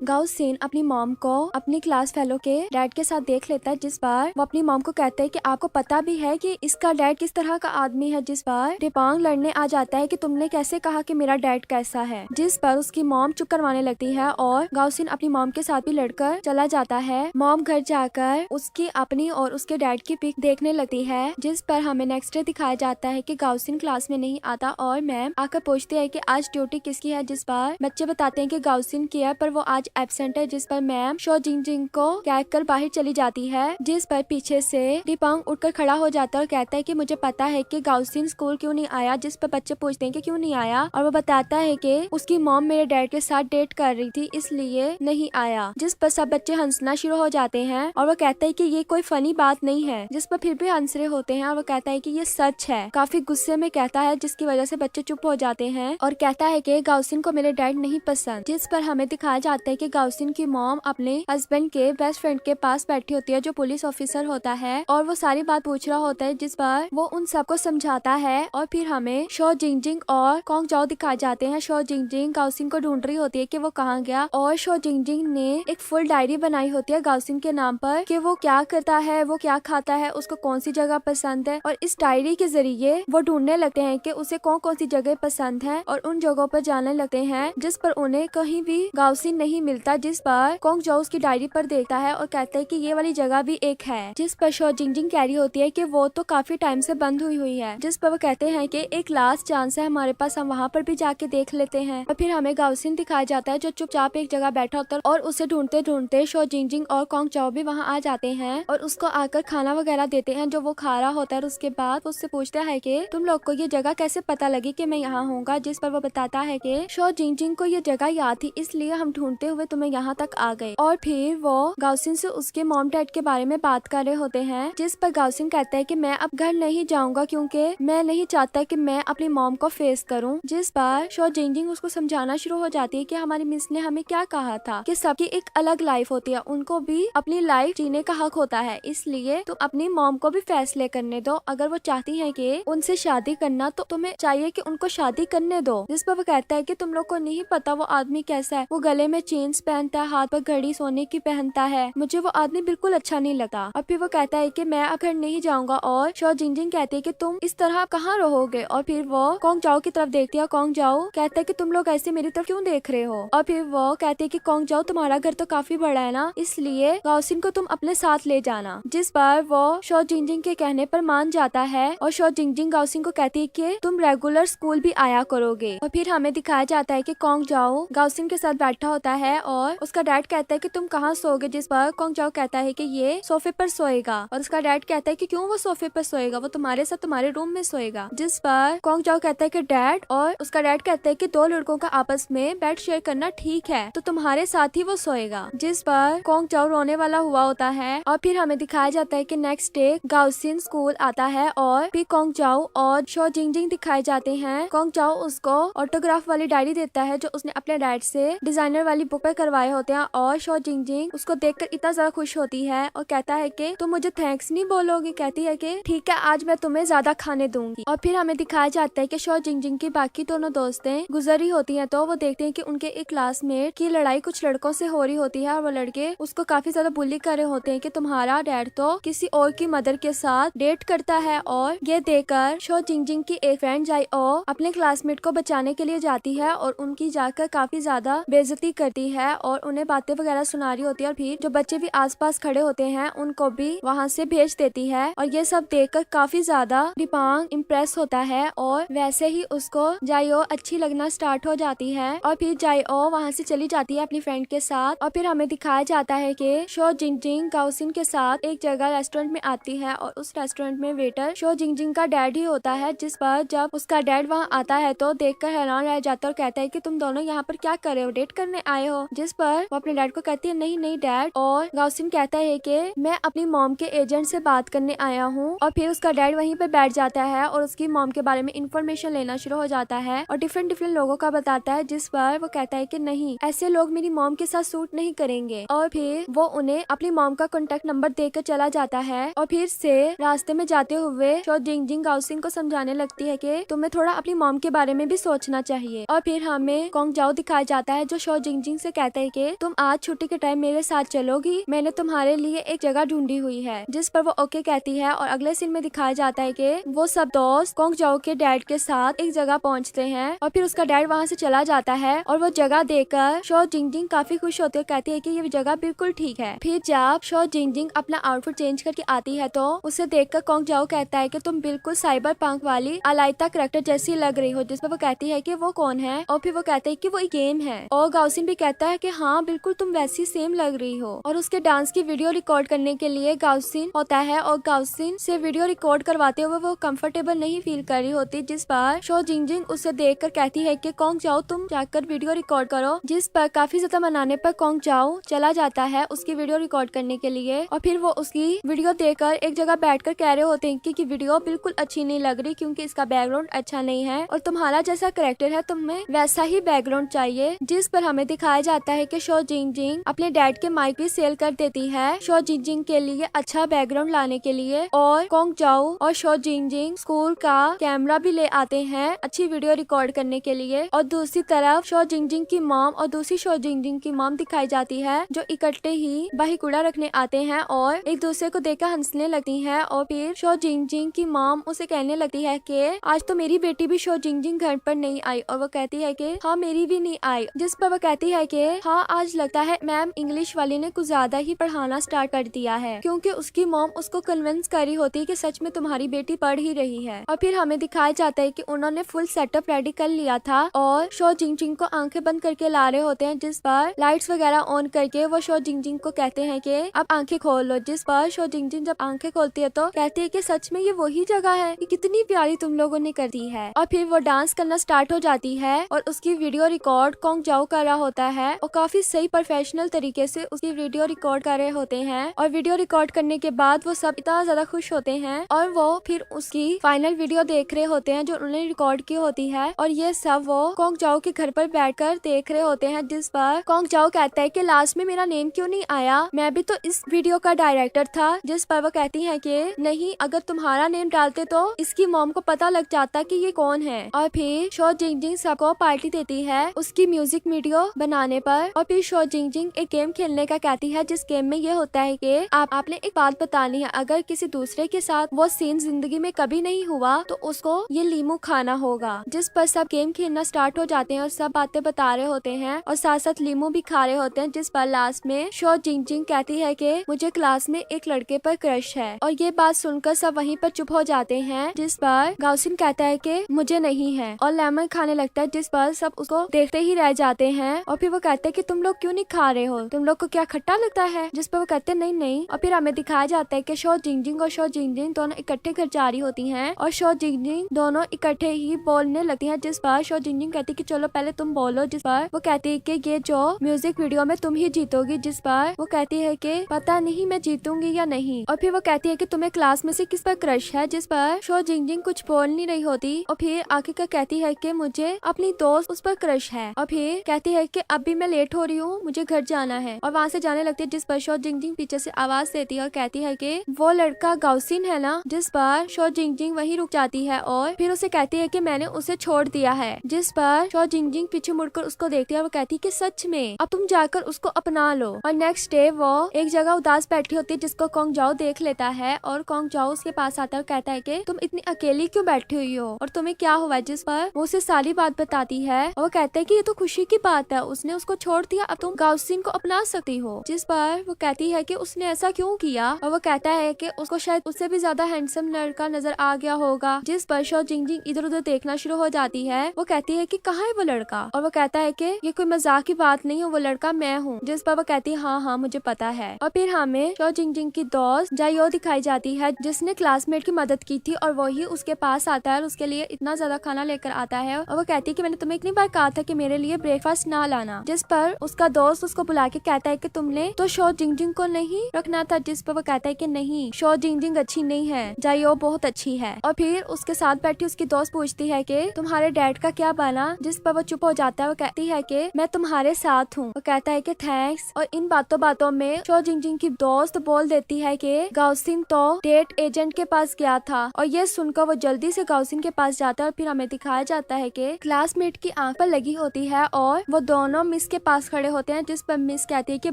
गाओ सिन अपनी मॉम को अपनी क्लास फेलो के डैड के साथ देख लेता है, जिस बार वो अपनी मॉम को कहता है कि आपको पता भी है कि इसका डैड किस तरह का आदमी है। जिस बार डिपांग लड़ने आ जाता है कि तुमने कैसे कहा कि मेरा डैड कैसा है, जिस पर उसकी मॉम चुप करवाने लगती है और गाओ सिन अपनी मॉम के साथ भी लड़कर चला जाता है। मॉम घर जाकर उसकी अपनी और उसके डैड की पिक देखने लगती है, जिस पर हमें नेक्स्ट डे दिखाया जाता है कि गाओ सिन क्लास में नहीं आता और मैम आकर पूछती है कि आज ड्यूटी किसकी है। जिस बार बच्चे बताते हैं कि गाओ सिन की है, पर वो आज एब्सेंट है। जिस पर मैम शो जिंग जिंग को कह कर बाहर चली जाती है, जिस पर पीछे से डिपांग उठकर खड़ा हो जाता है और कहता है कि मुझे पता है कि गाओ सिन स्कूल क्यों नहीं आया। जिस पर बच्चे पूछते हैं कि क्यों नहीं आया, और वो बताता है कि उसकी मॉम मेरे डैड के साथ डेट कर रही थी इसलिए नहीं आया। जिस पर सब बच्चे हंसना शुरू हो जाते हैं और वो कहता है कि ये कोई फनी बात नहीं है, जिस पर फिर भी हंस रहे होते हैं और वो कहता है कि ये सच है। काफी गुस्से में कहता है, जिसकी वजह से बच्चे चुप हो जाते हैं और कहता है कि गाओ सिन को मेरे डैड नहीं पसंद। जिस पर हमें दिखाया जाता है कि गाओ सिन की मॉम अपने हस्बैंड के बेस्ट फ्रेंड के पास बैठी होती है जो पुलिस ऑफिसर होता है, और वो सारी बात पूछ रहा होता है। जिस पर वो उन सबको समझाता है और फिर हमें शो जिंग जिंग और कॉन्ग जाओ दिखाए जाते हैं। शो जिंग जिंग गाओ सिन को ढूंढ रही होती है कि वो कहाँ गया, और शो जिंग जिंग ने एक फुल डायरी बनाई होती है गाओ सिन के नाम पर कि वो क्या करता है, वो क्या खाता है, उसको कौन सी जगह पसंद है, और इस डायरी के जरिए वो ढूंढने लगते हैं कि उसे कौन कौन सी जगह पसंद है और उन जगहों पर जाने लगते हैं। जिस पर उन्हें कहीं भी गाओ सिन नहीं मिलता। जिस पर कॉन्ग जाओ उसकी डायरी पर देखता है और कहता है कि ये वाली जगह भी एक है। जिस पर शो जिंग जिंग कह रही होती है कि वो तो काफी टाइम से बंद हुई है। जिस पर वो कहते हैं कि एक लास्ट चांस है हमारे पास, हम वहाँ पर भी जाके देख लेते हैं। और फिर हमें गाओ सिन दिखाया जाता है जो चुपचाप एक जगह बैठा होता है, और उसे ढूंढते ढूंढते शो जिंग जिंग और कॉन्ग जाओ भी वहाँ आ जाते हैं और उसको आकर खाना वगैरह देते हैं जो वो खा रहा होता है। और उसके बाद उससे पूछता है कि तुम लोग को ये जगह कैसे पता लगी कि मैं यहाँ हूँगा। जिस पर वो बताता है कि शो जिंग जिंग को ये जगह याद थी इसलिए हम ढूंढते हुए तुम्हें यहाँ तक आ गए। और फिर वो गाओ सिन से उसके मॉम डैड के बारे में बात कर रहे होते हैं, जिस पर गाओ सिन कहता है कि मैं अब घर नहीं जाऊंगा क्योंकि मैं नहीं चाहता कि मैं अपनी मॉम को फेस करूं। जिस बार शो जिंग जिंग उसको समझाना शुरू हो जाती है कि हमारी मिस ने हमें क्या कहा था कि सबकी एक अलग लाइफ होती है, उनको भी अपनी लाइफ जीने का हक होता है, इसलिए तुम अपनी मॉम को भी फैसले करने दो। अगर वो चाहती है कि उनसे शादी करना तो तुम्हें चाहिए कि उनको शादी करने दो। जिस पर वो कहता है कि तुम लोग को नहीं पता वो आदमी कैसा है, वो गले में चेन्स पहनता है, हाथ पर घड़ी सोने की पहनता है, मुझे वो आदमी बिल्कुल अच्छा नहीं लगता। और फिर वो कहता है कि मैं अब घर नहीं जाऊंगा, और शो जिंग जिंग कहती है कि तुम इस तरह कहाँ रहोगे। और फिर वो कॉन्ग जाओ की तरफ देखती है। कॉन्ग जाओ कहता है कि तुम लोग ऐसे मेरी तरफ क्यों देख रहे हो। और फिर वो कहते हैं कि कॉन्ग जाओ तुम्हारा घर तो काफी बड़ा है ना, इसलिए गाओ सिन को तुम अपने साथ ले जाना। जिस पर वो शो जिंग जिंग के कहने पर मान जाता है और शो जिंग जिंग गाओ सिन को कहती है कि तुम रेगुलर स्कूल भी आया करोगे। और फिर हमें दिखाया जाता है कि कॉन्ग जाओ गाओ सिन के साथ बैठा होता है और उसका डैड कहता है कि तुम कहाँ सोओगे। जिस पर कॉन्ग जाओ कहता है कि ये सोफे पर सोएगा, और उसका डैड कहता है कि क्यों वो सोफे पर सोएगा, वो तुम्हारे साथ तुम्हारे रूम में सोएगा। जिस पर कॉन्ग जाओ कहता है कि डैड, और उसका डैड कहता है कि दो लड़कों का आपस में बेड शेयर करना ठीक है तो तुम्हारे साथ ही वो सोएगा। जिस पर कॉन्ग जाओ रोने वाला हुआ होता है। और फिर हमें दिखाया जाता है कि नेक्स्ट डे गाओ सिन स्कूल आता है और फिर कॉन्ग जाओ और शो जिंग जिंग दिखाए जाते हैं। कॉन्ग जाओ उसको ऑटोग्राफ वाली डायरी देता है जो उसने अपने डैड से डिजाइनर वाली बुक पर करवाए होते हैं, और शो जिंग जिंग उसको देखकर इतना ज्यादा खुश होती है और कहता है कि तुम मुझे थैंक्स नहीं बोलोगी। कहती है कि ठीक है आज मैं तुम्हें ज्यादा खाने दूंगी। और फिर हमें दिखाया जाता है कि शो जिंग जिंग की बाकी दोनों दोस्तें गुजरी होती हैं, तो वो देखते हैं कि उनके एक क्लासमेट की लड़ाई कुछ लड़कों से हो रही होती है, और वो लड़के उसको काफी ज्यादा बुली कर रहे होते हैं कि तुम्हारा डैड तो किसी और की मदर के साथ डेट करता है। और ये देखकर शो जिंग जिंग की एक फ्रेंड जाई ओ अपने क्लासमेट को बचाने के लिए जाती है और उनकी जाकर काफी ज्यादा बेइज्जती करती है और उन्हें बातें वगैरह सुना रही होती है, और फिर जो बच्चे भी आसपास खड़े होते हैं उनको भी वहाँ से भेज देती है। और ये सब देखकर काफी ज्यादा डिपांग इम्प्रेस होता है और वैसे ही उसको जायो अच्छी लगना स्टार्ट हो जाती है। और फिर जायो वहाँ से चली जाती है अपनी फ्रेंड के साथ। और फिर हमें दिखाया जाता है कि शो जिंग जिंग गाओ सिन के साथ एक जगह रेस्टोरेंट में आती है और उस रेस्टोरेंट में वेटर शो जिंग जिंग का डैड ही होता है। जिस पर जब उसका डैड वहाँ आता है तो देखकर हैरान रह जाता है और कहता है कि तुम दोनों यहाँ पर क्या कर रहे हो, डेट करने आए हो। जिस पर वो अपने डैड को कहती है नहीं नहीं डैड, और गाओ सिन कहता है कि मैं अपनी मॉम के एजेंट से बात करने आया हूँ। और फिर उसका डैड वहीं पर बैठ जाता है और उसकी मॉम के बारे में इंफॉर्मेशन लेना शुरू हो जाता है और डिफरेंट डिफरेंट लोगों का बताता है। जिस पर वो कहता है कि नहीं ऐसे लोग मेरी मॉम के साथ सूट नहीं करेंगे, और फिर वो उन्हें अपनी मॉम का कॉन्टेक्ट नंबर देकर चला जाता है। और फिर से रास्ते में जाते हुए शो जिंग जिंग गाओ सिन को समझाने लगती है कि तुम्हें थोड़ा अपनी मॉम के बारे में भी सोचना चाहिए। और फिर हमें कॉन्ग जाओ दिखाया जाता है जो शो जिंग जिंग से कहता है कि तुम आज छुट्टी के टाइम मेरे साथ चलोगी, मैंने तुम्हारे लिए एक जगह ढूंढी हुई है। जिस पर वो ओके कहती है और अगले सीन में दिखाया जाता है कि वो सब दोस्त कोंग जाओ के डैड के साथ एक जगह पहुंचते हैं और फिर उसका डैड वहां से चला जाता है और वो जगह देखकर शो जिंगजिंग काफी खुश होती है और कहती है कि ये जगह बिल्कुल ठीक है। फिर जब शो जिंगजिंग अपना आउटफिट चेंज करके आती है तो उसे देखकर कोंग जाओ कहता है कि तुम बिल्कुल साइबर पंक वाली अलाइता कैरेक्टर जैसी लग रही हो। जिस पर वो कहती है कि वो कौन है और फिर वो कहते हैं कि वो एक गेम है और गाउसिन भी कहता है कि हाँ बिल्कुल तुम वैसी सेम लग रही हो। और उसके डांस की वीडियो रिकॉर्ड करने के लिए गाउसिन होता है और गाउसिन से वीडियो रिकॉर्ड करवाते हुए वो कंफर्टेबल नहीं फील कर रही होती। जिस पर शो जिंगजिंग उसे देखकर कहती है कि कोंग जाओ तुम जाकर वीडियो रिकॉर्ड करो। जिस पर काफी ज्यादा मनाने पर कोंग जाओ चला जाता है उसकी वीडियो रिकॉर्ड करने के लिए और फिर वो उसकी वीडियो देखकर एक जगह बैठकर कह रहे होते हैं कि वीडियो बिल्कुल अच्छी नहीं लग रही क्योंकि इसका बैकग्राउंड अच्छा नहीं है और तुम्हारा जैसा कैरेक्टर है तुम्हें वैसा ही बैकग्राउंड चाहिए। जिस पर हमें दिखाया जाता है कि शो जिंगजिंग अपने डैड के माइक भी सेल कर देती है शो जिंगजिंग के लिए अच्छा बैकग्राउंड लाने के लिए और कोंग जाओ और शो जिंगजिंग स्कूल का कैमरा भी ले आते हैं अच्छी वीडियो रिकॉर्ड करने के लिए। और दूसरी तरफ शो जिंगजिंग की मॉम और दूसरी शो जिंगजिंग की मॉम दिखाई जाती है जो इकट्ठे ही बाही कूड़ा रखने आते हैं और एक दूसरे को देखकर हंसने लगती है। और फिर शो जिंगजिंग की मॉम उसे कहने लगती है कि आज तो मेरी बेटी भी शो जिंगजिंग घर पर नहीं आई और वो कहती है कि हाँ मेरी भी नहीं आई। जिस पर वो कहती है कि हाँ आज लगता है मैम इंग्लिश वाली ने कुछ ज्यादा ही पढ़ाना स्टार्ट कर दिया है क्योंकि उसकी मॉम उसको कन्विंस कर रही होती है कि सच में तुम्हारी बेटी पढ़ ही रही है। और फिर हमें दिखाया जाता है कि उन्होंने फुल सेटअप रेडी कर लिया था और शो जिंगजिंग को आंखें बंद करके ला रहे होते हैं। जिस पर लाइट्स वगैरह ऑन करके वो शो जिंगजिंग को कहते हैं कि अब आंखें खोल लो। जिस पर शो जिंगजिंग जब आंखें खोलती है तो कहती है कि सच में ये वही जगह है, ये कितनी प्यारी तुम लोगों ने कर दी है। और फिर वो डांस करना स्टार्ट हो जाती है और उसकी वीडियो रिकॉर्ड कोंग जाओ कर रहा होता है और काफी सही प्रोफेशनल तरीके से उसकी वीडियो रिकॉर्ड कर रहे होते हैं। और वीडियो रिकॉर्ड करने के बाद वो सब इतना ज्यादा खुश होते हैं और वो फिर उसकी फाइनल वीडियो देख रहे होते हैं जो उन्होंने रिकॉर्ड की होती है और ये सब वो कोंग जाओ के घर पर बैठकर देख रहे होते हैं। जिस पर कोंग जाओ कहता है कि लास्ट में मेरा नेम क्यों नहीं आया, मैं भी तो इस वीडियो का डायरेक्टर था। जिस पर वो कहती है कि नहीं अगर तुम्हारा नेम डालते तो इसकी मॉम को पता लग जाता कि ये कौन है। और फिर शो जिंगजिंग सबको पार्टी देती है उसकी म्यूजिक वीडियो बनाने पर। और फिर शो जिंगजिंग एक गेम खेलने का कहती है जिस गेम में ये होता है कि आपने एक बात बतानी है, अगर किसी दूसरे के साथ वो सीन जिंदगी में कभी नहीं हुआ तो उसको ये लीमू खाना होगा। जिस पर सब गेम खेलना स्टार्ट हो जाते हैं और सब बातें बता रहे होते हैं और साथ साथ लीमू भी खा रहे होते हैं। जिस पर लास्ट में शो जिंगजिंग कहती है कि मुझे क्लास में एक लड़के पर क्रश है और ये बात सुनकर सब वहीं पर चुप हो जाते हैं। जिस पर गाउसिन कहता है कि मुझे नहीं है और लेमन खाने लगता है। जिस पर सब उसको देखते ही रह जाते हैं और फिर वो कहते हैं कि तुम लोग क्यों नहीं खा रहे हो, तुम लोग को क्या खट्टा लगता है। जिस पर वो कहते हैं नहीं नहीं। और फिर हमें दिखाया जाता है कि शो जिंगजिंग और शो जिंगजिंग दोनों इकट्ठे घर जा रही होती हैं और शो जिंगजिंग दोनों इकट्ठे ही बोलने लगती हैं। जिस पर शो जिंगजिंग कहती है कि चलो पहले तुम बोलो। जिस पर वो कहती है कि ये जो म्यूजिक वीडियो में तुम ही जीतोगी। जिस पर वो कहती है कि पता नहीं मैं जीतूंगी या नहीं। और फिर वो कहती है कि तुम्हें क्लास में से किस पर क्रश है। जिस पर शो जिंगजिंग कुछ बोल नहीं रही होती और फिर आखिरकार कहती है कि मुझे अपनी दोस्त उस पर क्रश है। और फिर कहती है कि अभी मैं लेट हो रही हूँ, मुझे घर जाना है और वहाँ से जाने लगती है। जिस पर शो जिंगजिंग पीछे से आवाज देती है और कहती है कि वो लड़का गाउसिन है ना। जिस पर शो जिंगजिंग वहीं रुक जाती है और फिर उसे कहती है कि मैंने उसे छोड़ दिया है। जिस पर शो जिंगजिंग पीछे मुड़कर उसको देखती है और वो कहती है कि सच में अब तुम जाकर उसको अपना लो। और नेक्स्ट डे वो एक जगह उदास बैठी होती है जिसको कोंग जाओ देख लेता है और कोंग जाओ उसके पास आता है और कहता है कि तुम इतनी अकेली क्यों बैठी हुई हो और तुम्हें क्या हुआ। जिस पर वो उसे सारी बात बताती है और वो कहता है कि ये तो खुशी की बात है, उसने उसको छोड़ दिया, अब तुम गाउसिन को अपना सकती हो। जिस पर वो कहती है कि उसने ऐसा क्यों किया और वो कहता है कि उसको शायद उससे भी ज्यादा हैंडसम लड़का नजर आ गया होगा। जिस पर शो जिंगजिंग इधर उधर देखना शुरू हो जाती है। वो कहती है कि कहाँ है वो लड़का और वो कहता है कि ये कोई मजाक की बात नहीं है, वो लड़का मैं हूँ। जिस पर वो कहती है हाँ हाँ मुझे पता है। और फिर हमें शो जिंगजिंग की दोस्त जायो दिखाई जाती है जिसने क्लासमेट की मदद की थी और वही उसके पास आता है और उसके लिए इतना ज्यादा खाना लेकर आता है और वो कहती है कि मैंने तुम्हें इतनी बार कहा था कि मेरे लिए ब्रेकफास्ट ना लाना। जिस पर उसका दोस्त उसको बुला के कहता है कि तुमने तो शो जिंगजिंग को नहीं रखना था। जिस पर वो कहता है कि नहीं शो जिंगजिंग अच्छी नहीं है, जायो बहुत अच्छी है। और फिर उसके साथ बैठी उसकी दोस्त पूछती है कि तुम्हारे डैड का क्या बना। जिस पर वो चुप हो जाता है। वो कहती है कि मैं तुम्हारे साथ हूँ। वो कहता है कि थैंक्स। और इन बातों बातों में शो जिंगजिंग की दोस्त बोल देती है कि गाउसिन तो डेट एजेंट के पास गया था और ये सुनकर वो जल्दी से गाउसिन के पास जाता है। और फिर हमें दिखाया जाता है कि क्लासमेट की आंख पर लगी होती है और वो दोनों मिस मिस के पास खड़े होते हैं, जिस पर मिस कहती है कि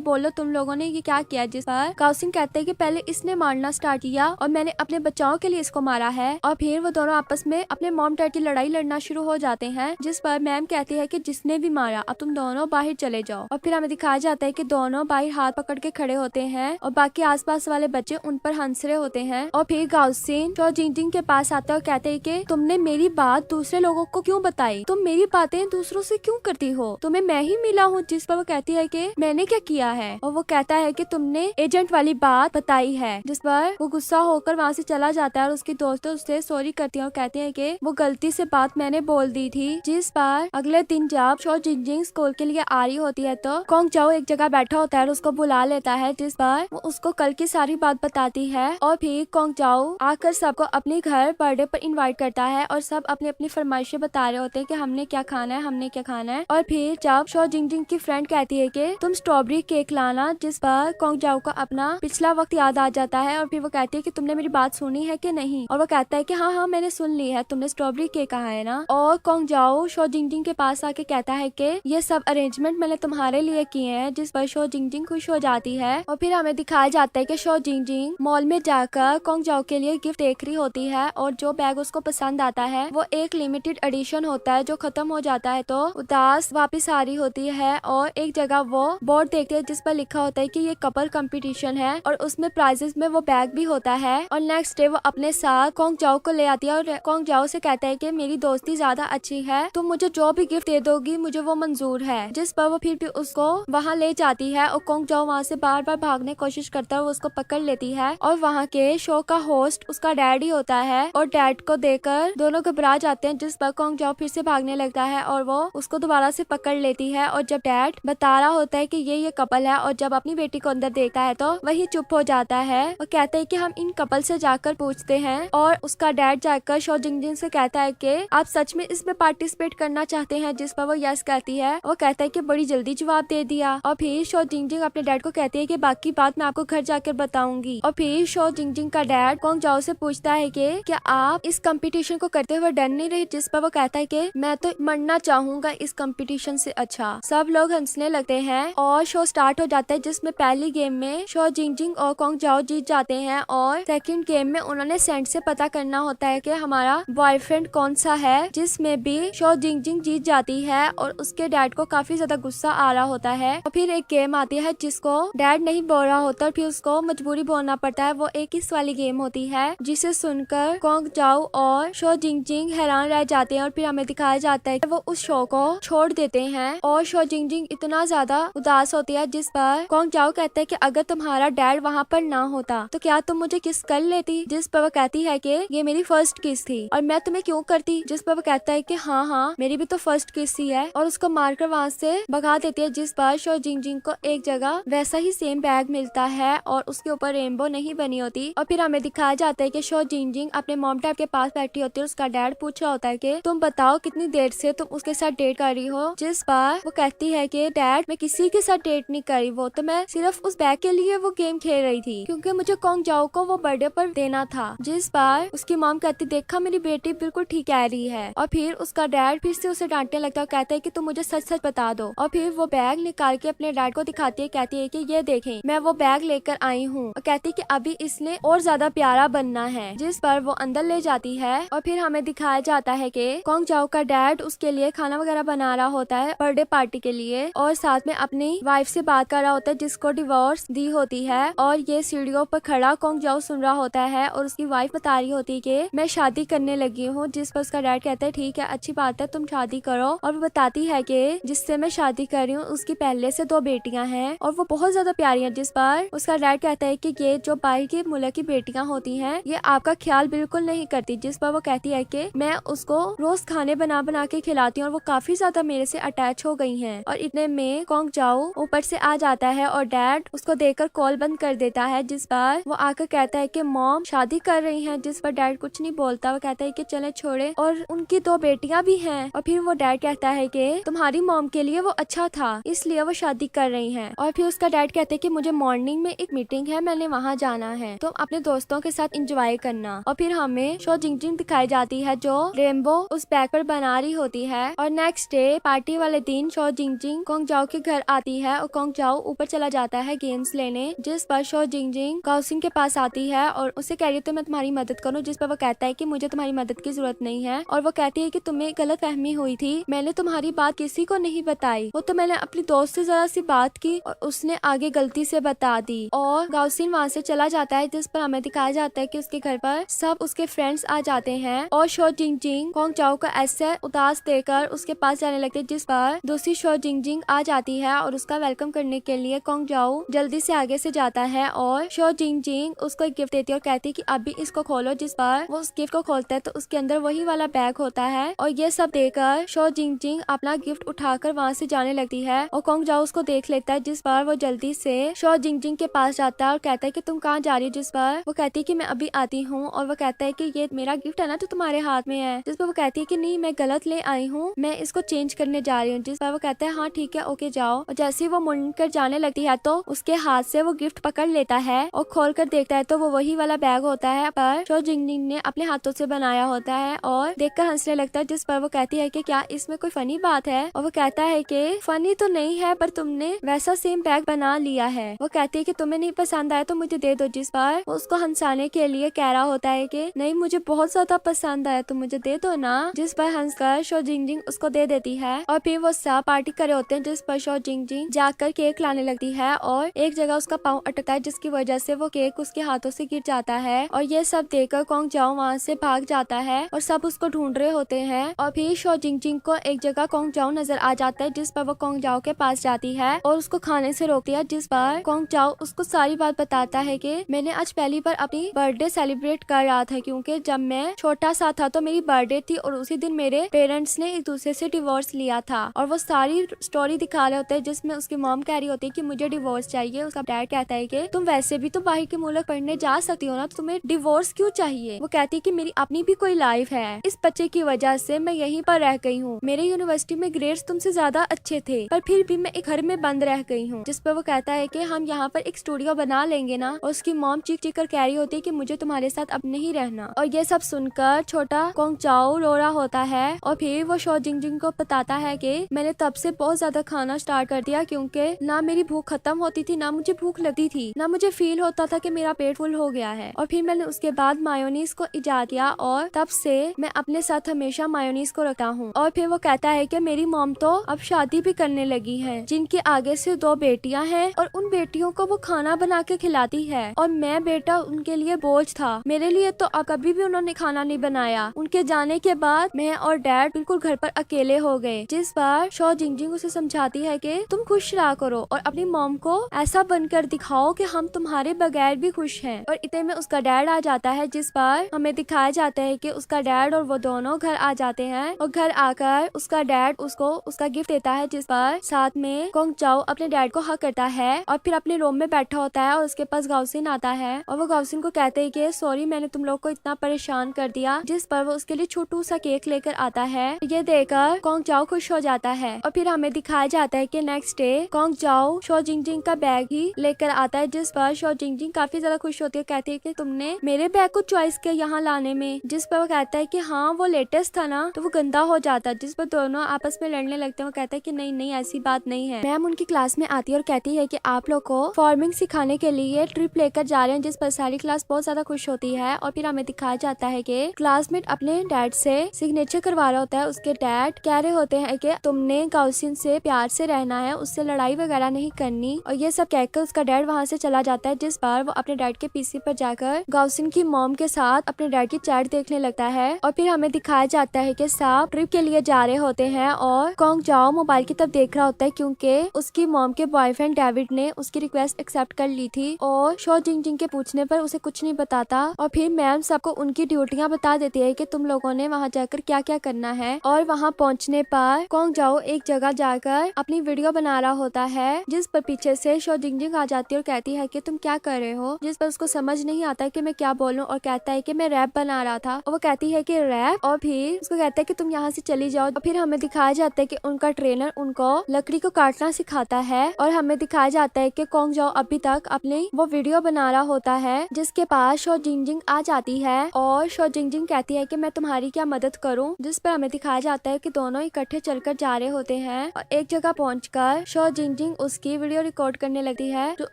बोलो तुम लोगों ने ये क्या किया। जिस पर काउसिन कहते हैं कि पहले इसने मारना स्टार्ट किया और मैंने अपने बचाव के लिए इसको मारा है। और फिर वो दोनों आपस में अपने मॉम डैड की लड़ाई लड़ना शुरू हो जाते हैं, जिस पर मैम कहती है कि जिसने भी मारा अब तुम दोनों बाहर चले जाओ। और फिर हमें दिखाया जाता है कि दोनों बाहर हाथ पकड़ के खड़े होते हैं और बाकी आसपास वाले बच्चे उन पर हंस रहे होते हैं। और फिर गाउसिन शो जिंगजिंग के पास आता है और कहते हैं कि तुमने मेरी बात दूसरे लोगों को क्यों बताई, तुम मेरी बातें दूसरों से क्यों करती हो, तुम्हें मैं ही मिला हूँ। जिस पर वो कहती है कि मैंने क्या किया है, और वो कहता है कि तुमने एजेंट वाली बात बताई है। जिस पर वो गुस्सा होकर वहाँ से चला जाता है और उसकी दोस्तों उससे सॉरी करती है और कहते हैं कि वो गलती से बात मैंने बोल दी थी। जिस पर अगले दिन जब शो जिंगजिंग स्कूल के लिए आ रही होती है तो कोंग जाओ एक जगह बैठा होता है और उसको बुला लेता है, जिस पर वो उसको कल की सारी बात बताती है। और फिर कोंग जाओ आकर सबको अपने घर बर्थडे पर इनवाइट करता है और सब अपनी अपनी फरमाइशें बता रहे होते हैं कि हमने क्या खाना है, हमने क्या खाना है। और फिर जब शो जिंगजिंग की फ्रेंड कहती है कि तुम स्ट्रॉबेरी केक लाना, जिस पर कोंग जाओ को अपना पिछला वक्त याद आ जाता है। और फिर वो कहती है कि तुमने मेरी बात सुनी है कि नहीं, और वो कहता है कि हाँ हाँ मैंने सुन ली है, तुमने स्ट्रॉबेरी केक कहा है ना। और कोंग जाओ शो जिंगजिंग के पास आके कहता है कि ये सब अरेंजमेंट मैंने तुम्हारे लिए किए हैं, जिस पर शो जिंगजिंग खुश हो जाती है। और फिर हमें दिखाया जाता है कि शो जिंगजिंग मॉल में जाकर कोंग जाओ के लिए गिफ्ट देख रही होती है और जो बैग उसको पसंद आता है वो एक लिमिटेड एडिशन होता है जो खत्म हो जाता है। तो उदास वापस आ रही होती है और एक जगह वो बोर्ड देखते हैं जिस पर लिखा होता है कि ये कपल कंपटीशन है और उसमें प्राइजेस में वो बैग भी होता है। और नेक्स्ट डे वो अपने साथ कोंग जाओ को ले आती है और कोंग जाओ से कहता है कि मेरी दोस्ती ज्यादा अच्छी है, तुम मुझे जो भी गिफ्ट दे दोगी मुझे वो मंजूर है। जिस पर वो फिर भी उसको वहाँ ले जाती है और कोंग जाओ वहाँ से बार बार भागने की कोशिश करता है, वो उसको पकड़ लेती है। और वहाँ के शो का होस्ट उसका डैड ही होता है और डैड को देखकर दोनों घबरा जाते हैं, जिस पर कोंग जाओ फिर से भागने लगता है और वो उसको दोबारा से पकड़ लेती है। और जब डैड बता रहा होता है कि ये कपल है और जब अपनी बेटी को अंदर देखता है तो वही चुप हो जाता है और कहते हैं कि हम इन कपल से जाकर पूछते हैं। और उसका डैड जाकर शो जिंगजिंग से कहता है कि आप सच में इसमें पार्टिसिपेट करना चाहते हैं, जिस पर वो यस कहती है। वो कहता है कि बड़ी जल्दी जवाब दे दिया। और फिर शो जिंगजिंग अपने डैड को कहती है कि बाकी बात मैं आपको घर जाकर बताऊंगी। और फिर शो जिंगजिंग का डैड कोंग जाओ से पूछता है कि क्या आप इस कंपटीशन को करते हुए डर नहीं रही, जिस पर वो कहता है कि मैं तो मरना चाहूंगा इस कंपटीशन से अच्छा। सब लोग हंसने लगते हैं और शो स्टार्ट हो जाता है, जिसमें पहली गेम में शो जिंगजिंग और कोंग जाओ जीत जाते हैं और सेकंड गेम में उन्होंने सेंट से पता करना होता है कि हमारा बॉयफ्रेंड कौन सा है, जिसमें भी शो जिंगजिंग जीत जाती है और उसके डैड को काफी ज्यादा गुस्सा आ रहा होता है। और फिर एक गेम आती है जिसको डैड नहीं बोल रहा होता और फिर उसको मजबूरी बोलना पड़ता है, वो एक इस वाली गेम होती है जिसे सुनकर कोंग जाओ और शो जिंगजिंग हैरान रह जाते हैं। और फिर हमें दिखाया जाता है कि वो उस शो को छोड़ देते हैं और शो जिंगजिंग इतना ज्यादा उदास होती है, जिस पर कोंग जाओ कहता है कि अगर तुम्हारा डैड वहाँ पर ना होता तो क्या तुम मुझे किस कर लेती, जिस पर वो कहती है कि ये मेरी फर्स्ट किस थी और मैं तुम्हें क्यों करती, जिस पर वो कहता है कि हाँ हाँ मेरी भी तो फर्स्ट किस ही है और उसको मारकर वहाँ से भगा देती है। जिस पर शो जिंगजिंग को एक जगह वैसा ही सेम बैग मिलता है और उसके ऊपर रेनबो नहीं बनी होती। और फिर हमें दिखाया जाता है कि शो जिंगजिंग अपने मॉम डैड के पास बैठी होती है, उसका डैड पूछ रहा होता है कि तुम बताओ कितनी देर से तुम उसके साथ डेट कर रही हो, जिस पर वो कहती है कि डैड मैं किसी के साथ डेट नहीं करी, वो तो मैं सिर्फ उस बैग के लिए वो गेम खेल रही थी क्योंकि मुझे कोंग जाओ को वो बर्थडे पर देना था। जिस पर उसकी मॉम कहती देखा मेरी बेटी बिल्कुल ठीक कह रही है। और फिर उसका डैड फिर से उसे डांटने लगता है, कहता है कि तुम मुझे सच सच बता दो। और फिर वो बैग निकाल के अपने डैड को दिखाती है, कहती है कि ये देखें मैं वो बैग लेकर आई हूँ और कहती है कि अभी इसने और ज्यादा प्यारा बनना है, जिस पर वो अंदर ले जाती है। और फिर हमें दिखाया जाता है कि कोंग जाओ का डैड उसके लिए खाना वगैरह बना रहा होता है बर्थडे पार्टी के लिए और साथ में अपनी वाइफ से बात कर रहा होता है जिसको डिवोर्स दी होती है। और ये सीढ़ियों पर खड़ा कोंग जाओ सुन रहा होता है और उसकी वाइफ बता रही होती है कि मैं शादी करने लगी हूँ, जिस पर उसका डैड कहता है ठीक है अच्छी बात है तुम शादी करो। और वो बताती है कि जिससे मैं शादी कर रही हूँ उसकी पहले से 2 बेटियां हैं और वो बहुत ज्यादा प्यारी हैं, जिस पर उसका डैड कहता है कि ये जो बाहर के मुल्क की बेटियां होती हैं ये आपका ख्याल बिल्कुल नहीं करती, जिस पर वो कहती है कि मैं उसको रोज खाने बना बना के खिलाती हूँ और वो काफी ज्यादा मेरे से अटैच हो गई हैं। और इतने में कोंग जाओ ऊपर से आ जाता है और डैड उसको देखकर कॉल बंद कर देता है, जिस पर वो आकर कहता है कि मॉम शादी कर रही हैं, जिस पर डैड कुछ नहीं बोलता। वो कहता है कि चले छोड़े और उनकी 2 बेटियां भी हैं। और फिर वो डैड कहता है कि तुम्हारी मॉम के लिए वो अच्छा था इसलिए वो शादी कर रही हैं। और फिर उसका डैड कहते हैं कि मुझे मॉर्निंग में एक मीटिंग है, मैंने वहाँ जाना है, तो अपने दोस्तों के साथ एंजॉय करना। और फिर हमें शो जिंगजिंग दिखाई जाती है जो रेनबो उस बैग पर बना रही होती है। और नेक्स्ट डे पार्टी वाले दिन शो जिंगजिंग कोंग जाओ के घर आती है और कोंग जाओ ऊपर चला जाता है गेम्स लेने, जिस पर शो जिंगजिंग गाओसिन के पास आती है और उसे कह रही है तो मैं तुम्हारी मदद करूँ, जिस पर वो कहता है कि मुझे तुम्हारी मदद की जरूरत नहीं है। और वो कहती है कि तुम्हें गलत फहमी हुई थी, मैंने तुम्हारी बात किसी को नहीं बताई, वो तो मैंने अपनी दोस्त से जरा सी बात की और उसने आगे गलती से बता दी। और गाओसिन वहाँ से चला जाता है, जिस पर हमें दिखाया जाता है कि उसके घर पर सब उसके फ्रेंड्स आ जाते हैं और शो जिंगजिंग कोंग जाओ को ऐसे उदास देकर उसके पास जाने लगते हैं, जिस पर दूसरी शो जिंगजिंग आ जाती है और उसका वेलकम करने के लिए कोंग जाओ जल्दी से आगे से जाता है और शो जिंगजिंग उसको एक गिफ्ट देती है और कहती है कि अभी इसको खोलो, जिस पर वो उस गिफ्ट को खोलता है तो उसके अंदर वही वाला बैग होता है। और ये सब देकर शो जिंगजिंग अपना गिफ्ट उठाकर वहाँ से जाने लगती है और कोंग जाओ उसको देख लेता है, जिस पर वो जल्दी से शो जिंगजिंग के पास जाता है और कहता है कि तुम कहाँ जा रही हो, जिस पर वो कहती है कि मैं अभी आती हूँ। और वो कहता है कि ये मेरा गिफ्ट है ना जो तुम्हारे हाथ में है, जिस पर वो कहती है कि नहीं मैं गलत ले आई हूँ, मैं इसको चेंज करने जा रही हूँ, जिस पर वो कहता है हाँ ठीक है ओके जाओ। और जैसे ही वो मुड़कर जाने लगती है तो उसके हाथ से वो गिफ्ट पकड़ लेता है और खोल कर देखता है तो वो वही वाला बैग होता है पर शो जिंगजिंग ने अपने हाथों से बनाया होता है और देखकर हंसने लगता है, जिस पर वो कहती है कि क्या इसमें कोई फनी बात है। और वो कहता है कि फनी तो नहीं है पर तुमने वैसा सेम बैग बना लिया है। वो कहती है कि तुम्हें नहीं पसंद आया तो मुझे दे दो, जिस पर वो उसको हंसाने के लिए कह रहा होता है कि नहीं मुझे बहुत ज्यादा पसंद आया तो मुझे दे दो ना, जिस पर हंसकर शो जिंगजिंग उसको दे देती है। और फिर वो सब पार्टी करे होते हैं, जिस पर शो जिंगजिंग जाकर केक लाने लगती है और एक जगह उसका पाँव अटकता है, जिसकी वजह से वो केक उसके हाथों से गिर जाता है। और ये सब देखकर कोंग जाओ वहाँ से भाग जाता है और सब उसको ढूंढ रहे होते हैं। और फिर शो जिंगजिंग को एक जगह कोंग जाओ नजर आ जाता है, जिस पर वो कोंग जाओ के पास जाती है और उसको खाने से रोकती है, जिस पर कोंग जाओ उसको सारी बात बताता है कि मैंने आज पहली बार अपनी बर्थडे सेलिब्रेट कर रहा था, क्योंकि जब मैं छोटा सा था तो मेरी बर्थडे थी और उसी दिन मेरे पेरेंट्स ने एक दूसरे से डिवोर्स लिया था। और वो सारी स्टोरी दिखा रहे होते हैं, जिसमें उसकी मॉम कह रही होती है कि मुझे डिवोर्स चाहिए। उसका डैड कहता है कि तुम वैसे भी तो बाहर के मुल्क पढ़ने जा सकती हो ना, तो तुम्हें डिवोर्स क्यों चाहिए। वो कहती है कि मेरी अपनी भी कोई लाइफ है, इस बच्चे की वजह से मैं यहीं पर रह गई हूँ, मेरे यूनिवर्सिटी में ग्रेड्स तुमसे ज्यादा अच्छे थे पर फिर भी मैं एक घर में बंद रह गई हूँ। जिस पर वो कहता है कि हम यहाँ पर एक स्टूडियो बना लेंगे ना। और उसकी मॉम चीख चीख कर कह रही होती है कि मुझे तुम्हारे साथ अब नहीं रहना। और ये सब सुनकर छोटा कोंग जाओ रो रहा होता है और फिर वो शो जिंगजिंग को बताता है कि मैंने तब से बहुत ज्यादा खाना स्टार्ट कर दिया, क्योंकि ना मेरी भूख खत्म होती थी, ना मुझे भूख लगती थी, ना मुझे फील होता था कि मेरा पेट फुल हो गया है। और फिर मैंने उसके बाद मायोनीज को इजाद किया और तब से मैं अपने साथ हमेशा मायोनीज को रखता हूँ। और फिर वो कहता है कि मेरी मॉम तो अब शादी भी करने लगी है, जिनके आगे से 2 बेटियां हैं और उन बेटियों को वो खाना बना के खिलाती है और मैं बेटा उनके लिए बोझ था, मेरे लिए तो कभी भी उन्होंने खाना नहीं बनाया। उनके जाने के बाद मैं और डैड बिल्कुल घर पर अकेले हो गए, जिस पर शो जिंगजिंग उसे समझाती है कि तुम खुश रहा करो और अपनी मॉम को ऐसा बनकर दिखाओ कि हम तुम्हारे बगैर भी खुश हैं। और इतने में उसका डैड आ जाता है, जिस पर हमें दिखाया जाता है कि उसका डैड और वो दोनों घर आ जाते हैं और घर आकर उसका डैड उसको उसका गिफ्ट देता है, जिस पर साथ में कोंग जाओ अपने डैड को हक करता है और फिर अपने रूम में बैठा होता है और उसके पास गाओसिन आता है और वो गाओसिन को कहते हैं कि सॉरी मैंने तुम लोग को इतना परेशान कर दिया, जिस पर वो उसके लिए छोटू सा केक लेकर आता है। ये देखकर कोंग जाओ खुश हो जाता है और फिर हमें दिखाया जाता है कि नेक्स्ट डे कोंग जाओ शो जिंगजिंग का बैग ही लेकर आता है, जिस पर शो जिंगजिंग काफी ज्यादा खुश होती है, कहती है कि तुमने मेरे बैग को चॉइस किया यहाँ लाने में, जिस पर वो कहता है कि हाँ वो लेटेस्ट था ना तो वो गंदा हो जाता, जिस पर दोनों आपस में लड़ने लगते हैं। वो कहता है कि नहीं नहीं ऐसी बात नहीं है। मैम उनकी क्लास में आती है और कहती है कि आप लोग को फार्मिंग सिखाने के लिए ट्रिप लेकर जा रहे हैं, जिस पर सारी क्लास बहुत ज्यादा खुश होती है। और फिर हमें दिखाया जाता है कि क्लासमेट अपने डैड से सिग्नेचर करवा रहा होता है। उसके डैड कह रहे होते हैं कि तुमने गाओसिन से प्यार से रहना है, उससे लड़ाई वगैरह नहीं करनी। और ये सब कहकर उसका डैड वहाँ से चला जाता है, जिस पर वो अपने डैड के पीसी पर जाकर गाओसिन की मॉम के साथ अपने डैड की चैट देखने लगता है। और फिर हमें दिखाया जाता है कि सब ट्रिप के लिए जा रहे होते हैं और कोंग जाओ मोबाइल की तरफ देख रहा होता है, क्योंकि उसकी मॉम के बॉयफ्रेंड डेविड ने उसकी रिक्वेस्ट एक्सेप्ट कर ली थी। और शो जिंगजिंग के पूछने पर उसे कुछ नहीं बताता और फिर मैम सबको उनकी ड्यूटियां बता देती है कि तुम लोगों ने वहाँ जाकर क्या क्या करना है। और वहाँ पहुँचने पर कोंग जाओ एक जगह जाकर अपनी वीडियो बना रहा होता है, जिस पर पीछे से शो जिंगजिंग आ जाती है और कहती है कि तुम क्या कर रहे हो, जिस पर उसको समझ नहीं आता कि मैं क्या बोलूं और कहता है कि मैं रैप बना रहा था। और वो कहती है कि रैप, और फिर उसको कहता है कि तुम यहाँ से चली जाओ। और फिर हमें दिखाया जाता है कि उनका ट्रेनर उनको लकड़ी को काटना सिखाता है और हमें दिखाया जाता है कि कोंग जाओ अभी तक अपनी वो वीडियो बना रहा होता है, जिसके पास शो जिंगजिंग आ जाती है और शो जिंगजिंग कहती है कि मैं तुम्हारी क्या मदद करूं, जिस पर हमें दिखाया जाता है कि दोनों इकट्ठे चलकर जा रहे होते हैं और एक जगह पहुंचकर शो जिंजिंग उसकी वीडियो रिकॉर्ड करने लगती है जो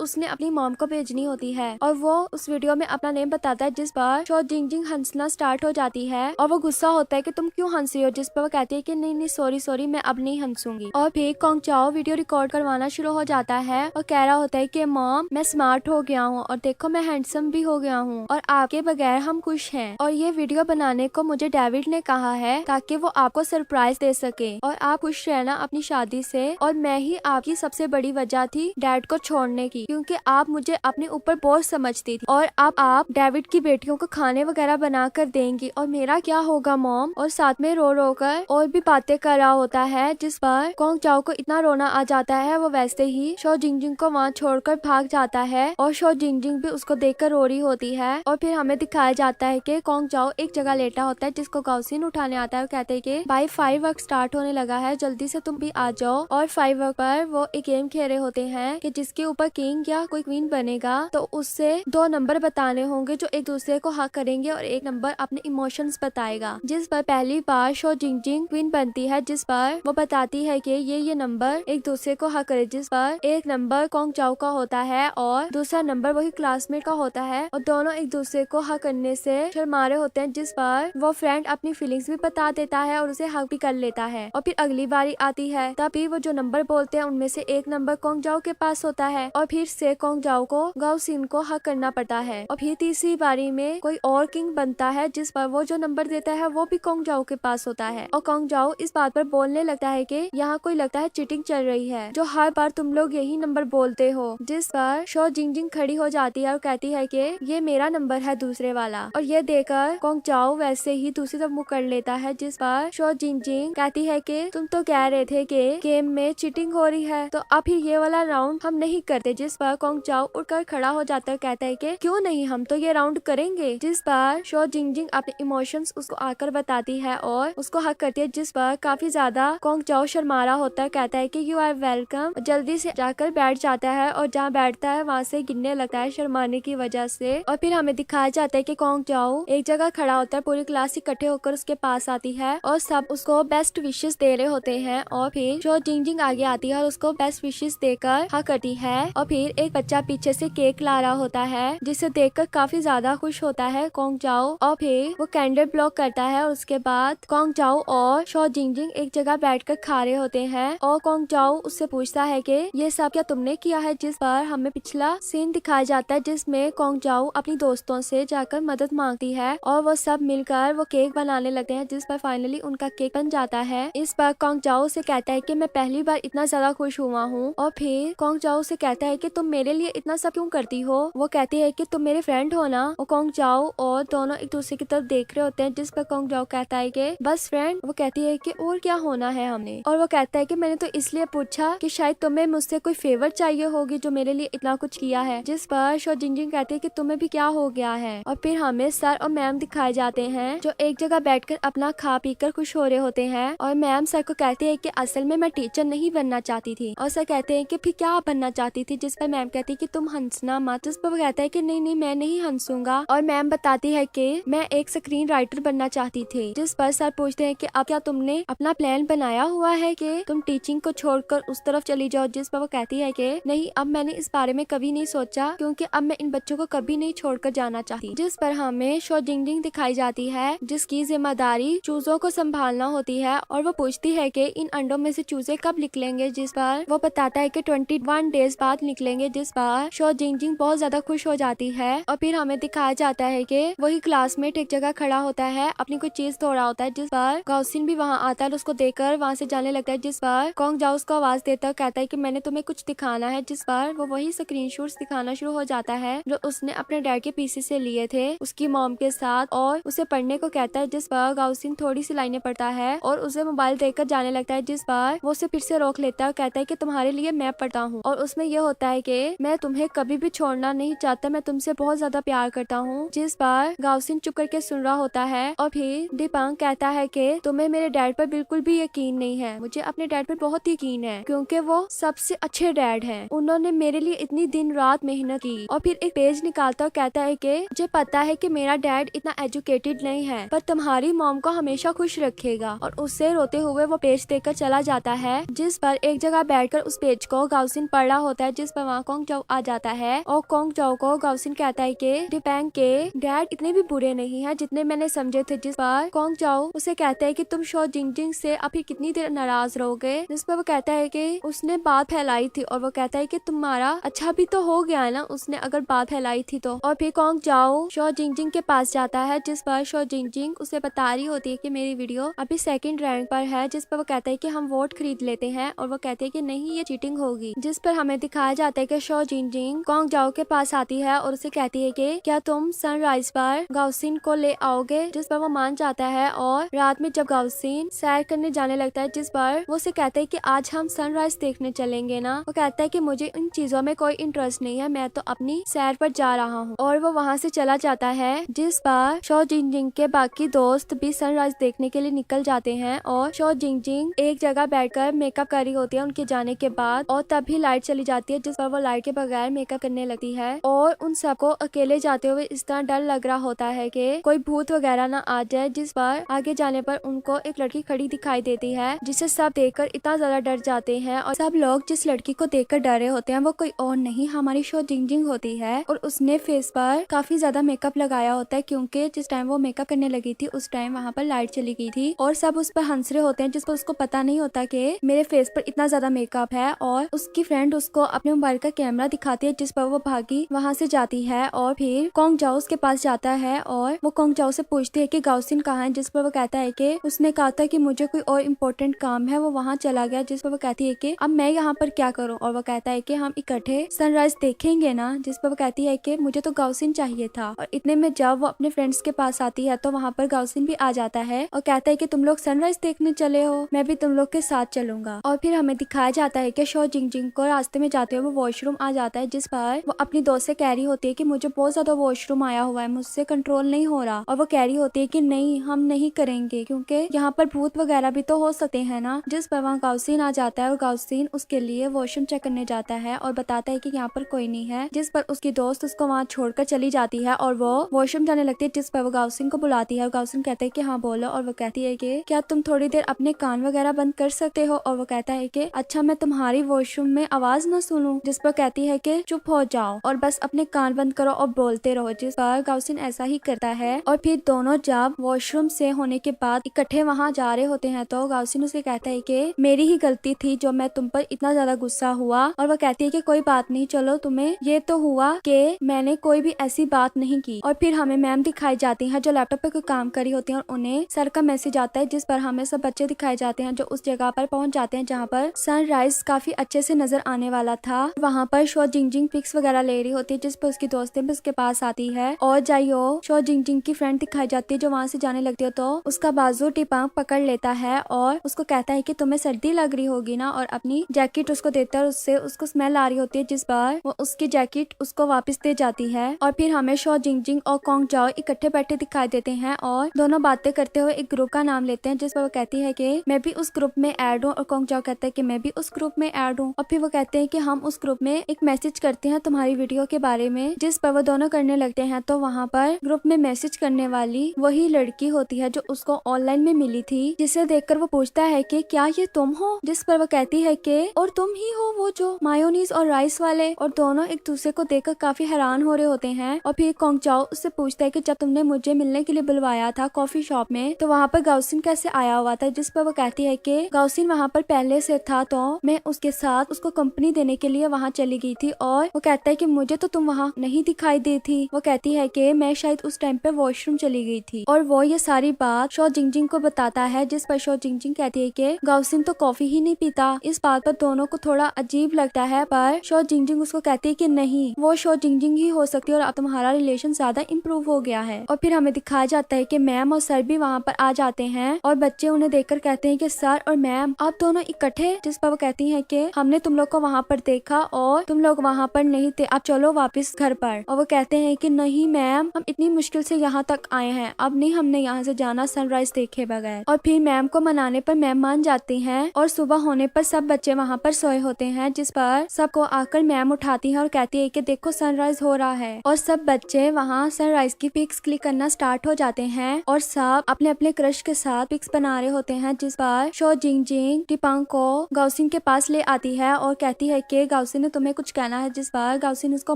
उसने अपनी मॉम को भेजनी होती है और वो उस वीडियो में अपना नेम बताता है, जिस पर शो जिंजिंग हंसना स्टार्ट हो जाती है और वो गुस्सा होता है कि तुम क्यों हंस रही हो, जिस पर वो कहती है कि नहीं नहीं सॉरी सॉरी मैं अब नहीं हंसूंगी। और फिर कॉन्ग चाओ वीडियो रिकॉर्ड करवाना शुरू हो जाता है और कह रहा होता है कि मॉम मैं स्मार्ट हो गया हूँ और देखो मैं हैंडसम भी हो गया हूँ और आपके बगैर हम खुश हैं और ये वीडियो बनाने को मुझे डेविड ने कहा है ताकि वो आपको सरप्राइज दे सके और आप खुश रहना अपनी शादी से और मैं ही आपकी सबसे बड़ी वजह थी डैड को छोड़ने की, क्योंकि आप मुझे अपने ऊपर बोझ समझती थी और अब आप डेविड की बेटियों को खाने वगैरह बना कर देंगी और मेरा क्या होगा मॉम। और साथ में रो रो कर और भी बातें कर रहा होता है, जिस पर कॉन्ग चाओ को इतना रोना आ जाता है वो वैसे ही शो जिंजिंग को वहाँ छोड़कर भाग जाता है और शो जिंजिंग भी उसको देखकर रो रही होती है। और फिर हमें दिखाया जाता है कि कॉन्ग चाओ एक जगह लेटा होता है जिसको गाउसिन उठाने आता है और कहते हैं कि भाई 5 वर्क स्टार्ट होने लगा है, जल्दी से तुम भी आ जाओ। और 5 वर्क पर वो एक गेम खेल रहे होते हैं कि जिसके ऊपर किंग या कोई क्वीन बनेगा तो उससे 2 नंबर बताने होंगे जो एक दूसरे को हक करेंगे और एक नंबर अपने इमोशंस बताएगा। जिस पर पहली बार शो जिंजिंग क्वीन बनती है, जिस पर वो बताती है कि ये नंबर एक दूसरे को हक करे, जिस पर एक नंबर कॉन्ग चाओ का होता है और दूसरा नंबर वही क्लासमेट का होता है और दोनों एक दूसरे को हक करने से शर्मा रहे होते हैं, जिस पर वो फ्रेंड अपनी फीलिंग्स भी बता देता है और उसे हक भी कर लेता है। और फिर अगली बारी आती है तभी वो जो नंबर बोलते हैं उनमें से एक नंबर कॉन्ग चाओ के पास होता है और फिर से कॉन्ग चाओ को गाउसिन को हक करना पड़ता है। और फिर तीसरी बारी में कोई और किंग बनता है, जिस पर वो जो नंबर देता है वो भी कॉन्ग चाओ के पास होता है और कॉन्ग चाओ इस बात पर बोलने लगता है कि यहाँ कोई लगता है चीटिंग चल रही है, जो हर बार तुम लोग यही नंबर बोलते हो। जिस पर शो जिंजिंग खड़ी हो जाती है और कहती है कि ये मेरा नंबर है दूसरे वाला। और ये देखकर कॉन्ग चाओ वैसे ही दूसरी तरफ मुँह कर लेता है, जिस पर शो जिंजिंग कहती है कि तुम तो कह रहे थे कि गेम में चीटिंग हो रही है तो अब फिर ये वाला राउंड हम नहीं करते। जिस पर कॉन्ग चाओ उठकर खड़ा हो जाता है, कहता है कि क्यों नहीं, हम तो ये राउंड करेंगे। जिस पर शो जिंजिंग अपने इमोशंस उसको आकर बताती है और उसको हक करती है, जिस पर काफी ज्यादा कॉन्ग चाओ शर्मारा होता है, कहता है कि यू आर वेलकम, जल्दी से जाकर बैठ जाता है और जहाँ बैठता है वहाँ से गिरने लगता है शर्माने की वजह से। और फिर हमें दिखाया जाता है कि कॉन्ग चाओ एक जगह खड़ा होता है, पूरी क्लास इकट्ठे होकर उसके पास आती है और सब उसको बेस्ट विशेस दे रहे होते हैं। और फिर शो जिंजिंग आगे आती है और उसको बेस्ट विशेस देकर हक करती है। और फिर एक बच्चा पीछे से केक ला रहा होता है, जिसे देखकर काफी ज्यादा खुश होता है कॉन्ग चाओ और फिर वो कैंडल ब्लॉक करता है और उसके बाद कॉन्ग चाओ और शो जिंजिंग एक जगह बैठकर खा रहे होते हैं और कॉन्ग चाओ उससे पूछता है कि ये सब क्या तुमने किया है। जिस पर हमें पिछला सीन दिखाया जाता है जिसमें कॉन्ग चाओ अपनी दोस्तों से जाकर मदद मांगती है और वो सब मिलकर वो केक बनाने लगते हैं, जिस पर फाइनली उनका केक बन जाता है। इस पर कॉन्ग चाओ से कहता है कि मैं पहली बार इतना ज्यादा खुश हुआ हूँ। और फिर कॉन्ग चाओ से कहता है कि तुम मेरे लिए इतना सब क्यों करती हो। वो कहती है कि तुम मेरे फ्रेंड हो ना। और कॉन्ग चाओ और दोनों एक दूसरे की तरफ देख रहे होते हैं, जिस पर कॉन्ग चाओ कहता है कि बस फ्रेंड। वो कहती है कि और क्या होना है हमने। और वो कहता है कि मैंने तो इसलिए पूछा कि शायद तुम्हें मुझसे कोई फेवर चाहिए होगी जो मेरे लिए इतना कुछ किया है। जिस पर शो जिंजिंग कहती है कि तुम्हें भी क्या हो गया है। और फिर हमें सर और मैम दिखाए जाते हैं जो एक जगह बैठकर अपना खा पी कर खुश हो रहे होते हैं। और मैम सर को कहती है कि असल में मैं टीचर नहीं बनना चाहती थी। और सर कहते हैं कि फिर क्या बनना चाहती थी। जिस पर मैम कहती है कि तुम हंसना मत। जिस पर वो कहता है कि नहीं नहीं मैं नहीं हंसूंगा। और मैम बताती है कि मैं एक स्क्रीन राइटर बनना चाहती थी। जिस पर सर पूछते हैं कि अब क्या तुमने अपना प्लान बनाया हुआ है कि तुम टीचिंग को छोड़कर उस तरफ चली जाओ। जिस पर वो कहती है कि नहीं, अब मैंने इस बारे में कभी नहीं सोचा, क्योंकि अब मैं इन बच्चों को कभी नहीं छोड़कर जाना चाहती। जिस पर हमें शो जिंजिंग दिखाई जाती है जिसकी जिम्मेदारी चूजों को संभालना होती है। और वो पूछती है कि इन अंडों में से चूजे कब निकलेंगे। जिस पर वो बताता है कि 21 डेज बाद निकलेंगे। जिस पर शो जिंजिंग बहुत ज्यादा खुश हो जाती है। और फिर हमें दिखाया जाता है कि वही क्लासमेट एक जगह खड़ा होता है, अपनी कोई चीज तोड़ रहा होता है। जिस पर गाउसिन भी वहाँ आता है और उसको देखकर वहाँ से जाने लगता है। जिस पर कॉन्ग चाओ उसको आवाज देता है, कहता है कि मैंने तुम्हें कुछ दिखाना है। जिस पर वो वही स्क्रीनशॉट्स दिखाना शुरू हो जाता है जो उसने अपने डैड के पीसी से लिए थे उसकी मॉम के साथ, और उसे पढ़ने को कहता है। जिस पर गाउसिन थोड़ी सी लाइनें पढ़ता है और उसे मोबाइल देकर जाने लगता है। जिस पर वो उसे फिर से रोक लेता है और कहता है कि तुम्हारे लिए मैं पढ़ता हूँ। और उसमें यह होता है कि मैं तुम्हें कभी भी छोड़ना नहीं चाहता, मैं तुमसे बहुत ज्यादा प्यार करता हूँ। जिस पर गाउसिन चुप करके सुन रहा होता है। और फिर दीपांग कहता है कि तुम्हें मेरे डैड पर बिल्कुल भी यकीन नहीं है। मुझे अपने डैड पर बहुत यकीन है, क्योंकि वो सबसे अच्छे डैड हैं। उन्होंने मेरे लिए इतनी दिन रात मेहनत की। और फिर एक पेज निकालता और कहता है कि मुझे पता है कि मेरा डैड इतना एजुकेटेड नहीं है, पर तुम्हारी मॉम को हमेशा खुश रखेगा। और उससे रोते हुए वो पेज देकर चला जाता है, जिस पर एक जगह बैठकर उस पेज को गाउसिन पढ़ रहा होता है, जिस पर वहाँ कोंग जाओ आ जाता है और कोंग जाओ को गाउसिन कहता है कि डिपेंग के डैड इतने भी बुरे नहीं है जितने मैंने समझे थे। जिस पर कोंग जाओ उसे कहता है कि तुम शो जिंगजिंग से अभी कितनी देर नाराज रहोगे। जिस पर वो कहता है कि उसने बात फैलाई थी और वो कहता है कि तुम्हारा अच्छा भी तो हो गया ना उसने अगर बात फैलाई थी तो। और फिर कोंग जाओ शो जिंगजिंग के पास जाता है, जिस पर शो जिंगजिंग उसे बता रही होती है कि मेरी वीडियो अभी सेकंड रैंक पर है। जिस पर वो कहता है कि हम वोट खरीद लेते हैं और वो कहते हैं कि नहीं ये चीटिंग होगी। जिस पर हमें दिखाया जाता है कि शो जिंगजिंग कोंग जाओ के पास आती है और उसे कहती है कि क्या तुम सनराइज पर गाउसिन को ले आओगे। जिस पर वो मान जाता है और रात में जब गाउसिन सैर करने जाने लगता है, जिस पर वो उसे कहता है कि आज हम सनराइज देखने चलेंगे ना। वो कहता है कि मुझे इन चीजों में कोई इंटरेस्ट नहीं है, मैं तो अपनी सैर पर जा रहा हूँ और वो वहाँ से चला जाता है। जिस पर शो जिंगजिंग के बाकी दोस्त भी सनराइज देखने के लिए निकल जाते हैं और शो जिंगजिंग एक जगह बैठकर मेकअप कर रही होती है उनके जाने के बाद और तभी लाइट चली जाती है, जिस पर वो लाइट के बगैर मेकअप करने लगती है और उन सबको अकेले जाते हुए इस तरह डर लग रहा होता है कि कोई भूत वगैरह ना आ जाए। जिस पर आगे जाने पर उनको एक लड़की खड़ी दिखाई देती है जिसे सब देखकर इतना ज्यादा डर जाते हैं और सब लोग जिस लड़की को देखकर डरे होते हैं वो कोई और नहीं हमारी शो जिंगजिंग होती है और उसने फेस पर काफी ज्यादा मेकअप लगाया होता है क्योंकि जिस टाइम वो मेकअप करने लगी थी उस टाइम वहाँ पर लाइट चली गई थी और सब उस पर हंस रहे होते हैं, जिस पर उसको पता नहीं होता कि मेरे फेस पर इतना ज्यादा मेकअप है। और उसकी फ्रेंड उसको अपने मोबाइल का कैमरा दिखाती है, जिस पर वो भागी वहाँ से जाती है और फिर कोंग जाओ उसके पास जाता है और वो कोंग जाओ से पूछती है कि गाउसिन कहाँ है। जिस पर वो कहता है कि उसने कहा था कि मुझे कोई और इम्पोर्टेंट काम है, वो वहाँ चला गया। जिस पर वो कहती है कि अब मैं यहाँ पर क्या करूँ और वो कहता है कि हम इकट्ठे सनराइज देखेंगे ना। जिस पर वो कहती है कि मुझे तो गाउसिन चाहिए था और इतने में जब वो अपने फ्रेंड्स के पास आती है तो वहाँ पर गाउसिन भी आ जाता है और कहता है कि तुम लोग सनराइज देखने चले हो, मैं भी तुम लोग के साथ चलूंगा। और फिर हमें दिखाया जाता है कि शो जिंगजिंग को रास्ते में जाते हुए वो वॉशरूम आ जाता है, जिस पर वो अपनी दोस्त से कह रही होती है कि मुझे बहुत ज्यादा वॉशरूम आया हुआ है, मुझसे कंट्रोल नहीं हो रहा। और वो कह रही होती है कि नहीं हम नहीं करेंगे क्योंकि यहाँ पर भूत वगैरह भी तो हो सकते हैं ना। जिस पर वहाँ गाउसिन आ जाता है और गाउसिन उसके लिए वॉशरूम चेक करने जाता है और बताता है कि यहाँ पर कोई नहीं है। जिस पर उसकी दोस्त उसको वहाँ छोड़कर चली जाती है और वो वॉशरूम जाने लगती है, जिस पर वो गाउसिन को बुलाती है और गाउसिन कहते हैं कि हाँ बोलो। और वो कहती है कि क्या तुम थोड़ी देर अपने कान वगैरह बंद कर सकते हो। और वो कहता है कि अच्छा मैं तुम्हारी वॉशरूम में आवाज न सुनूं। जिस पर कहती है कि चुप हो जाओ और बस अपने कान बंद करो और बोलते रहो। जिस पर गाउसिन ऐसा ही करता है और फिर दोनों जब वॉशरूम से होने के बाद इकट्ठे वहाँ जा रहे होते हैं तो गाउसिन उसे कहता है कि मेरी ही गलती थी जो मैं तुम पर इतना ज्यादा गुस्सा हुआ। और वो कहती है कि कोई बात नहीं, चलो तुम्हें ये तो हुआ कि मैंने कोई भी ऐसी बात नहीं की। और फिर हमें मैम दिखाई जाती है जो लैपटॉप पे कोई काम करी होती है और उन्हें सर का मैसेज आता है, जिस पर हमें सब बच्चे दिखाए जाते हैं जो उस जगह पर पहुंच जाते हैं जहाँ पर सनराइज काफी अच्छे से नजर आने वाला था। वहाँ पर शो जिंगजिंग पिक्स वगैरह ले रही होती है, जिस पर उसकी दोस्तें भी उसके पास आती है और जाइयो शो जिंगजिंग की फ्रेंड दिखाई जाती है जो वहाँ से जाने लगती है तो उसका बाजू टिपांग पकड़ लेता है और उसको कहता है कि तुम्हें सर्दी लग रही होगी ना, और अपनी जैकेट उसको देता है। उससे उसको स्मेल आ रही होती है, जिस पर वो उसकी जैकेट उसको वापस दे जाती है। और फिर हमें शो जिंगजिंग और कोंग जाओ इकट्ठे बैठे दिखाई देते हैं और दोनों बातें करते हुए एक ग्रुप का नाम लेते हैं, जिस पर वो कहती है कि मैं भी उस ग्रुप में ऐड हूँ और कोंग जाओ कहता है कि मैं भी उस ग्रुप में ऐड हूँ। और फिर वो कहते हैं कि हम उस ग्रुप में एक मैसेज करते हैं तुम्हारी वीडियो के बारे में, जिस पर वो दोनों करने लगते हैं। तो वहाँ पर ग्रुप में मैसेज करने वाली वही लड़की होती है जो उसको ऑनलाइन में मिली थी, जिसे देखकर वो पूछता है कि क्या ये तुम हो। जिस पर वो कहती है कि और तुम ही हो वो जो मायोनीज और राइस वाले। और दोनों एक दूसरे को देखकर काफी हैरान हो रहे होते हैं। और फिर कोंग जाओ उससे पूछता है कि जब तुमने मुझे मिलने के लिए बुलवाया था कॉफी शॉप में तो वहाँ पर गाउसिन कैसे आया हुआ था। जिस पर वो कहती है कि गाउसिन वहाँ पर पहले से था तो मैं उसके साथ उसको कंपनी देने के लिए वहाँ चली गई थी। और वो कहता है कि मुझे तो तुम वहाँ नहीं दिखाई दी थी। वो कहती है कि मैं शायद उस टाइम पे वॉशरूम चली गई थी। और वो ये सारी बात शो जिंगजिंग को बताता है, जिस पर शो जिंगजिंग कहती है कि गाउसिन तो कॉफी ही नहीं पीता। इस बात पर दोनों को थोड़ा अजीब लगता है, पर शो जिंगजिंग उसको कहती है कि नहीं वो शो जिंगजिंग ही हो सकती है और अब तुम्हारा रिलेशन ज्यादा इम्प्रूव हो गया है। और फिर हमें दिखाया जाता है कि मैम और सर भी वहाँ पर आ जाते हैं और बच्चे उन्हें देखकर कहते हैं कि सर और मैम आप दोनों इकट्ठे। जिस पर वो कहती है कि हमने तुम लोग को वहाँ पर देखा और तुम लोग वहाँ पर नहीं थे, अब चलो वापस घर पर। और वो कहते हैं कि नहीं मैम हम इतनी मुश्किल से यहाँ तक आए हैं, अब नहीं हमने यहाँ से जाना सनराइज देखे बगैर। और फिर मैम को मनाने पर मैम मान जाती हैं और सुबह होने पर सब बच्चे वहाँ पर सोए होते हैं, जिस पर सबको आकर मैम उठाती है और कहती है कि देखो सनराइज हो रहा है। और सब बच्चे वहाँ सनराइज की पिक्स क्लिक करना स्टार्ट हो जाते हैं और सब अपने अपने क्रश के साथ पिक्स बना रहे होते हैं, जिस पर शो शो जिंग जिंग टिपांग को गाउसिन के पास ले आती है और कहती है कि गाउसिन ने तुम्हें कुछ कहना है, जिस पर गाउसिन उसको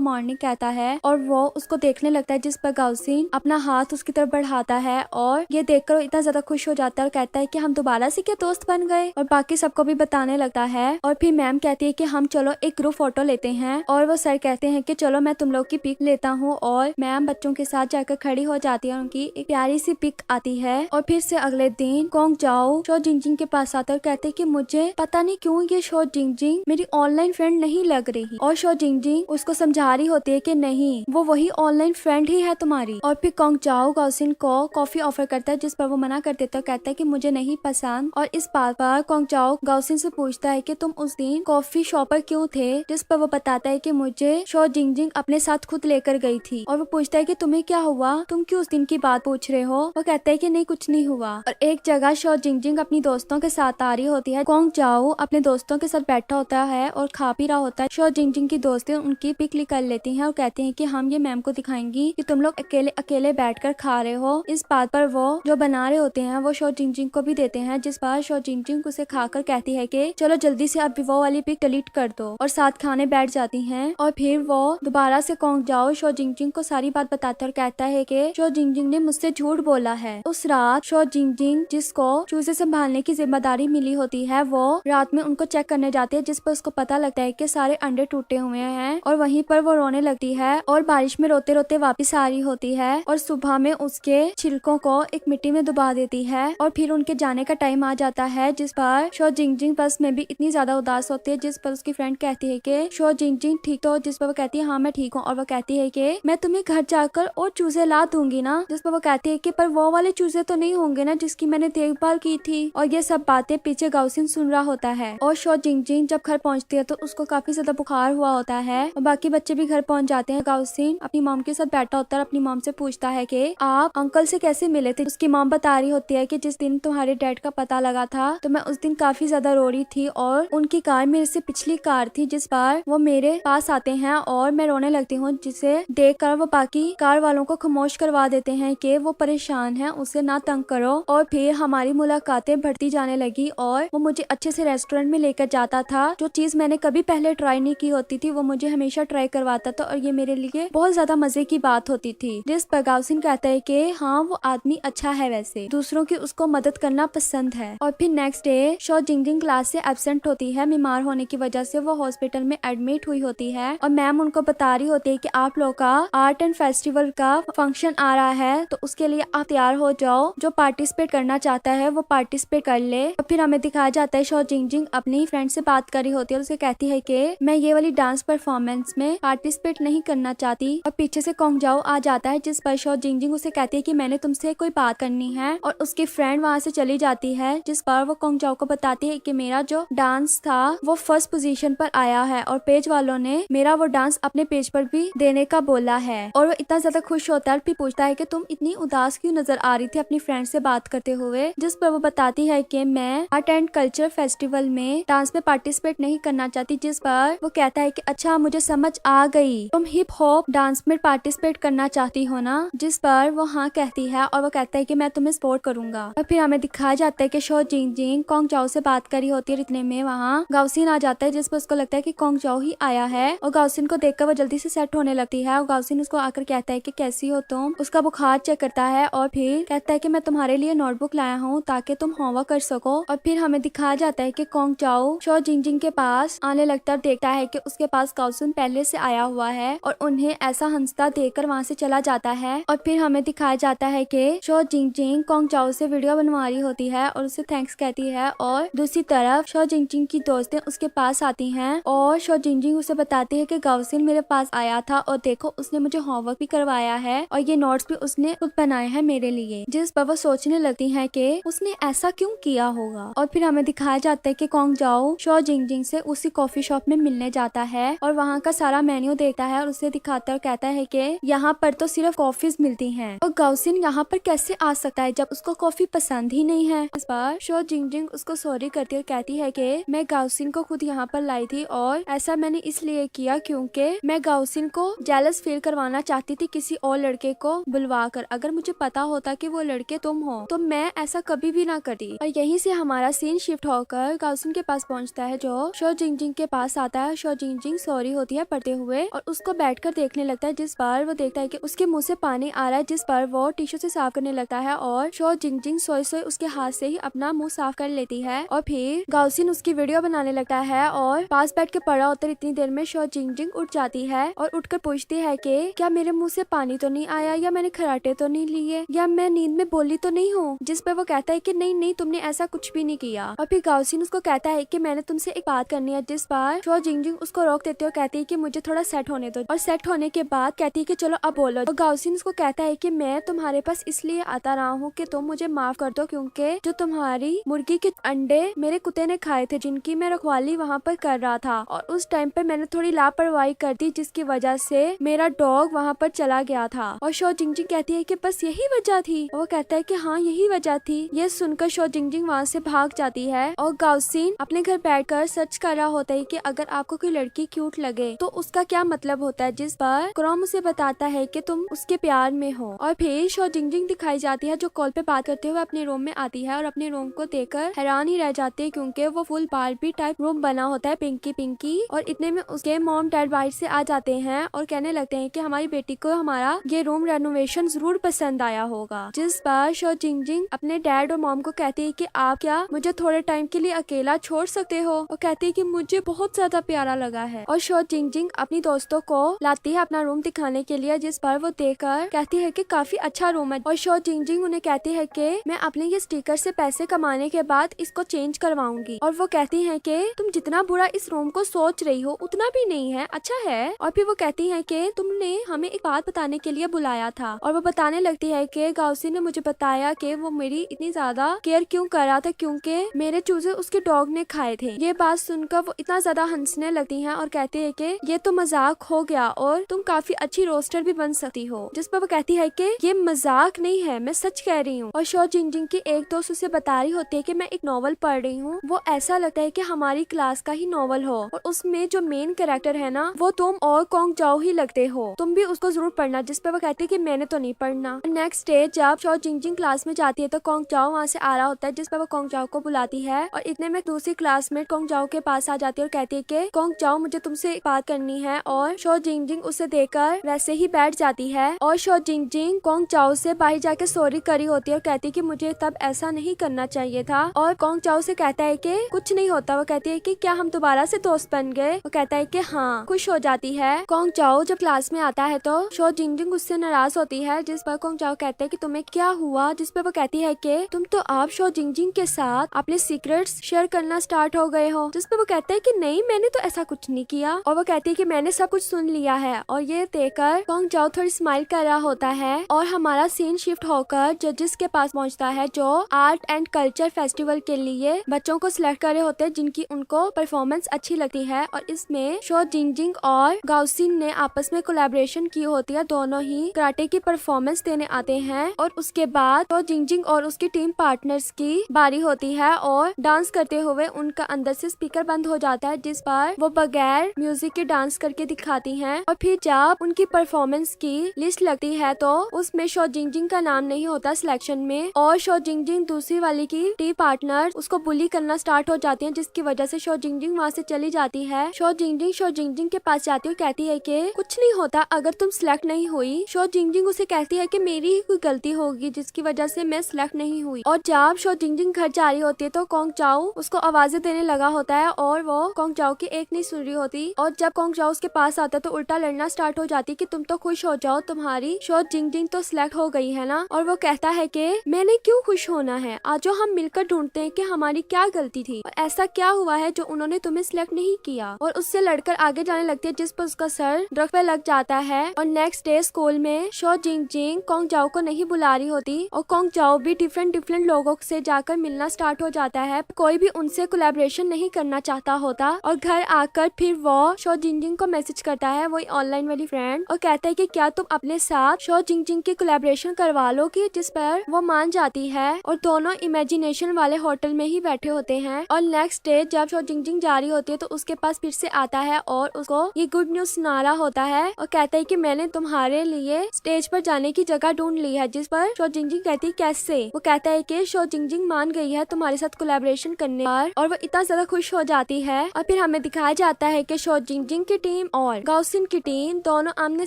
मॉर्निंग कहता है और वो उसको देखने लगता है, जिस पर गाउसिन अपना हाथ उसकी तरफ बढ़ाता है और ये देखकर इतना ज्यादा खुश हो जाता है और कहता है कि हम दोबारा से क्या दोस्त बन गए, और बाकी सबको भी बताने लगता है। और फिर मैम कहती है कि हम चलो एक ग्रुप फोटो लेते हैं, और वो सर कहते हैं कि चलो मैं तुम लोग की पिक लेता हूँ, और मैम बच्चों के साथ जाकर खड़ी हो जाती है, उनकी एक प्यारी सी पिक आती है। और फिर से अगले दिन कोंग जाओ शो जिंग जिंग के पास आता है और कहते हैं कि मुझे पता नहीं क्यों ये शो जिंग जिंग मेरी ऑनलाइन फ्रेंड नहीं लग रही, और शो जिंग जिंग उसको समझा रही होती है कि नहीं, वो वही ऑनलाइन फ्रेंड ही है तुम्हारी। और फिर कोंग जाओ गाउसिन को कॉफी ऑफर करता है, जिस पर वो मना कर देता है, कहता है कि मुझे नहीं पसंद। और इस बात पर कोंग जाओ गाउसिन से पूछता है कि तुम उस दिन कॉफी शॉप पर क्यों थे, जिस पर वो बताता है कि मुझे शो जिंग जिंग अपने साथ खुद लेकर गई थी। और वो पूछता है कि तुम्हें क्या हुआ, तुम क्यों उस दिन की बात पूछ रहे हो। वो कहता है कि नहीं कुछ नहीं हुआ। और एक जगह शो जिंग जिंग अपनी दोस्तों के साथ आ रही होती है, कोंग जाओ अपने दोस्तों के साथ बैठा होता है और खा पी रहा होता है। शो जिंग जिंग की दोस्तें उनकी पिक क्लिक कर लेती हैं और कहते हैं कि हम ये मैम को दिखाएंगी कि तुम लोग अकेले अकेले बैठकर खा रहे हो। इस बात पर वो जो बना रहे होते हैं वो शो जिंग जिंग को भी देते हैं, जिस पर शो जिंग जिंग उसे खाकर कहती है कि चलो जल्दी से अब वो वाली पिक डिलीट कर दो, और साथ खाने बैठ जाती हैं। और फिर वो दोबारा से कोंग जाओ शो जिंग जिंग को सारी बात बताता है और कहता है कि शो जिंग जिंग ने मुझसे झूठ बोला है। उस रात शो जिंग जिंग जिसको चूजे संभालने की जिम्मेदारी मिली होती है, वो रात में उनको चेक करने जाती है, जिस पर उसको पता लगता है कि सारे अंडे टूटे हुए हैं, और वहीं पर वो रोने लगती है और बारिश में रोते रोते वापस आ रही होती है, और सुबह में उसके छिलकों को एक मिट्टी में डुबा देती है। और फिर उनके जाने का टाइम आ जाता है, जिस पर शो जिंग जिंग बस में भी इतनी ज्यादा उदास होती है, जिस पर उसकी फ्रेंड कहती है कि शो जिंग जिंग ठीक तो, जिस पर वो कहती है हाँ मैं ठीक हूँ। और वो कहती है कि मैं तुम्हें घर जाकर और चूजे ला दूंगी ना, जिस पर वो कहती है कि पर वो वाले चूजे तो नहीं होंगे ना जिसकी मैंने देखभाल की थी। और ये सब बातें पीछे गाउसिन सुन रहा होता है। और शो जिंग जिंग जब घर पहुंचती है तो उसको काफी ज्यादा बुखार हुआ होता है, और बाकी बच्चे भी घर पहुंच जाते हैं। गाउसिन अपनी मॉम के साथ बैठा होता है और अपनी मॉम से पूछता है कि आप अंकल से कैसे मिले थे। उसकी मॉम बता रही होती है कि जिस दिन तुम्हारे डैड का पता लगा था तो मैं उस दिन काफी ज्यादा रो रही थी, और उनकी कार मेरे से पिछली कार थी, जिस पर वो मेरे पास आते हैं और मैं रोने लगती हूँ, जिसे देखकर वो बाकी कार वालों को खामोश करवा देते हैं कि वो परेशान है, उसे ना तंग करो। और फिर हमारी मुलाकातें बढ़ती जाने लगी और वो मुझे अच्छे से रेस्टोरेंट में लेकर जाता था, जो चीज मैंने कभी पहले ट्राई नहीं की होती थी वो मुझे हमेशा ट्राई करवाता था, और ये मेरे लिए बहुत ज्यादा मजे की बात होती थी। जिस पर गाउसिन कहता है कि हाँ वो आदमी अच्छा है, वैसे दूसरों की उसको मदद करना पसंद है। और फिर नेक्स्ट डे शो जिंग जिंग क्लास से एब्सेंट होती है, बीमार होने की वजह से वो हॉस्पिटल में एडमिट हुई होती है, और मैम उनको बता रही होती है कि आप लोग का आर्ट एंड फेस्टिवल का फंक्शन आ रहा है, तो उसके लिए आप तैयार हो जाओ, जो पार्टिसिपेट करना चाहता है वो पार्टिसिपेट कर ले। और फिर हमें दिखाया जाता है शो जिंग जिंग अपनी फ्रेंड से बात कर रही होती है और उसे कहती है कि मैं ये वाली डांस परफॉर्मेंस में पार्टिसिपेट नहीं करना चाहती। और पीछे से कोंग जाओ आ जाता है, जिस पर शो जिंग जिंग उसे कहती है कि मैंने तुमसे कोई बात करनी है, और उसकी फ्रेंड वहाँ से चली जाती है, जिस पर वो कोंग जाओ को बताती है कि मेरा जो डांस था वो फर्स्ट पोजीशन पर आया है, और पेज वालों ने मेरा वो डांस अपने पेज पर भी देने का बोला है। और वो इतना ज्यादा खुश होता है, फिर पूछता है कि तुम इतनी उदास क्यों नजर आ रही थी अपनी फ्रेंड से बात करते हुए, जिस पर वो बताती है कि मैं आर्ट एंड कल्चर फेस्टिवल में डांस में पार्टिसिपेट नहीं करना चाहती, जिस पर वो कहता है कि अच्छा मुझे समझ आ गई, तुम हिप हॉप डांस में पार्टिसिपेट करना चाहती हो ना, जिस पर वो हाँ कहती है, और वो कहता है कि मैं तुम्हें सपोर्ट करूंगा। और फिर हमें दिखाया जाता है कि शो जिंग जिंग कोंग जाओ से बात करी होती है, इतने में वहाँ गाउसिन आ जाता है, जिस पर उसको लगता है कि कोंग जाओ ही आया है, और गाउसिन को देखकर वो जल्दी से सेट होने लगती है, और गाउसिन उसको आकर कहता है कि कैसी हो तुम, उसका बुखार चेक करता है, और फिर कहता है कि मैं तुम्हारे लिए नोटबुक लाया हूँ ताकि तुम होमवर्क कर सको। और फिर हमें दिखाया जाता है कि कोंग जाओ शो जिंग जिंग के पास आने लगता है, देखता है कि उसके पास गाउसिन पहले से आया हुआ है, और उन्हें ऐसा हंसता देखकर वहाँ से चला जाता है। और फिर हमें दिखाया जाता है कि शो जिंग जिंग कोंग जाओ से वीडियो बनवा रही होती है और उसे थैंक्स कहती है, और दूसरी तरफ शो जिंग जिंग की दोस्तें उसके पास आती हैं और शो जिंग जिंग उसे बताती है कि गाउसिन मेरे पास आया था और देखो उसने मुझे होमवर्क भी करवाया है और ये नोट्स भी उसने खुद बनाए हैं मेरे लिए, जिस पर वो सोचने लगती है कि उसने ऐसा क्यों किया होगा। और फिर हमें दिखाया जाता है कि कोंग जाओ शो जिंग जिंग से उसी कॉफी शॉप में मिलने जाता है और वहाँ का सारा मेन्यू देखता है और उसे दिखाता है और कहता है कि यहाँ पर तो सिर्फ कॉफीज मिलती हैं और गाउसिन यहाँ पर कैसे आ सकता है जब उसको कॉफी पसंद ही नहीं है। इस बार शो जिंग जिंग उसको सॉरी करती है और कहती है कि मैं गाउसिन को खुद यहाँ पर लाई थी और ऐसा मैंने इसलिए किया क्योंकि मैं गाउसिन को जेलस फील करवाना चाहती थी किसी और लड़के को बुलवा कर। अगर मुझे पता होता कि वो लड़के तुम हो तो मैं ऐसा कभी भी ना करती। और यहीं से हमारा सीन शिफ्ट होकर गाउसिन के पास पहुंचता है, जो शो जिंगजिंग के पास आता है। शो जिंगजिंग सॉरी होती है पढ़ते हुए और उसको बैठकर देखने लगता है, जिस पर वो देखता है कि उसके मुंह से पानी आ रहा है, जिस पर वो टिश्यू से साफ करने लगता है और शो जिंगजिंग सोए सोए उसके हाथ से ही अपना मुंह साफ कर लेती है। और फिर गाउसिन उसकी वीडियो बनाने लगता है और पास बैठ के पड़ा होता है। इतनी देर में शो जिंगजिंग उठ जाती है और उठकर पूछती है कि क्या मेरे मुंह से पानी तो नहीं आया, या मैंने खराटे तो नहीं लिए, या मैं नींद में बोली तो नहीं हूँ। जिस पर वो कहता है कि नहीं नहीं, तुमने ऐसा कुछ भी नहीं किया। और फिर गाउसिन उसको कहता है कि मैंने तुमसे एक बात करनी है, जिस पर शो जिंगजिंग उसको रोक देती है और कहती है कि मुझे थोड़ा सेट होने दो। और सेट होने के बाद कहती है कि चलो अब बोलो। तो गाउसिन उसको कहता है कि मैं तुम्हारे पास इसलिए आता रहा हूँ कि तुम मुझे माफ कर दो, क्योंकि जो तुम्हारी मुर्गी के अंडे मेरे कुत्ते ने खाए थे, जिनकी मैं रखवाली वहाँ पर कर रहा था, और उस टाइम पर मैंने थोड़ी लापरवाही कर दी, जिसकी वजह से मेरा डॉग वहाँ पर चला गया था। और शो जिंगजिंग कहती है कि बस यही वजह थी। वो कहता है कि हाँ यही वजह थी। ये सुनकर शो जिंगजिंग वहाँ से भाग जाती है और गाउसिन अपने घर बैठकर सर्च कर रहा होता है कि अगर आपको कोई लड़की क्यूट लगे तो उसका क्या मतलब होता है, जिस पर क्रोम उसे बताता है कि तुम उसके प्यार में हो। और फिर शो जिंगजिंग दिखाई जाती है, जो कॉल पे बात करते हुए अपने रूम में आती है और अपने रूम को देखकर हैरान ही रह जाते हैं, क्योंकि वो फुल बारबी टाइप रूम बना होता है, पिंकी पिंकी। और इतने में उसके मॉम डैड बाहर से आ जाते हैं और कहने लगते हैं कि हमारी बेटी को हमारा ये रूम रेनोवेशन जरूर पसंद आया होगा। जिस पर शो जिंगजिंग अपने डैड और मॉम को कहती है कि आप क्या मुझे थोड़े टाइम के लिए अकेला छोड़ सकते हो। और कहती है कि मुझे बहुत ज्यादा प्यारा लगा है। और शो जिंगजिंग अपनी दोस्तों को लाती है अपना रूम दिखाने के लिए, जिस पर वो देखकर कहती है कि काफी अच्छा रूम है। और शो जिंगजिंग उन्हें कहती है कि मैं अपने ये स्टिकर से पैसे कमाने के बाद इसको चेंज करवाऊंगी। और वो कहती है कि तुम जितना बुरा इस रूम को सोच रही हो उतना भी नहीं है, अच्छा है। और फिर वो कहती है कि तुमने हमें एक बात बताने के लिए बुलाया था। और वो बताने लगती है कि गाउसी ने मुझे बताया कि वो मेरी इतनी ज्यादा केयर क्यों कर रहा था, क्योंकि मेरे चूजे उसके डॉग ने खाए थे। ये बात सुनकर वो इतना ज्यादा हंसने लगती हैं और कहती है कि ये तो मजाक हो गया और तुम काफी अच्छी रोस्टर भी बन सकती हो। जिस पर वो कहती है कि ये मजाक नहीं है, मैं सच कह रही हूँ। और शो जिंगजिंग की एक दोस्त उसे बता रही होती है कि मैं एक नॉवल पढ़ रही हूँ, वो ऐसा लगता है कि हमारी क्लास का ही नॉवल हो, और उसमें जो मेन कैरेक्टर है ना वो तुम और कॉन्ग जाओ ही लगते हो, तुम भी उसको जरूर पढ़ना। जिस पर वो कहती है कि मैंने तो नहीं पढ़ना। नेक्स्ट डे जब शो जिंगजिंग क्लास में जाती है तो कॉन्ग जाओ वहाँ से आ रहा होता है, जिस पर वो कॉन्ग जाओ को बुलाती है। और इतने में दूसरी क्लासमेट कॉन्ग जाओ के पास आ जाती है और कहती है कि कॉन्ग जाओ मुझे तुमसे एक बात करनी है। और शो जिंगजिंग उसे देखकर वैसे ही बैठ जाती है। और शो जिंगजिंग कॉन्ग जाओ से बाहर जाके सॉरी करी होती है और कहती है कि मुझे तब ऐसा नहीं करना चाहिए था। और कॉन्ग जाओ से कहता है कि कुछ नहीं होता। वो कहती है कि क्या हम दोबारा से दोस्त बन गए। वो कहता है कि हाँ। खुश हो जाती है। कॉन्ग जाओ जब क्लास में आता है तो शो जिंगजिंग उससे नाराज होती है, जिस पर कॉन्ग जाओ कहते हैं कि तुम्हें क्या हुआ। जिस पर वो कहती है कि तुम तो आप शो जिंगजिंग के साथ अपने सीक्रेट्स शेयर करना स्टार्ट हो गए हो। जिस पर वो कहता है कि नहीं मैंने तो ऐसा कुछ नहीं किया। और वो कहती है कि मैंने सब कुछ सुन लिया है। और ये देखकर कॉन्ग जाओ थोड़ी स्माइल कर रहा होता है और हमारा सीन शिफ्ट होकर जजेस के पास पहुंचता है, जो आर्ट एंड कल्चर फेस्टिवल के लिए बच्चों को सिलेक्ट कर रहे होते हैं जिनकी उनको परफॉर्मेंस अच्छी लगती है। और इसमें शो जिंगजिंग और गाउसिन ने आपस में कोलैबोरेशन की होती है, दोनों ही कराटे की परफॉर्मेंस देने आते हैं। और उसके बाद शो जिंगजिंग और उसकी टीम पार्टनर्स की बारी होती है और डांस करते हुए उनका अंदर से स्पीकर बंद हो जाता है, जिस पर वो बगैर म्यूजिक के डांस करके दिखाती हैं। और फिर जब उनकी परफॉर्मेंस की लिस्ट लगती है तो उसमें शो जिंगजिंग का नाम नहीं होता सिलेक्शन में, और शो जिंगजिंग दूसरी वाली की टीम पार्टनर उसको बुली करना स्टार्ट हो जाती हैं, जिसकी वजह से शो जिंगजिंग वहाँ से चली जाती है। शो जिंगजिंग के पास जाती है और कहती है कि कुछ नहीं होता अगर तुम सिलेक्ट नहीं हुई। शो जिंगजिंग उसे कहती है कि मेरी ही कोई गलती होगी जिसकी वजह से मैं सिलेक्ट नहीं हुई। और जब शो जिंगजिंग घर जा रही होती है तो कॉन्ग जाओ उसको आवाजें देने लगा होता है और वो कॉन्ग जाओ की एक नहीं सुन रही होती। और जब कॉन्ग जाओ उसके पास आता है तो उल्टा लड़ना स्टार्ट हो जाती है कि तुम तो खुश हो जाओ, तुम्हारी शो जिंगजिंग तो सिलेक्ट हो गई है ना। और वो कहता है कि मैंने क्यों खुश होना है, आज हम मिलकर ढूंढते हैं कि हमारी क्या गलती थी और ऐसा क्या हुआ है जो उन्होंने तुम्हें सिलेक्ट नहीं किया। और उससे लड़कर आगे जाने लगती है, जिस पर उसका सर ड्रग पे लग जाता है। और नेक्स्ट डे स्कूल में शो जिंगजिंग कॉन्ग जाओ को नहीं बुला रही होती और कॉन्ग जाओ भी डिफरेंट लोगों से जाकर मिलना स्टार्ट हो जाता है। कोई भी उनसे कोलैबोरेशन नहीं करना चाहता होता। और घर आकर फिर वो शो जिंगजिंग को मैसेज करता है, वही ऑनलाइन वाली फ्रेंड, और कहता है कि क्या तुम अपने साथ शो जिंगजिंग की कोलैबोरेशन करवा लोगी। जिस पर वो मान जाती है और दोनों इमेजिनेशन वाले होटल में ही बैठे होते हैं। और नेक्स्ट डे जब शो जिंगजिंग जा रही होती है तो उसके पास फिर से आता है और उसको ये गुड न्यूज सुना रहा होता है और कहता है कि मैंने तुम्हारे लिए स्टेज पर जाने की जगह ढूंढ ली है। जिस पर शो जिंगजिंग कहती है कैसे। वो कहता है कि शो जिंगजिंग मान गई है तुम्हारे साथ कोलैबोरेशन करने पर और वो इतना ज्यादा खुश हो जाती है। और फिर हमें दिखाया जाता है कि शो जिंगजिंग की टीम और गाओसिन की टीम दोनों आमने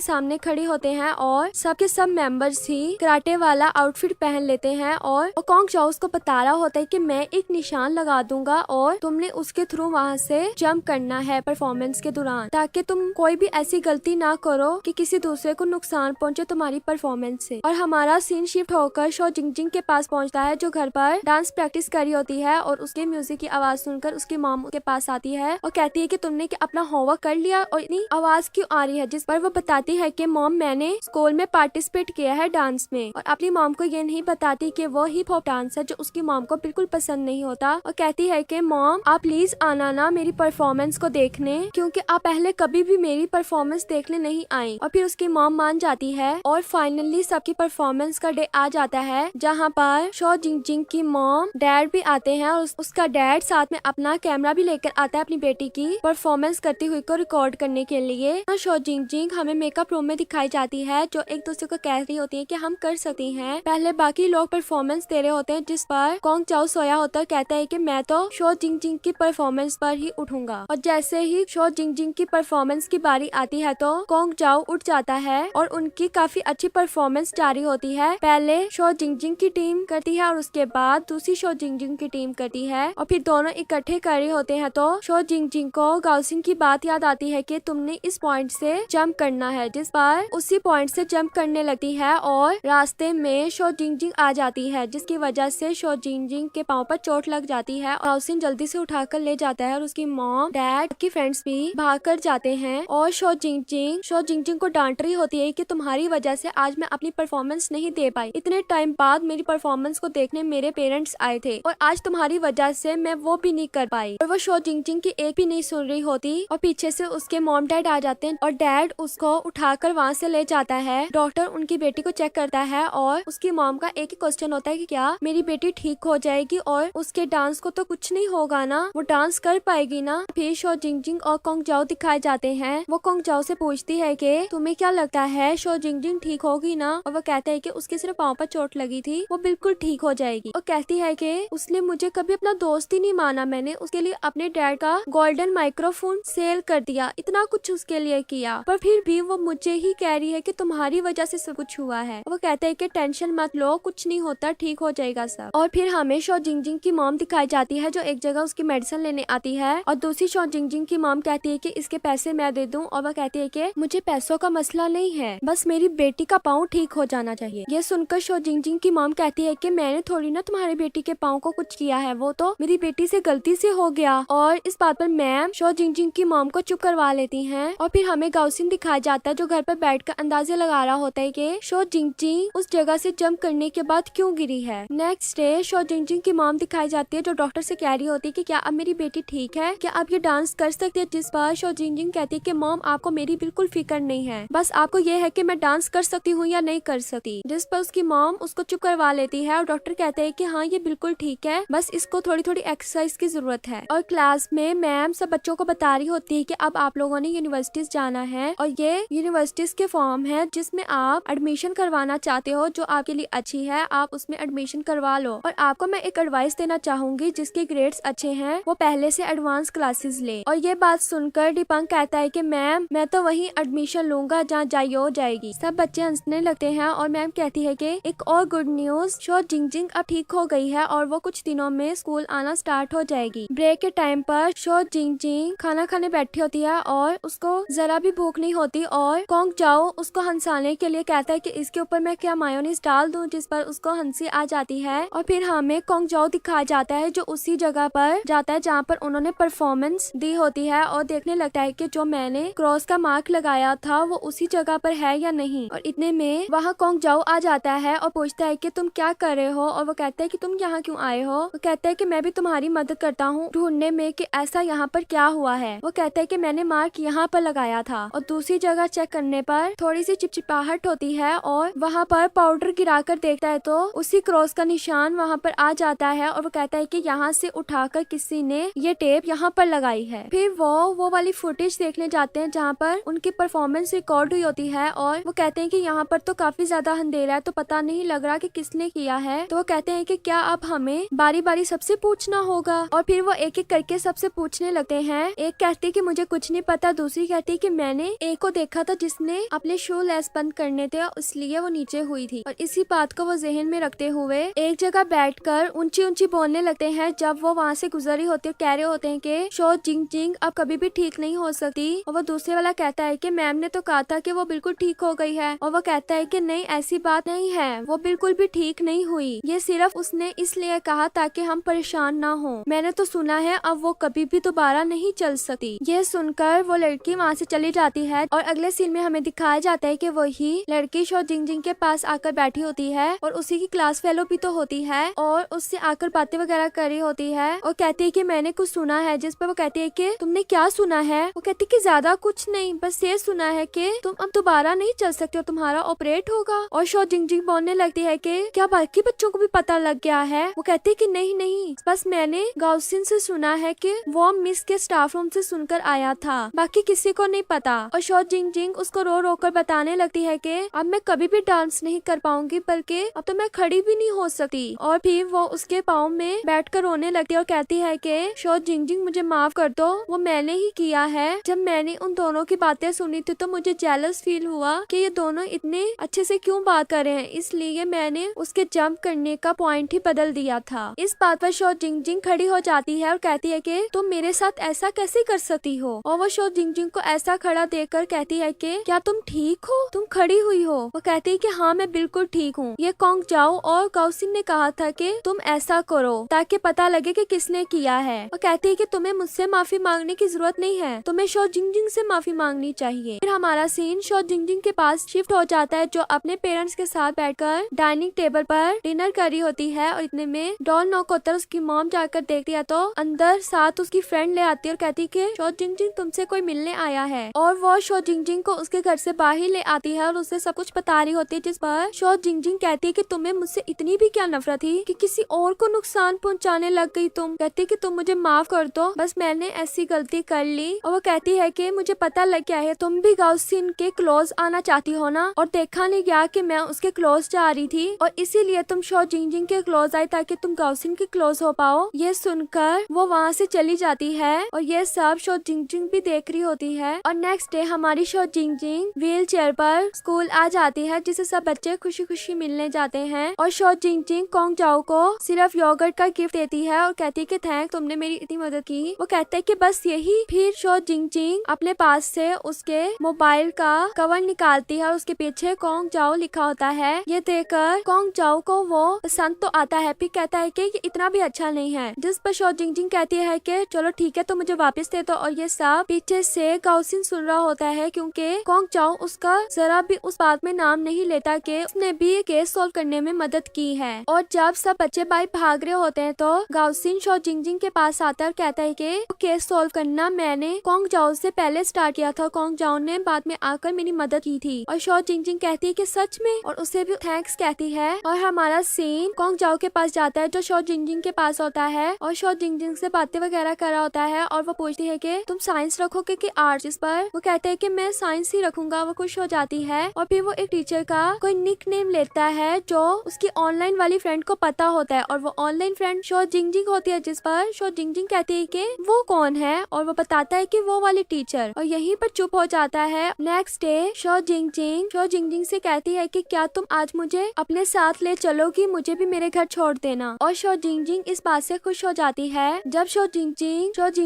सामने खड़े होते हैं और सबके सब मेंबर्स ही कराटे वाला आउटफिट पहन लेते हैं और कॉन्ग जाओ उसको बता रहा होता है कि मैं एक निशान लगा दूंगा और तुमने उसके थ्रू वहाँ से जंप करना है परफॉर्मेंस के दौरान, ताकि तुम कोई भी ऐसी गलती ना करो कि किसी दूसरे को नुकसान पहुंचे तुम्हारी परफॉर्मेंस से। और हमारा सीन शिफ्ट होकर शो जिंगजिंग के पास पहुंचता है जो घर पर डांस प्रैक्टिस करी होती है और उसके म्यूजिक की आवाज सुनकर उसकी मॉम के पास आती है और कहती है कि तुमने अपना होमवर्क कर लिया और इतनी आवाज क्यों आ रही है, जिस पर वो बताती है कि मॉम मैंने स्कूल में पार्टिसिपेट किया है डांस में। और अपनी मॉम को ये नहीं बताती कि वो हिप हॉप डांस है जो उसकी मॉम को बिल्कुल पसंद नहीं होता और कहती है कि मॉम आप प्लीज आना ना मेरी परफॉर्मेंस को देखने, क्योंकि आप पहले कभी भी मेरी परफॉर्मेंस देखने नहीं आई। और फिर उसकी मॉम मान जाती है और फाइनली सबकी परफॉर्मेंस का डे आ जाता है जहाँ पर शो जिंगजिंग की मॉम डैड भी आते हैं और उसका डैड साथ में अपना कैमरा भी लेकर आता है अपनी बेटी की परफॉर्मेंस करती हुई को रिकॉर्ड करने के लिए। शो जिंगजिंग हमें मेकअप रूम में दिखाई जाती है जो एक दूसरे को कह रही होती है कि हम कर सकती हैं। पहले बाकी लोग परफॉर्मेंस दे रहे होते हैं जिस पर कॉन्ग चाओ सोया होता है, कहता है कि मैं तो शो जिंगजिंग की परफॉर्मेंस पर ही उठूंगा। और जैसे ही शो जिंगजिंग की परफॉर्मेंस की बारी आती है तो कॉन्ग चाओ उठ जाता है और उनकी काफी अच्छी परफॉर्मेंस जारी होती है। पहले शो जिंगजिंग की टीम करती है और उसके बाद दूसरी शो जिंगजिंग की टीम करती है और फिर दोनों इकट्ठे कर रहे होते हैं तो शो जिंगजिंग को गाओसिन की बात याद आती है कि तुमने इस पॉइंट से जंप करना है, जिस पर उसी पॉइंट से जंप करने लगती है और रास्ते में शो जिंगजिंग आ जाती है जिसकी वजह से शो जिंगजिंग के पांव पर चोट लग जाती है। गाओसिन जल्दी से उठाकर ले जाता है और उसकी मॉम डैड की फ्रेंड्स भी भाग कर जाते हैं और शो जिंगजिंग को डांट रही होती है कि तुम्हारी वजह से आज मैं अपनी परफॉर्मेंस नहीं दे पाई। इतने टाइम बाद मेरी परफॉर्मेंस को देखने मेरे पेरेंट्स आए थे और आज तुम्हारी वजह से मैं वो भी नहीं कर पाई। और वो शो जिंगजिंग की एक भी नहीं सुन रही होती और पीछे से उसके मॉम डैड आ जाते हैं और डैड उसको उठाकर वहाँ से ले जाता है। डॉक्टर उनकी बेटी को चेक करता है और उसकी मॉम का एक ही क्वेश्चन होता है कि क्या मेरी बेटी ठीक हो जाएगी और उसके डांस को तो कुछ नहीं होगा ना, वो डांस कर पाएगी ना। फिर शो जिंगजिंग और कॉन्ग जाओ दिखाए जाते हैं। वो कॉन्ग जाओ से पूछती है कि तुम्हें क्या लगता है शो जिंगजिंग ठीक होगी ना, और वो कहता है कि उसके सिर्फ पाँव पर चोट लगी थी, वो बिल्कुल ठीक हो जाएगी। और कहती है कि उसने मुझे कभी अपना दोस्त ही नहीं माना, मैंने उसके लिए अपने डैड का गोल्डन माइक्रोफोन सेल कर दिया, इतना कुछ उसके लिए किया, पर फिर भी वो मुझे ही कह रही है कि तुम्हारी वजह से सब कुछ हुआ है। वो कहता है कि टेंशन मत लो, कुछ नहीं होता, ठीक हो जाएगा सब। और फिर हमें शो जिंगजिंग की मॉम दिखाई जाती है जो एक जगह उसकी मेडिसिन लेने आती है और दूसरी शो जिंगजिंग की मॉम कहती है कि इसके पैसे मैं दे दूं और वह कहती है कि मुझे पैसों का मसला नहीं है, बस मेरी बेटी का पाँव ठीक हो जाना चाहिए। ये सुनकर शो जिंगजिंग की मॉम कहती है कि मैंने थोड़ी ना तुम्हारी बेटी के पाँव को कुछ किया है, वो तो मेरी बेटी से गलती से हो गया। और इस बात पर मैम शो जिंगजिंग की मॉम को चुप करवा लेती हैं। और फिर हमें गाओसिन दिखाया जाता है जो घर पर बैठकर अंदाजे लगा रहा होता है कि शो जिंगजिंग उस जगह से जंप करने के बाद क्यों गिरी है। नेक्स्ट डे शो जिंगजिंग की मॉम दिखाई जाती है जो डॉक्टर से कह रही होती है कि क्या अब मेरी बेटी ठीक है, क्या आप ये डांस कर सकते हैं, जिस पर शो जिंगजिंग कहती है कि मॉम आपको मेरी बिल्कुल फिक्र नहीं है, बस आपको ये है कि मैं डांस कर सकती हूँ या नहीं कर सकती। जिस पर उसकी मॉम उसको चुप करवा लेती है और डॉक्टर कहते हैं कि हाँ ये बिल्कुल ठीक है, बस इसको थोड़ी थोड़ी एक्सरसाइज की जरूरत है। और क्लास में मैम सब बच्चों को बता रही होती है कि अब आप लोगों ने यूनिवर्सिटीज जाना है और ये यूनिवर्सिटीज के फॉर्म है जिसमें आप एडमिशन करवाना चाहते हो जो आपके लिए अच्छी है, आप उसमें एडमिशन करवा लो। और आपको मैं एक एडवाइस देना चाहूंगी, जिसके ग्रेड्स अच्छे हैं वो पहले से एडवांस क्लासेस ले। और ये बात सुनकर दीपंक कहता है कि मैम मैं तो वहीं एडमिशन लूंगा जहाँ जाइए हो जाएगी। सब बच्चे हंसने लगते हैं और मैम कहती है कि एक और गुड न्यूज, शो जिंगजिंग अब ठीक हो गई है और वो कुछ दिनों में स्कूल आना स्टार्ट हो जाएगी। ब्रेक के टाइम पर शो जिंगजिंग खाना खाने बैठी होती है और उसको जरा भी भूख नहीं होती और कॉन्ग जाओ उसको हंसाने के लिए कहता है कि इसके ऊपर मैं क्या मायोनीज डाल दूं, जिस पर उसको हंसी आ जाती है। और फिर हमें कॉन्ग जाओ दिखाया जाता है जो उसी जगह पर जाता है जहाँ पर उन्होंने परफॉर्मेंस दी होती है और देखने लगता है कि जो मैंने क्रॉस का मार्क लगाया था वो उसी जगह पर है या नहीं। और इतने में वहाँ कॉन्ग जाओ आ जाता है और पूछता है कि तुम क्या कर रहे हो, और वो कहता है कि तुम यहाँ क्यों आए हो। वो कहता है कि मैं भी तुम्हारी मदद करता हूँ ढूंढने में कि ऐसा यहाँ पर क्या हुआ है। वो कहता है कि मैंने मार्क यहाँ पर लगाया था और दूसरी जगह चेक करने पर थोड़ी सी चिपचिपाहट होती है और वहाँ पर पाउडर गिरा कर देखता है तो उसी क्रॉस का निशान वहाँ पर आ जाता है। और वो कहता है कि यहाँ से उठाकर किसी ने ये टेप यहाँ पर लगाई है। फिर वो वाली फुटेज देखने जाते हैं जहाँ पर उनकी परफॉर्मेंस रिकॉर्ड हुई होती है और वो कहते हैं कि यहाँ पर तो काफी ज्यादा अंधेरा है तो पता नहीं लग रहा कि किसने किया है। तो वो कहते हैं कि क्या अब हमें बारी बारी सबसे पूछना होगा। और फिर वो एक एक करके सबसे पूछने लगते हैं। एक कहती कि मुझे कुछ नहीं पता, दूसरी कहती कि मैंने एक को देखा था जिसने अपने शू लेस बंद करने थे इसलिए वो नीचे हुई थी। और इसी बात को वो जहन में रखते हुए एक जगह बैठकर ऊंची ऊंची बोलने लगते हैं। जब वो वहाँ से गुजरी होती है कह रहे होते हैं कि शो जिंग जिंग अब कभी भी ठीक नहीं हो सकती। और वो दूसरे वाला कहता है कि मैम ने तो कहा था कि वो बिल्कुल ठीक हो गई है। और वो कहता है कि नहीं, ऐसी बात नहीं है, वो बिल्कुल भी ठीक नहीं हुई, ये सिर्फ उसने इसलिए कहा ताकि हम परेशान ना हो। मैंने तो सुना है अब वो कभी भी दोबारा नहीं चल सकती। ये सुनकर वो लड़की वहाँ से चली जाती है। और अगले सीन में हमें दिखाया जाता है कि वही लड़की शो जिंग जिंग के पास आकर बैठी होती है और उसी की क्लास फेलो भी तो होती है और उससे आकर बातें वगैरह कर रही होती है। और कहती है कि मैंने कुछ सुना है। जिस पर वो कहती है कि तुमने क्या सुना है। वो कहती है कि ज्यादा कुछ नहीं, बस ये सुना है कि तुम अब दोबारा नहीं चल सकते हो, तुम्हारा ऑपरेट होगा। और शो जिंग जिंग बोलने लगती है कि क्या बाकी बच्चों को भी पता लग गया है। वो कहती है कि नहीं नहीं, बस मैंने गाउसिन से सुना है कि वो मिस के स्टाफ रूम से सुनकर आया था, बाकी किसी को नहीं पता। और शो जिंग जिंग उसको रो रो कर बताने लगती है कि अब मैं कभी भी डांस नहीं कर पाऊंगी, बल्कि अब तो मैं खड़ी भी नहीं हो सकती। और फिर वो उसके पाँव में बैठकर रोने लगती है और कहती है कि शो जिंग जिंग मुझे माफ कर दो, वो मैंने ही किया है। जब मैंने उन दोनों की बातें सुनी थी तो मुझे जेलस फील हुआ कि ये दोनों इतने अच्छे से क्यों बात कर रहे हैं, इसलिए मैंने उसके जंप करने का पॉइंट ही बदल दिया था। इस बात पर शो जिंग जिंग खड़ी हो जाती है और कहती है कि तुम मेरे साथ ऐसा कैसे कर सकती हो। और वो शो जिंग जिंग को ऐसा खड़ा देखकर कहती है कि क्या तुम ठीक हो, तुम खड़ी हुई हो। वो कहती है कि हाँ मैं बिल्कुल ठीक हूँ, ये कॉन्ग जाओ और गाउसिन ने कहा था कि तुम ऐसा करो ताकि पता लगे कि किसने किया है। वो कहती है कि तुम्हें मुझसे माफी मांगने की जरूरत नहीं है, तुम्हें शो जिंग जिंग से माफी मांगनी चाहिए। फिर हमारा सीन शो जिंग जिंग के पास शिफ्ट हो जाता है जो अपने पेरेंट्स के साथ बैठकर डाइनिंग टेबल पर डिनर कर रही होती है। और इतने में डॉल नॉक होता है, उसकी मॉम जाकर देखती है तो अंदर साथ उसकी फ्रेंड ले आती है और कहती है कि शो जिंग जिंग तुमसे कोई मिलने आया है। और वो शो जिंग जिंग को उसके घर से बाहर ले आती है और उसे सब कुछ बता रही होती है। जिस पर शो जिंग जिंग कहती है कि तुम्हें मुझसे इतनी भी क्या नफरत थी कि किसी और को नुकसान पहुंचाने लग गई। तुम कहती कि तुम मुझे माफ कर दो, बस मैंने ऐसी गलती कर ली। और वो कहती है कि मुझे पता लग गया है तुम भी गाउसिन के क्लोज आना चाहती हो ना, और देखा नहीं गया कि मैं उसके क्लोज जा रही थी और इसीलिए तुम शो जिंग जिंग के क्लोज आई ताकि तुम गाउसिन के क्लोज हो पाओ। ये सुनकर वो वहाँ से चली जाती है और ये सब शो जिंग जिंग भी देख रही होती है। और नेक्स्ट डे हमारी शो जिंग जिंग व्हील चेयर पर स्कूल आ जाती है जिसे सब बच्चे खुशी खुशी मिलने जाते हैं। और शो जिंग जिंग कॉन्ग जाओ को सिर्फ योगर्ट का गिफ्ट देती है और कहती है कि थैंक, तुमने मेरी इतनी मदद की। वो कहता है कि बस यही। फिर शो जिंग जिंग अपने पास से उसके मोबाइल का कवर निकालती है और उसके पीछे कॉन्ग जाओ लिखा होता है। ये देखकर कॉन्ग जाओ को वो पसंद तो आता है, फिर कहता है कि ये इतना भी अच्छा नहीं है। जिस पर शो जिंग जिंग कहती है कि चलो ठीक है तो मुझे वापस दे दो। और ये सब पीछे से गाउसिन सुन रहा होता है क्योंकि कॉन्ग जाओ उसका जरा भी उस बात में नाम नहीं लेता कि उसने भी केस सॉल्व करने में मदद की है। और जब सब बच्चे भाई भाग रहे होते हैं तो गाउसिन शो जिंग जिंग के पास आता है और कहता है कि केस सॉल्व करना मैंने कॉन्ग जाओ से पहले स्टार्ट किया था, कॉन्ग जाओ ने बाद में आकर मेरी मदद की थी। और शो जिंग जिंग कहती है कि सच में, और उसे भी थैंक्स कहती है। और हमारा सीन कॉन्ग जाओ के पास जाता है जो शो जिंग जिंग के पास होता है और शो जिंग जिंग से बातें वगैरह कर रहा होता है। और वो पूछती है कि तुम साइंस रखोगे कि आर्ट्स। इस पर वो कहता है कि मैं साइंस ही रखूंगा। वो खुश हो जाती है और फिर वो एक टीचर का कोई निक नेम लेता है जो उसकी ऑनलाइन वाली फ्रेंड को पता होता है और वो ऑनलाइन फ्रेंड शो जिंग जिंग होती है। जिस पर शो जिंग जिंग कहती है कि वो कौन है और वो बताता है कि वो वाली टीचर, और यहीं पर चुप हो जाता है। नेक्स्ट डे शो जिंग जिंग से कहती है कि क्या तुम आज मुझे अपने साथ ले चलोगी, मुझे भी मेरे घर छोड़ देना। और शो जिंग जिंग इस बात से खुश हो जाती है। जब शो जिंग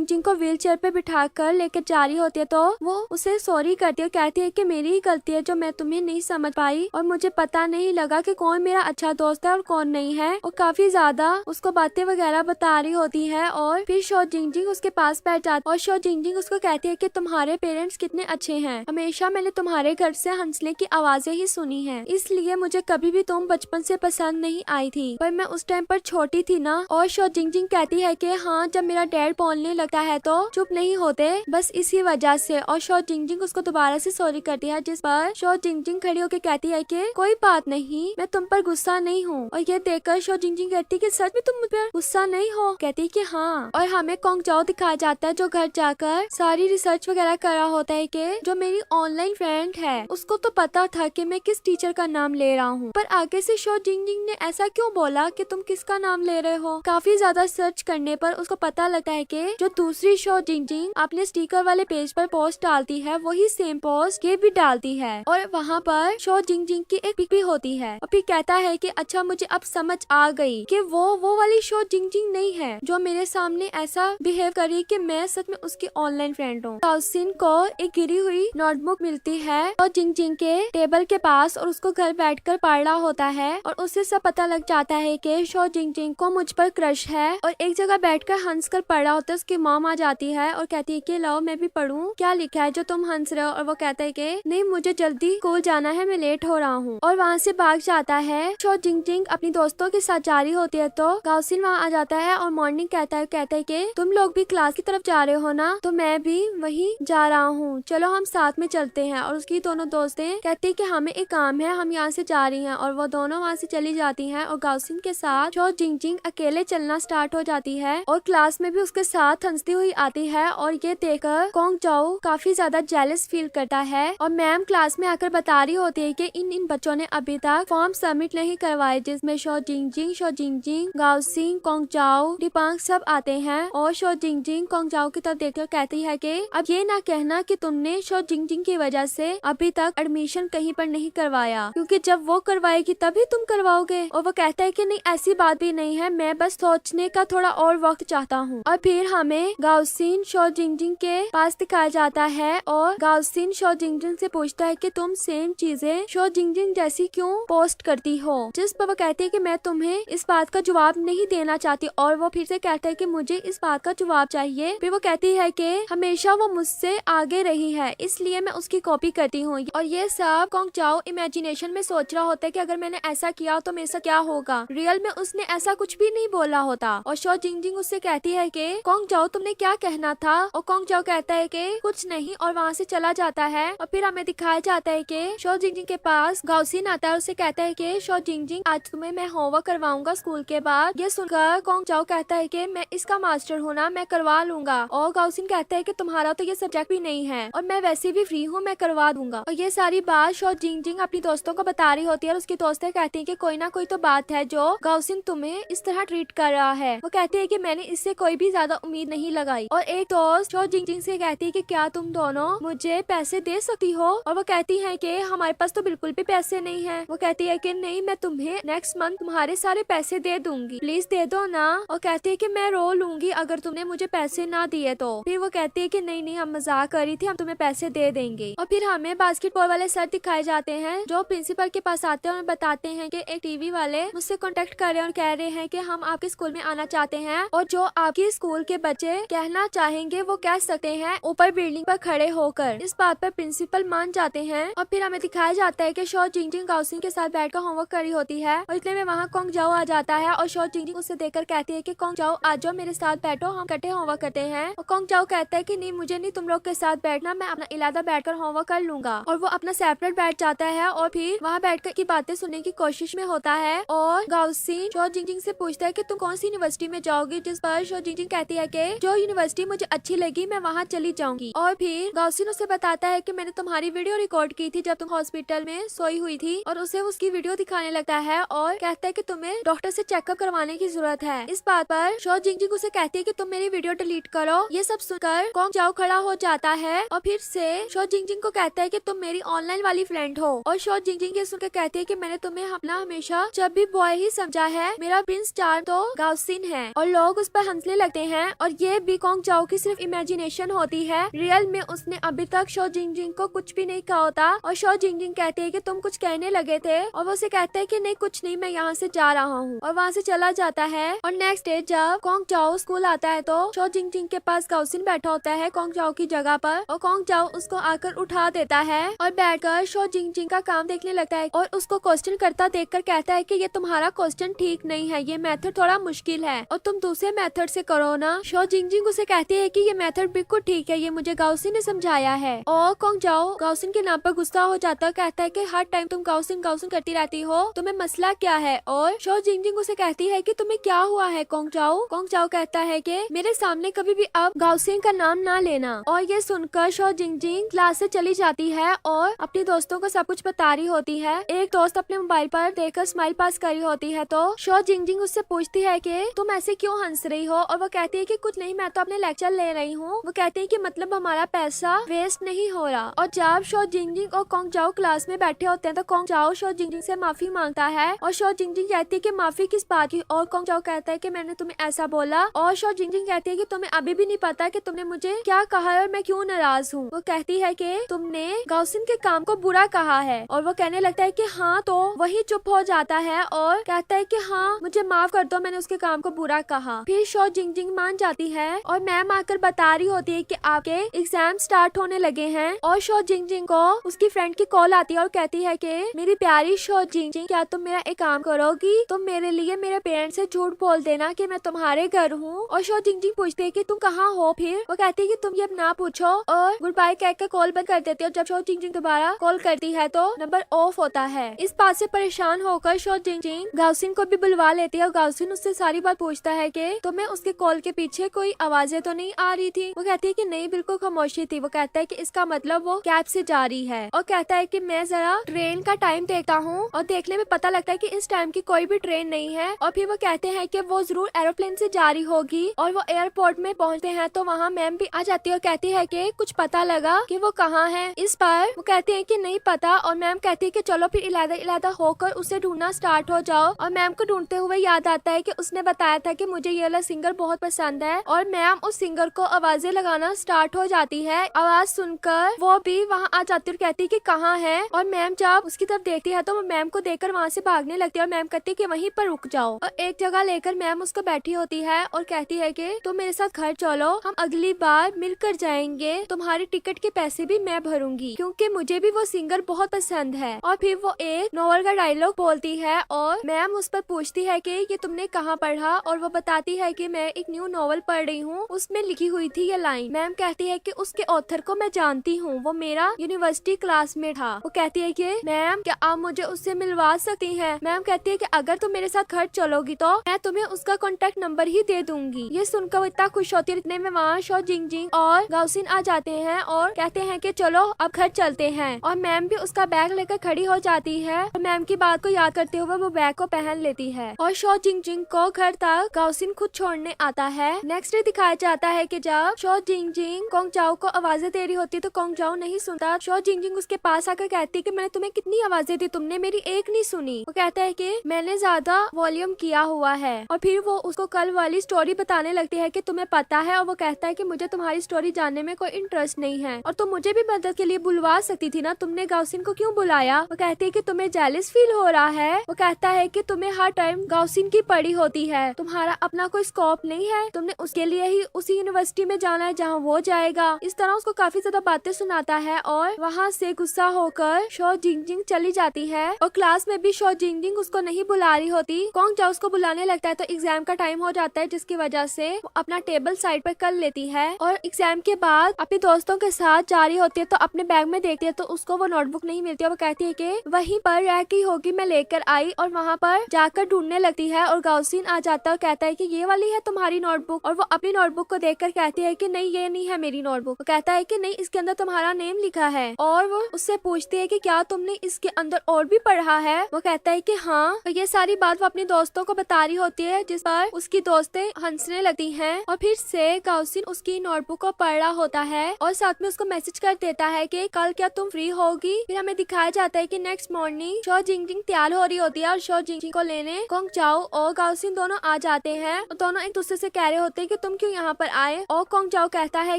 जिंग को व्हील चेयर पे बिठा कर लेकर जा रही होती है तो वो उसे सॉरी करती है और कहती है कि मेरी ही गलती है जो मैं तुम्हें नहीं समझ पाई और मुझे पता नहीं लगा कि कौन मेरा अच्छा दोस्त है और कौन नहीं है। और काफी ज्यादा उसको बातें वगैरह बता रही होती है। और फिर शो जिंग जिंग उसके पास बैठ जाती है और शो जिंग जिंग उसको कहती है कि तुम्हारे पेरेंट्स कितने अच्छे हैं, हमेशा मैंने तुम्हारे घर से हंसने की आवाजें ही सुनी है, इसलिए मुझे कभी भी तुम बचपन से पसंद नहीं आई थी, पर मैं उस टाइम पर छोटी थी ना। और शो जिंग जिंग कहती है कि हाँ, जब मेरा डैड बोलने लगता है तो चुप नहीं होते, बस इसी वजह से। और शो जिंग जिंग उसको दोबारा से सॉरी करती है। जिस पर शो जिंग जिंग खड़ी होकर कहती है कि कोई बात नहीं, मैं तुम पर गुस्सा नहीं हूँ। और ये देखकर शो जिंग जिंग कहती है कि सच में तुम मुझ पर गुस्सा नहीं हो। कहती है कि हाँ। और हमें कॉन्ग जाओ दिखाया जाता है जो घर जाकर सारी रिसर्च वगैरह कर रहा होता है कि जो मेरी ऑनलाइन फ्रेंड है उसको तो पता था कि मैं किस टीचर का नाम ले रहा हूँ, पर आगे से शो जिंग जिंग ने ऐसा क्यों बोला कि तुम किसका नाम ले रहे हो। काफी ज्यादा सर्च करने पर उसको पता लगता है कि जो दूसरी शो जिंगजिंग अपने स्टिकर वाले पेज पर पोस्ट डालती है वही सेम पोस्ट ये भी डालती है और वहाँ पर शो जिंगजिंग की एक पिक भी होती है। और फिर कहता है कि अच्छा मुझे अब समझ आ गई कि वो वाली शो जिंगजिंग नहीं है जो मेरे सामने ऐसा बिहेव करी कि मैं सच में उसकी ऑनलाइन फ्रेंड हूँ। गाउसिन को एक गिरी हुई नोटबुक मिलती है और जिंगजिंग के टेबल के पास और उसको घर बैठकर पढ़ रहा होता है और उसे सब पता लग जाता है कि शो जिंगजिंग को मुझ पर क्रश है। और एक जगह बैठकर हंस कर पढ़ रहा होता है। उसकी मॉम आ जाती है और कहती है कि लाओ मैं भी पढ़ूं, क्या लिखा है जो तुम हंस रहे हो। और वो कहता है कि नहीं मुझे जल्दी स्कूल जाना है, मैं लेट हो रहा हूँ। और वहाँ से भाग जाता है। शो जिंगजिंग अपनी दोस्तों के साथ जा रही होती है तो गाउसिन वहाँ आ जाता है और मॉर्निंग कहता है कि तुम लोग भी क्लास की तरफ जा रहे हो ना, तो मैं भी वहीं जा रहा हूँ, चलो हम साथ में चलते हैं। और उसकी दोनों दोस्तें कहती है कि हमें एक काम है, हम यहाँ से जा रही हैं। और वो दोनों वहाँ से चली जाती हैं और गाउसिन के साथ शो जिंगजिंग अकेले चलना स्टार्ट हो जाती है और क्लास में भी उसके साथ हंसती हुई आती है। और ये देखकर कोंग जाओ काफी ज्यादा जेलस फील करता है और मैम क्लास में आकर बता रही होती है कि इन बच्चों ने अभी तक फॉर्म सबमिट नहीं करवाए, जिसमें शो जिंगजिंग, गाउसिन, कोंग जाओ, डिपांग सब आते हैं। और शो जिंगजिंग कोंग जाओ की तरफ देखकर कहती है कि अब ये ना कहना कि तुमने शो जिंगजिंग की वजह से अभी तक एडमिशन कहीं पर नहीं करवाया, क्योंकि जब वो करवाएगी तभी तुम करवाओगे। और वो कहता है कि नहीं ऐसी बात भी नहीं है, मैं बस सोचने का थोड़ा और वक्त चाहता हूँ। और फिर हमें गाउसिन शो जिंगजिंग के पास दिखाया जाता है और गाउसिन शो जिंगजिंग से पूछता है कि तुम सेम चीजें शो जिंगजिंग जैसी क्यों पोस्ट करती हो, जिस पर वो कहती है कि मैं तुम्हें इस बात का जवाब नहीं देना चाहती। और वो फिर से कहता है कि मुझे इस बात का जवाब चाहिए। फिर वो कहती है कि हमेशा वो मुझसे आगे रही है इसलिए मैं उसकी कॉपी करती हूँ। और ये सब कोंग जाओ इमेजिनेशन में सोच रहा होता है कि अगर मैंने ऐसा किया तो मेरे साथ क्या होगा। रियल में उसने ऐसा कुछ भी नहीं बोला होता। और शो जिंगजिंग उससे कहती है कि कोंग जाओ तुमने क्या कहना था। और कोंग जाओ कहता है कि कुछ नहीं और वहाँ से चला जाता है। और फिर हमें दिखाया जाता है कि शो जिंगजिंग के पास गाउसिन आता है और उसे कहता है कि शो जिंगजिंग आज तुम्हें मैं होमवर्क करवाऊंगा स्कूल के बाद। ये सुनकर कोंग जाओ कहता है कि मैं इसका मास्टर हूँ ना, मैं करवा लूंगा। और गाउसिन कहता है कि तुम्हारा तो ये सब्जेक्ट भी नहीं है और मैं वैसे भी फ्री हूँ, मैं करवा दूंगा। और ये सारी बात शो जिंगजिंग अपनी दोस्तों को बता रही होती है और उसकी दोस्तें कहती है कि कोई ना कोई तो बात है जो गाउसिन तुम्हें इस तरह ट्रीट कर रहा है। वो कहती है कि मैंने इससे कोई भी ज्यादा उम्मीद नहीं लगाई। और एक दोस्त शो जिंगजिंग से कहती है कि क्या तुम दोनों मुझे पैसे दे सकती हो। और वो कहती है कि हमारे पास तो बिल्कुल भी पैसे नहीं है। वो कहती है कि नहीं मैं तुम्हें नेक्स्ट मंथ तुम्हारे सारे पैसे दे दूंगी, प्लीज दे दो ना। और कहती है कि मैं रो लूंगी अगर तुमने मुझे पैसे ना दिए तो। फिर वो कहती है कि नहीं नहीं हम मजाक कर रही थी, हम तुम्हें पैसे दे देंगे। और फिर हमें बास्केटबॉल वाले सर दिखाए जाते हैं जो प्रिंसिपल के पास आते हैं और बताते हैं कि एक टीवी वाले मुझसे कांटेक्ट कर रहे हैं और कह रहे हैं कि हम आपके स्कूल में आना चाहते हैं और जो आपके स्कूल के बच्चे कहना चाहेंगे वो कह सकते हैं ऊपर बिल्डिंग पर खड़े होकर। इस बात पर प्रिंसिपल मान जाते हैं। और फिर हमें दिखाया जाता है कि शो जिंगजिंग गाउसिन के साथ बैठकर होमवर्क कर रही होती है और इतने में वहाँ कोंग जाओ आ जाता है और शो जिंगजिंग उससे देखकर कहती है कि कोंग जाओ आ जाओ मेरे साथ बैठो, हम इकट्ठे होमवर्क करते हैं। और कोंग जाओ कहता है कि नहीं मुझे नहीं तुम लोग के साथ बैठना, मैं अपना इलादा बैठकर होमवर्क कर लूंगा। और वो अपना सेपरेट बैठ जाता है और फिर वहाँ बैठकर की बातें सुनने की कोशिश में होता है। और गाउसिन शो जिंगजिंग से पूछता है कि तुम कौन सी यूनिवर्सिटी में जाओगी, जिस पर शो जिंगजिंग कहती है कि जो यूनिवर्सिटी मुझे अच्छी लगी मैं वहाँ चली जाऊंगी। और फिर गाउसिन उसे बताता है कि मैंने तुम्हारी वीडियो रिकॉर्ड की थी जब तुम हॉस्पिटल में सोई हुई थी। और उसे उसकी वीडियो दिखाने लगता है और कहता है कि तुम्हें डॉक्टर से चेकअप करवाने की जरूरत है। इस बात पर शो जिंगजिंग उसे कहती है कि तुम मेरी वीडियो डिलीट करो। ये सब सुनकर कोंग जाओ खड़ा हो जाता है और फिर से शो जिंगजिंग को कहता है कि तुम मेरी ऑनलाइन वाली फ्रेंड हो। और शो जिंगजिंग ये सुनकर कहती है कि मैंने तुम्हें अपना हमेशा जब भी बॉय ही समझा है, मेरा प्रिंस चार्म तो गाउसिन है। और लोग उस पर हंसने लगते हैं और ये भी कोंग जाओ की सिर्फ इमेजिनेशन होती है, रियल में उसने अभी तक शो जिंगजिंग को कुछ भी नहीं कहा होता। और शो जिंगजिंग कहती है कि तुम कुछ कहने लगे थे और वो उसे कहता है कि नहीं कुछ नहीं, मैं यहाँ से जा रहा हूँ। और वहाँ से चला जाता है। और नेक्स्ट डे जब कोंग जाओ स्कूल आता है तो शो जिंगजिंग के पास गाउसिन बैठा होता है कोंग जाओ की जगह पर। और कोंग जाओ उसको आकर उठा देता है और बैठकर शो जिंगजिंग का काम देखने लगता है और उसको क्वेश्चन करता देखकर कहता है कि ये तुम्हारा क्वेश्चन ठीक नहीं है, ये मेथड थोड़ा मुश्किल है और तुम दूसरे मेथड से करो ना। शो जिंगजिंग उसे कहती है कि ये मेथड बिल्कुल ठीक है, ये मुझे गाउसिन ने समझाया है। और कोंग जाओ गाउसिन के नाम पर गुस्सा हो जाता है, कहता है कि हर टाइम तुम गाउसिन गाउसिन करती रहती हो, तुम्हें मसला क्या है। और शो जिंगजिंग उसे कहती है कि तुम्हें क्या हुआ है कोंग जाओ। कोंग जाओ कहता है कि मेरे सामने कभी भी अब गाउसिन का नाम ना लेना। और ये सुनकर शो जिंगजिंग क्लास से चली जाती है और अपनी दोस्तों को सब कुछ बता रही होती है। एक दोस्त अपने मोबाइल पर देखकर स्माइल पास कर रही होती है है तो शो जिंगजिंग उससे पूछती है कि तुम ऐसे क्यों हंस रही हो, और वो कहती है कि कुछ नहीं, मैं तो अपने लेक्चर ले रही हूँ। वो कहती है कि मतलब हमारा पैसा वेस्ट नहीं हो रहा। और जब शो जिंगजिंग और कोंग जाओ क्लास में बैठे होते हैं तो कोंग जाओ शो जिंगजिंग से माफी मांगता है, और शो जिंगजिंग कहती है कि माफी किस बात की, और कोंग जाओ कहता है कि मैंने तुम्हें ऐसा बोला, और शो जिंगजिंग कहती है कि तुम्हें अभी भी नहीं पता कि तुमने मुझे क्या कहा है और मैं क्यों नाराज हूँ। वो कहती है कि तुमने गाउसिन के काम को बुरा कहा है, और वो कहने लगता है कि हाँ, तो वही चुप हो जाता है और कहता है कि हाँ, मुझे माफ कर दो, मैंने उसके काम को बुरा कहा। फिर शो जिंगजिंग मान जाती है और मैम आकर बता रही होती है कि आपके एग्जाम स्टार्ट होने लगे हैं, और शो जिंगजिंग को उसकी फ्रेंड की कॉल आती है और कहती है कि मेरी प्यारी शो जिंगजिंग, क्या तुम मेरा एक काम करोगी, तुम मेरे लिए मेरे पेरेंट्स से झूठ बोल देना कि मैं तुम्हारे घर हूँ। और शो जिंगजिंग पूछती है कि तुम कहाँ हो। फिर वो कहती है कि तुम ये ना पूछो, और गुड बाय कहकर कॉल बंद कर देती है। और जब शो जिंगजिंग दोबारा कॉल करती है तो नंबर ऑफ होता है। इस बात से परेशान होकर शो जिंगजिंग गाउसिन को भी बुलवा लेती है, और गाउसिन उससे सारी बात पूछता है कि तुम्हें उसके कॉल के पीछे कोई आवाजें तो नहीं आ रही थी। वो कहती है कि नहीं, बिल्कुल खामोशी थी। वो कहता है कि इसका मतलब वो कैब से जा रही है, और कहता है कि मैं जरा ट्रेन का टाइम देखता हूँ, और देखने में पता लगता है कि इस टाइम की कोई भी ट्रेन नहीं है। और फिर वो कहते हैं कि वो जरूर एरोप्लेन से जा रही होगी, और वो एयरपोर्ट में पहुँचते हैं तो वहाँ मैम भी आ जाती है और कहती है कि कुछ पता लगा कि वो कहाँ है। इस पर वो कहते हैं कि नहीं पता, और मैम कहती है कि चलो फिर इलादा इलादा होकर उसे ढूंढना स्टार्ट हो जाओ। और मैम को ढूंढते हुए याद आता है कि उसने बताया था कि मुझे ये वाला सिंगर बहुत पसंद है, और मैम उस सिंगर को आवाजें लगाना स्टार्ट हो जाती है। आवाज सुनकर वो भी वहाँ आ जाती है और कहती है कि कहाँ है। और मैम जब उसकी तरफ देखती है तो वो मैम को देखकर वहाँ से भागने लगती है, और मैम कहती है कि वहीं पर रुक जाओ। और एक जगह लेकर मैम उसको बैठी होती है और कहती है कि तुम मेरे साथ घर चलो, हम अगली बार मिलकर जाएंगे, तुम्हारी टिकट के पैसे भी मैं भरूंगी, क्योंकि मुझे भी वो सिंगर बहुत पसंद है। और फिर वो एक नॉवल का डायलॉग बोलती है, और मैम उस पर पूछती है कि ये तुमने कहाँ पढ़ा, और वो बताती है कि मैं एक न्यू नॉवल पढ़ रही हूँ, उसमें लिखी हुई थी ये लाइन। मैम कहती है कि उसके ऑथर को मैं जानती हूँ, वो मेरा यूनिवर्सिटी क्लासमेट था। वो कहती है कि मैम क्या आप मुझे उससे मिलवा सकती हैं। मैम कहती है कि अगर तुम मेरे साथ घर चलोगी तो मैं तुम्हें उसका कॉन्टेक्ट नंबर ही दे दूंगी। ये सुनकर वो इतना खुश होती है। इतने में वहाँ शो जिंगजिंग और गाउसिन आ जाते हैं और कहते हैं कि चलो अब घर चलते हैं, और मैम भी उसका बैग लेकर खड़ी हो जाती है, और मैम की बात को याद करते हुए वो बैग को पहन लेती है, और शो जिंगजिंग को घर तक गाउसिन खुद छोड़ने आता है। नेक्स्ट डे दिखाया जाता है कि जब शो जिंगजिंग कोंग जाओ को आवाजें दे रही होती है तो कोंग जाओ नहीं सुनता। शो जिंगजिंग उसके पास आकर कहती है कि मैंने तुम्हें कितनी आवाजें दी, तुमने मेरी एक नहीं सुनी। वो कहता है कि मैंने ज्यादा वॉल्यूम किया हुआ है, और फिर वो उसको कल वाली स्टोरी बताने लगती है कि तुम्हें पता है, और वो कहता है कि मुझे तुम्हारी स्टोरी जानने में कोई इंटरेस्ट नहीं है, और तुम मुझे भी मदद के लिए बुलवा सकती थी ना, तुमने गाउसिन को क्यों बुलाया। वो कहती है कि तुम्हें जेलस फील हो रहा है। वो कहता है कि तुम्हें हर टाइम गाउसिन की पड़ी होती है, तुम्हारा अपना कोई स्कोप नहीं है, तुमने उसके लिए ही उसी यूनिवर्सिटी में जाना है जहाँ वो जाएगा। इस तरह उसको काफी ज्यादा बातें सुनाता है, और वहाँ से गुस्सा होकर शो जिंगजिंग चली जाती है। और क्लास में भी शो जिंगजिंग उसको नहीं बुला रही होती। कोंग जाओ उसको बुलाने लगता है तो एग्जाम का टाइम हो जाता है, जिसकी वजह से वो अपना टेबल साइड पर कर लेती है, और एग्जाम के बाद अपने दोस्तों के साथ जा रही होती है तो अपने बैग में देखती है तो उसको वो नोटबुक नहीं मिलती है। वो कहती है कि वहीं पर रह की होगी, मैं लेकर आई, और वहाँ पर जाकर ढूंढने लगती है, और गाउसिन आ जाता है और कहता है कि ये वाली है तुम्हारी नोटबुक, और वो अपनी नोटबुक को देखकर कहती है कि नहीं, ये नहीं है मेरी नोटबुक। वो कहता है कि नहीं, इसके अंदर तुम्हारा नेम लिखा है, और वो उससे पूछती है कि क्या तुमने इसके अंदर और भी पढ़ा है। वो कहता है कि हाँ। तो ये सारी बात वो अपनी दोस्तों को बता रही होती है, जिस पर उसकी दोस्तें हंसने लगती हैं, और फिर से गाउसिन उसकी नोटबुक को पढ़ रहा होता है, और साथ में उसको मैसेज कर देता है कि कल क्या तुम फ्री होगी। फिर हमें दिखाया जाता है कि नेक्स्ट मॉर्निंग शो जिंगजिंग तैयार हो रही होती है, और शो जिंगजिंग को लेने कोंग जाओ और गाउसिन दोनों आ जाते हैं, और दोनों एक दूसरे से कह रहे होते हैं कि तुम क्यों यहाँ पर आए। और कोंग जाओ कहता है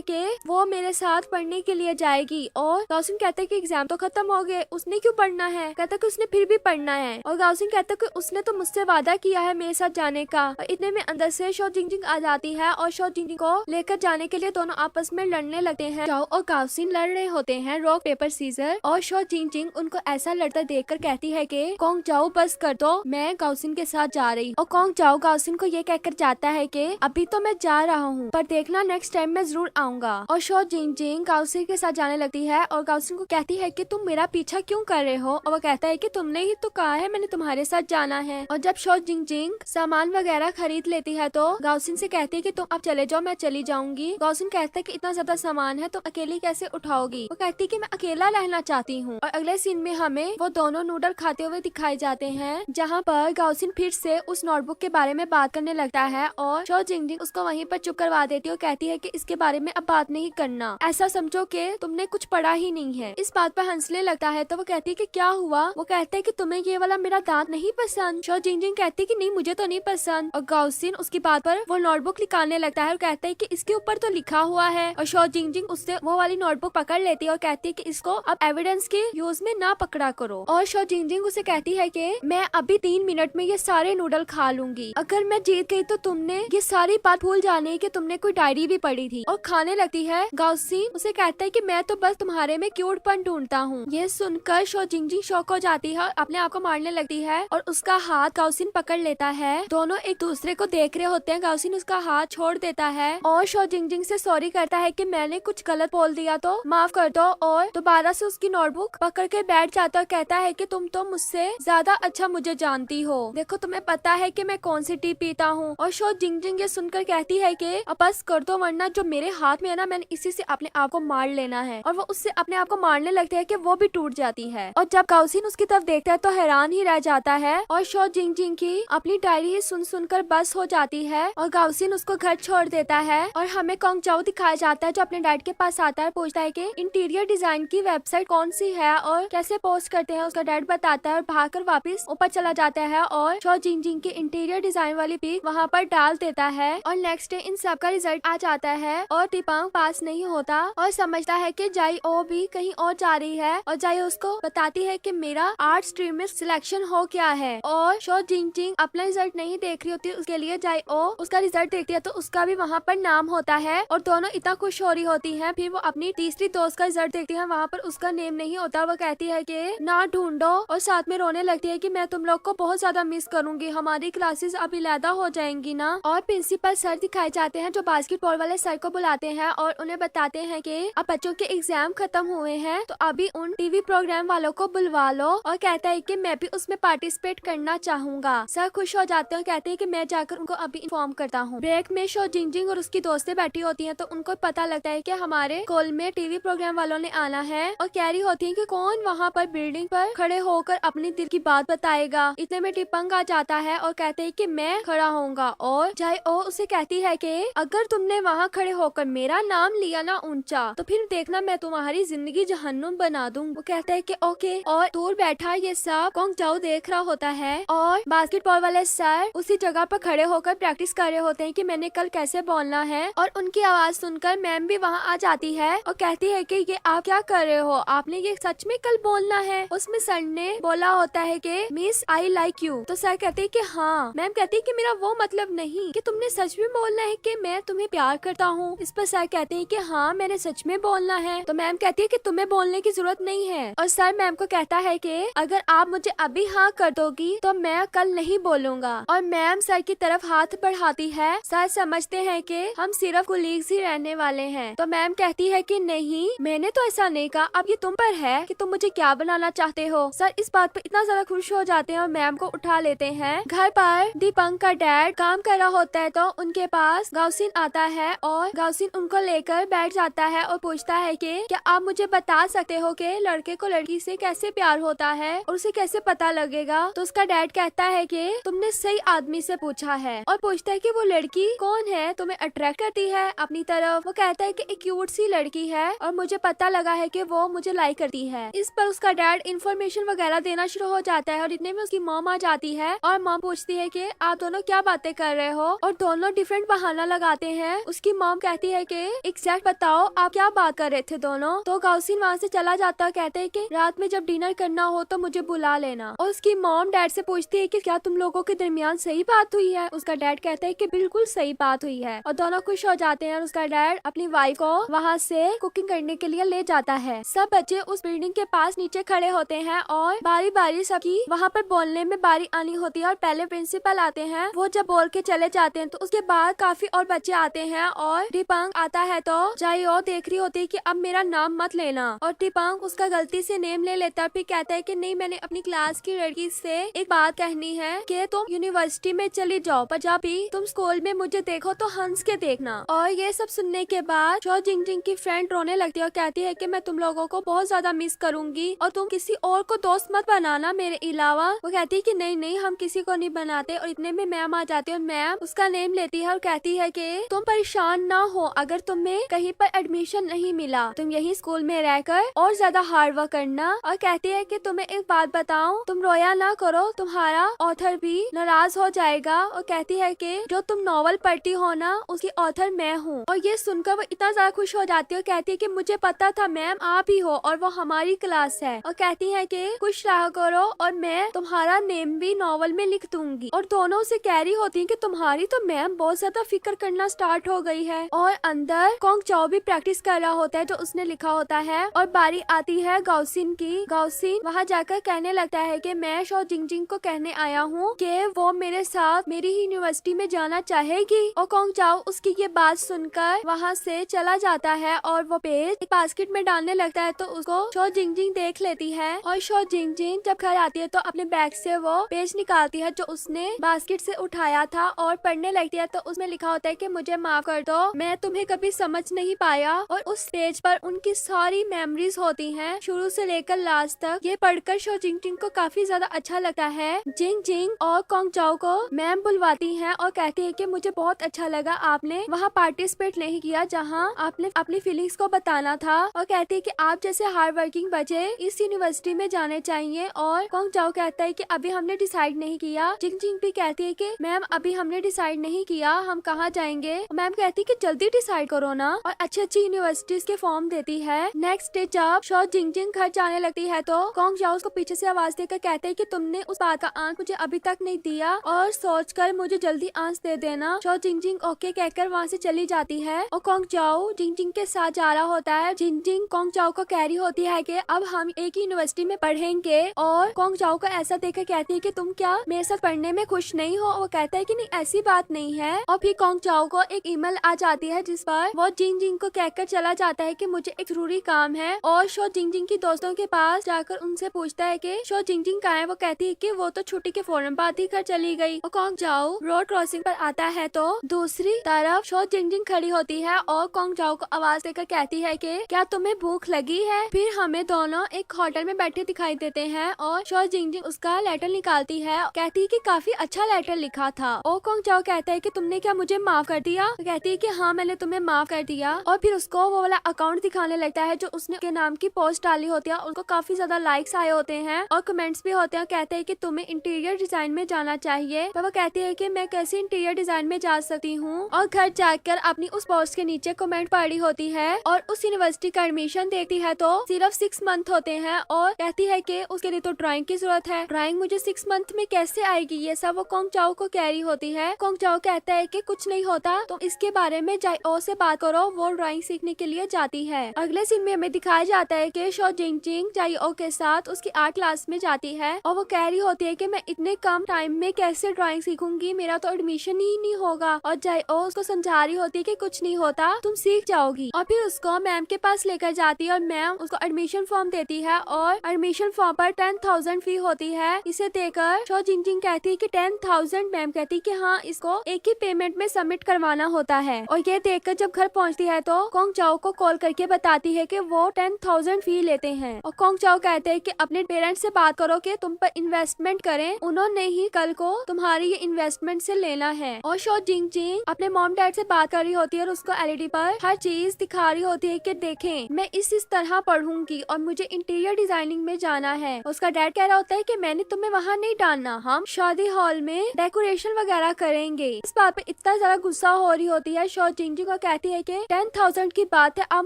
कि वो मेरे साथ पढ़ने के लिए जाएगी, और गाउसिन कहता है कि एग्जाम तो खत्म हो गए, उसने क्यों पढ़ना है। कहता है कि उसने फिर भी पढ़ना है, और गाउसिन कहता है कि उसने तो मुझसे वादा किया है मेरे साथ जाने का। और इतने में अंदर से शो जिंगजिंग आ जाती है, और शो जिंगजिंग को लेकर जाने के लिए दोनों आपस में लड़ने लगते हैं। जाओ और गाउसिन लड़ रहे होते हैं रॉक पेपर सीजर, और शो जिंगजिंग उनको ऐसा लड़ता देखकर कहती है कि कोंग जाओ बस कर दो, मैं गाउसिन के साथ जा रही। और कोंग जाओ गाउसिन को ये कहकर जाता है कि अभी तो मैं जा रहा हूँ, पर देखना नेक्स्ट टाइम मैं जरूर आऊंगा। और शो जिंगजिंग गाउसिन के साथ जाने लगती है, और गाउसिन को कहती है कि तुम मेरा पीछा क्यों कर रहे हो। और वो कहता है कि तुमने ही तो कहा है मैंने तुम्हारे साथ जाना है। और जब शो जिंगजिंग सामान वगैरह खरीद लेती है तो गाउसिन से कहती है कि तुम अब चले जाओ, मैं चली जाऊंगी। गाउसिन कहता है कि इतना ज्यादा सामान है तुम अकेली कैसे उठाओगी। वो कहती है कि मैं अकेला रहना चाहती हूँ। और अगले सीन में हमें वो दोनों नूडल खाते हुए दिखाए जाते हैं, जहाँ पर गाउसिन फिर से उस नोटबुक के बारे में बात करने लगता है और शो जिंगजिंग उसको वहीं पर चुप करवा देती है और कहती है कि इसके बारे में अब बात नहीं करना, ऐसा समझो कि तुमने कुछ पढ़ा ही नहीं है। इस बात पर हंसने लगता है तो वो कहती है कि क्या हुआ। वो कहता है कि तुम्हें ये वाला मेरा दांत नहीं पसंद। शो जिंगजिंग कहती है कि नहीं मुझे तो नहीं पसंद और गाउसिन उसकी बात पर वो नोटबुक निकालने लगता है और कहता है कि इसके ऊपर तो लिखा हुआ है और शो जिंगजिंग उससे वो वाली नोटबुक पकड़ लेती है और कहती है कि इसको अब एविडेंस के यूज में ना पकड़ा करो। और शो जिंगजिंग उसे कहती है कि मैं अभी 3 मिनट में ये सारे नूडल खा लूंगी, अगर मैं जीत गई तो तुमने ये सारी बात भूल जानी कि तुमने कोई डायरी भी पढ़ी थी। और खाने लगती है। गाउसिन उसे कहता है कि मैं तो बस तुम्हारे में क्यूटपन ढूंढता हूँ। ये सुनकर शो जिंगजिंग शॉक हो जाती है और अपने आप को मारने लगती है और उसका हाथ गाउसिन पकड़ लेता है। दोनों एक दूसरे को देख रहे होते हैं। गाउसिन उसका हाथ छोड़ देता है और शो जिंगजिंग से सॉरी करता है कि मैंने कुछ गलत बोल दिया तो माफ कर दो और दोबारा से उसकी नोटबुक पकड़ के बैठ जाता और कहता है कि तुम तो मुझसे ज्यादा अच्छा मुझे जानती हो, देखो तुम्हें पता है कि मैं कौन सी टी पीता हूँ। और शो जिंगजिंग ये सुनकर कहती है कि अब बस कर दो वरना जो मेरे हाथ में है ना मैंने इसी से अपने आप को मार लेना है। और वो उससे अपने आप को मारने लगते है कि वो भी टूट जाती है। और जब गाउसिन उसकी तरफ देखता है तो हैरान ही रह जाता है और शो जिंगजिंग की अपनी डायरी ही सुन सुनकर बस हो जाती है और गाउसिन उसको घर छोड़ देता है। और हमें कॉन्ग जाओ दिखाया जाता है जो अपने डैड के पास आता है, पूछता है कि इंटीरियर डिजाइन की वेबसाइट कौन सी है और कैसे पोस्ट करते हैं। उसका डैड बताता है और भागकर वापस ऊपर चला जाता है और शो जिंगजिंग की इंटीरियर डिजाइन वाली पिक वहाँ पर डाल देता है। और नेक्स्ट डे इन सब का रिजल्ट आ जाता है और टिपांग पास नहीं होता और समझता है कि जाई ओ भी कहीं और जा रही है और जाई उसको बताती है कि मेरा आर्ट स्ट्रीम में सिलेक्शन हो गया है। और शो जिंगजिंग अपना रिजल्ट नहीं देख रही होती, उसके लिए जाई ओ उसका रिजल्ट देखती है तो उसका भी वहाँ पर नाम होता है और दोनों इतना खुश हो रही होती है। फिर वो अपनी तीसरी दोस्त का रिजल्ट देखती है, वहाँ पर उसका नेम नहीं होता। वो कहती है कि ना ढूंढो और साथ में रोने लगती है कि मैं तुम लोग को बहुत ज्यादा मिस करूंगी, हमारी क्लासेस अब अलग हो जाएंगी ना। और प्रिंसिपल सर दिखाए जाते हैं जो बास्केटबॉल वाले सर को बुलाते हैं और उन्हें बताते हैं कि अब बच्चों के एग्जाम खत्म हुए हैं तो अभी उन टीवी प्रोग्राम वालों को बुलवा लो। और कहता है कि मैं भी उसमें पार्टिसिपेट करना चाहूंगा। सर खुश हो जाते हैं, कहते हैं कि मैं जाकर उनको अभी इन्फॉर्म करता हूँ। ब्रेक में शो जिंगजिंग और उसकी दोस्तें बैठी होती हैं तो उनको पता लगता है कि हमारे स्कूल में टीवी प्रोग्राम वालों ने आना है और कह रही होती है कि कौन वहाँ पर बिल्डिंग पर खड़े होकर अपनी दिल की बात बताएगा। इतने में टिपंग आ जाता है और कहते हैं कि मैं खड़ा होऊंगा। और जाए ओ उसे कहती है कि अगर तुमने वहाँ खड़े होकर मेरा नाम लिया ना ऊंचा तो फिर देखना मैं तुम्हारी जिंदगी जहन्नुम बना दूं। वो कहता है कि ओके। और दूर बैठा ये सब कॉन्ग जाओ देख रहा होता है और बास्केटबॉल वाले सर उसी जगह पर खड़े होकर प्रैक्टिस कर रहे होते हैं कि मैंने कल कैसे बोलना है। और उनकी आवाज सुनकर मैम भी वहाँ आ जाती है और कहती है कि ये आप क्या कर रहे हो, आपने ये सच में कल बोलना है। उसमें सर ने बोला होता है कि मिस आई लाइक यू। तो सर कहते हैं कि हाँ। मैम कहती है कि मेरा वो मतलब नहीं कि तुमने सच में बोलना है कि मैं तुम्हें प्यार करता हूँ। इस पर सर कहते हैं कि हाँ मैंने सच में बोलना है। तो मैम कहती है कि तुम्हें बोलने की जरूरत नहीं है। और सर मैम को कहता है कि अगर आप मुझे अभी हाँ कर दोगी तो मैं कल नहीं बोलूंगा। और मैम सर की तरफ हाथ बढ़ाती है। सर समझते हैं कि हम सिर्फ कुलीग्स ही रहने वाले हैं। तो मैम कहती है कि नहीं मैंने तो ऐसा नहीं कहा, अब ये तुम पर है कि तुम मुझे क्या बनाना चाहते हो। सर इस बात पर इतना ज्यादा खुश हो जाते हैं और मैम को उठा लेते हैं। घर पर दीपंग का डैड काम कर रहा होता है तो उनके पास गाउसिन आता है और गाउसिन उनको लेकर बैठ जाता है और पूछता है कि क्या आप मुझे बता सकते हो कि लड़के को लड़की से कैसे प्यार होता है और उसे कैसे पता लगेगा। तो उसका डैड कहता है कि तुमने सही आदमी से पूछा है और पूछता है कि वो लड़की कौन है, तुम्हें अट्रैक्ट करती है अपनी तरफ। वो कहता है कि एक क्यूट सी लड़की है और मुझे पता लगा है कि वो मुझे लाइक करती है। इस पर उसका डैड इन्फॉर्मेशन वगैरह देना शुरू हो जाता है और इतने में उसकी मॉम आ जाती है और मॉम पूछती है कि आप दोनों क्या बातें कर रहे हो और दोनों डिफरेंट बहाना लगाते हैं। उसकी मॉम कहती है कि एग्जैक्ट बताओ आप क्या बात कर रहे थे दोनों। तो गाउसिन वहाँ से चला जाता है, कहते हैं कि रात में जब डिनर करना हो तो मुझे बुला लेना। और उसकी मॉम डैड से पूछती है कि क्या तुम लोगों के दरमियान सही बात हुई है। उसका डैड कहता है कि बिल्कुल सही बात हुई है और दोनों खुश हो जाते हैं। और उसका डैड अपनी वाइफ को वहाँ से कुकिंग करने के लिए ले जाता है। सब बच्चे उस बिल्डिंग के पास नीचे खड़े होते हैं और बारी बारी सबकी वहाँ पर बोलने में बारी आनी होती है। और पहले प्रिंसिपल आते हैं, वो जब बोल के चले जाते हैं तो उसके बाद काफी और बच्चे आते हैं और दीपंग आता है तो जाइयो देख रही होती है कि अब मेरा नाम मत लेना। और दीपंग उसका गलती से नेम ले लेता है, फिर कहता है कि नहीं मैंने अपनी क्लास की लड़की से एक बात कहनी है कि तुम यूनिवर्सिटी में चली जाओ पर जब भी तुम स्कूल में मुझे देखो तो हंस के देखना। और ये सब सुनने के बाद शो जिंगजिंग की फ्रेंड रोने लगती है और कहती है कि मैं तुम लोगों को बहुत ज्यादा मिस करूंगी और तुम किसी और को दोस्त मत बनाना मेरे अलावा। वो कहती है है कि नहीं नहीं हम किसी को नहीं बनाते, और इतने में मैम आ जाती है और मैम उसका नेम लेती है और कहती है कि तुम परेशान ना हो, अगर तुम्हें कहीं पर एडमिशन नहीं मिला तुम यही स्कूल में रहकर और ज्यादा हार्ड वर्क करना। और कहती है कि तुम्हें एक बात बताऊं, तुम रोया ना करो, तुम्हारा ऑथर भी नाराज हो जाएगा। और कहती है कि जो तुम नॉवल पढ़ती हो ना उसकी ऑथर मैं हूँ। और ये सुनकर वो इतना ज्यादा खुश हो जाती है और कहती है कि मुझे पता था मैम आप ही हो और वो हमारी क्लास है। और कहती है कि खुश रहा करो और मैं तुम्हारा नेम भी नॉवल में लिख दूंगी। और दोनों से कह रही होती है कि तुम्हारी तो मैम बहुत ज्यादा फिक्र करना स्टार्ट हो गई है। और अंदर कॉन्ग चाओ भी प्रैक्टिस कर रहा होता है जो उसने लिखा होता है। और बारी आती है गाउसिन की। गाउसिन वहाँ जाकर कहने लगता है कि मैं शो जिंगजिंग को कहने आया हूँ कि वो मेरे साथ मेरी ही यूनिवर्सिटी में जाना चाहेगी। और कॉन्ग चाओ उसकी ये बात सुनकर वहाँ से चला जाता है और वो पेज एक बास्केट में डालने लगता है। तो उसको शो जिंगजिंग देख लेती है और शो जिंगजिंग जब घर आती है तो अपने बैग से वो पेज निकालती है जो उसने बास्केट से उठाया था और पढ़ने लगती है। तो उसमें लिखा होता है कि मुझे माफ कर दो, मैं तुम्हें कभी समझ नहीं पाया। और उस पेज पर उनकी सारी मेमोरीज होती हैं शुरू से लेकर लास्ट तक। ये पढ़कर शो जिंगजिंग को काफी ज्यादा अच्छा लगता है। जिंगजिंग और कॉन्ग चाओ को मैम बुलवाती हैं और कहती है कि मुझे बहुत अच्छा लगा आपने वहाँ पार्टिसिपेट नहीं किया जहाँ आपने अपनी फीलिंग्स को बताना था। और कहती है कि आप जैसे हार्ड वर्किंग बच्चे इस यूनिवर्सिटी में जाने चाहिए। और कॉन्ग चाओ कहता है कि अभी हमने डिसाइड नहीं किया। जिंगजिंग भी कहती है कि मैम अभी हमने डिसाइड नहीं किया हम कहाँ जाएंगे। मैम कहती है कि जल्दी डिसाइड करो ना, और अच्छी अच्छी यूनिवर्सिटीज के फॉर्म देती है। नेक्स्ट डे जब शो जिंगजिंग घर जाने लगती है तो कॉन्ग चाओ उसको पीछे से आवाज देकर कहते हैं कि तुमने उस बात का आंस मुझे अभी तक नहीं दिया और सोचकर मुझे जल्दी आंस दे देना। शो जिंगजिंग ओके कहकर वहाँ से चली जाती है और कॉन्ग चाओ जिंगजिंग के साथ जा रहा होता है। जिंगजिंग कॉन्ग चाओ को कह रही होती है कि अब हम एक ही यूनिवर्सिटी में पढ़ेंगे। और कॉन्ग चाओ को ऐसा देखकर कहती है कि तुम क्या मेरे साथ पढ़ने में खुश नहीं हो। वो कहता है कि नहीं ऐसी बात नहीं है। और फिर कॉन्ग चाओ को एक ईमेल आ जाती है जिस पर वो जिंगजिंग को कहकर चला जाता है कि मुझे एक जरूरी काम है। और शो जिंगजिंग की दोस्तों के पास जाकर उनसे पूछता है कि शो जिंगजिंग कहाँ है। वो कहती है कि वो तो छुट्टी के फौरन बाद ही घर चली गई। और कॉन्ग चाओ रोड क्रॉसिंग पर आता है तो दूसरी तरफ शो जिंगजिंग खड़ी होती है और कॉन्ग चाओ को आवाज देकर कहती है कि क्या तुम्हें भूख लगी है। फिर हमें दोनों एक होटल में बैठे दिखाई देते हैं और शो जिंगजिंग उसका लेटर निकालती है। कहती है कि काफी अच्छा लेटर लिखा था। और कॉन्ग चाओ कहता है कि तुमने क्या मुझे माफ कर दिया। कहती है कि हाँ मैंने तुम्हें माफ कर दिया। और फिर उसको वो वाला अकाउंट दिखाने लगता है जो उसने के नाम की पोस्ट डाली होती है। उनको काफी ज्यादा लाइक्स आए होते हैं और कमेंट्स भी होते हैं। कहते हैं कि तुम्हें इंटीरियर डिजाइन में जाना चाहिए। तो वो कहती है कि मैं कैसे इंटीरियर डिजाइन में जा सकती हूँ। और घर जाकर अपनी उस पोस्ट के नीचे कमेंट पढ़ी होती है और उस यूनिवर्सिटी का एडमिशन देखती है तो सिर्फ 6 मंथ होते हैं। और कहती है कि उसके लिए तो ड्राइंग की जरूरत है, ड्राइंग मुझे 6 मंथ में कैसे आएगी। ये सब वो कॉन्ग चाओ को कह रही होती है। कॉन्ग चाओ कहता है कि कुछ नहीं होता, तुम इसके बारे में जाओ से बात करो। वो ड्राइंग सीखने के लिए जाती है। अगले सीन में हमें दिखाया जाता है कि शो जिंगजिंग जाइओ के साथ उसकी आर्ट क्लास में जाती है और वो कह रही होती है कि मैं इतने कम टाइम में कैसे ड्राइंग सीखूंगी, मेरा तो एडमिशन ही नहीं होगा। और जाइओ उसको समझा रही होती है कि कुछ नहीं होता, तुम सीख जाओगी। और फिर उसको मैम के पास लेकर जाती है और मैम उसको एडमिशन फॉर्म देती है और एडमिशन फॉर्म पर 10,000 फी होती है। इसे देकर शो जिंगजिंग कहती है कि 10,000। मैम कहती है कि हाँ इसको एक ही पेमेंट में सबमिट करवाना होता है। और ये देखकर जब घर पहुंचती है तो कॉन्ग चाओ को कॉल करके बताती है कि वो 10,000 फी लेते हैं। और कॉन्ग चाओ कहते हैं कि अपने पेरेंट्स से बात करो कि तुम पर इन्वेस्टमेंट करें, उन्होंने ही कल को तुम्हारी ये इन्वेस्टमेंट से लेना है। और शो जिंगजिंग अपने मॉम डैड से बात कर रही होती है और उसको एलईडी पर हर चीज दिखा रही होती है कि देखें मैं इस तरह पढ़ूंगी और मुझे इंटीरियर डिजाइनिंग में जाना है। उसका डैड कह रहा होता है कि मैंने तुम्हें वहाँ नहीं डालना, हम शादी हॉल में डेकोरेशन वगैरह करेंगे। इस बात पे इतना ज्यादा गुस्सा हो रही होती है। शो जिंगजिंग को कहती है कि 10,000 की बात है, आप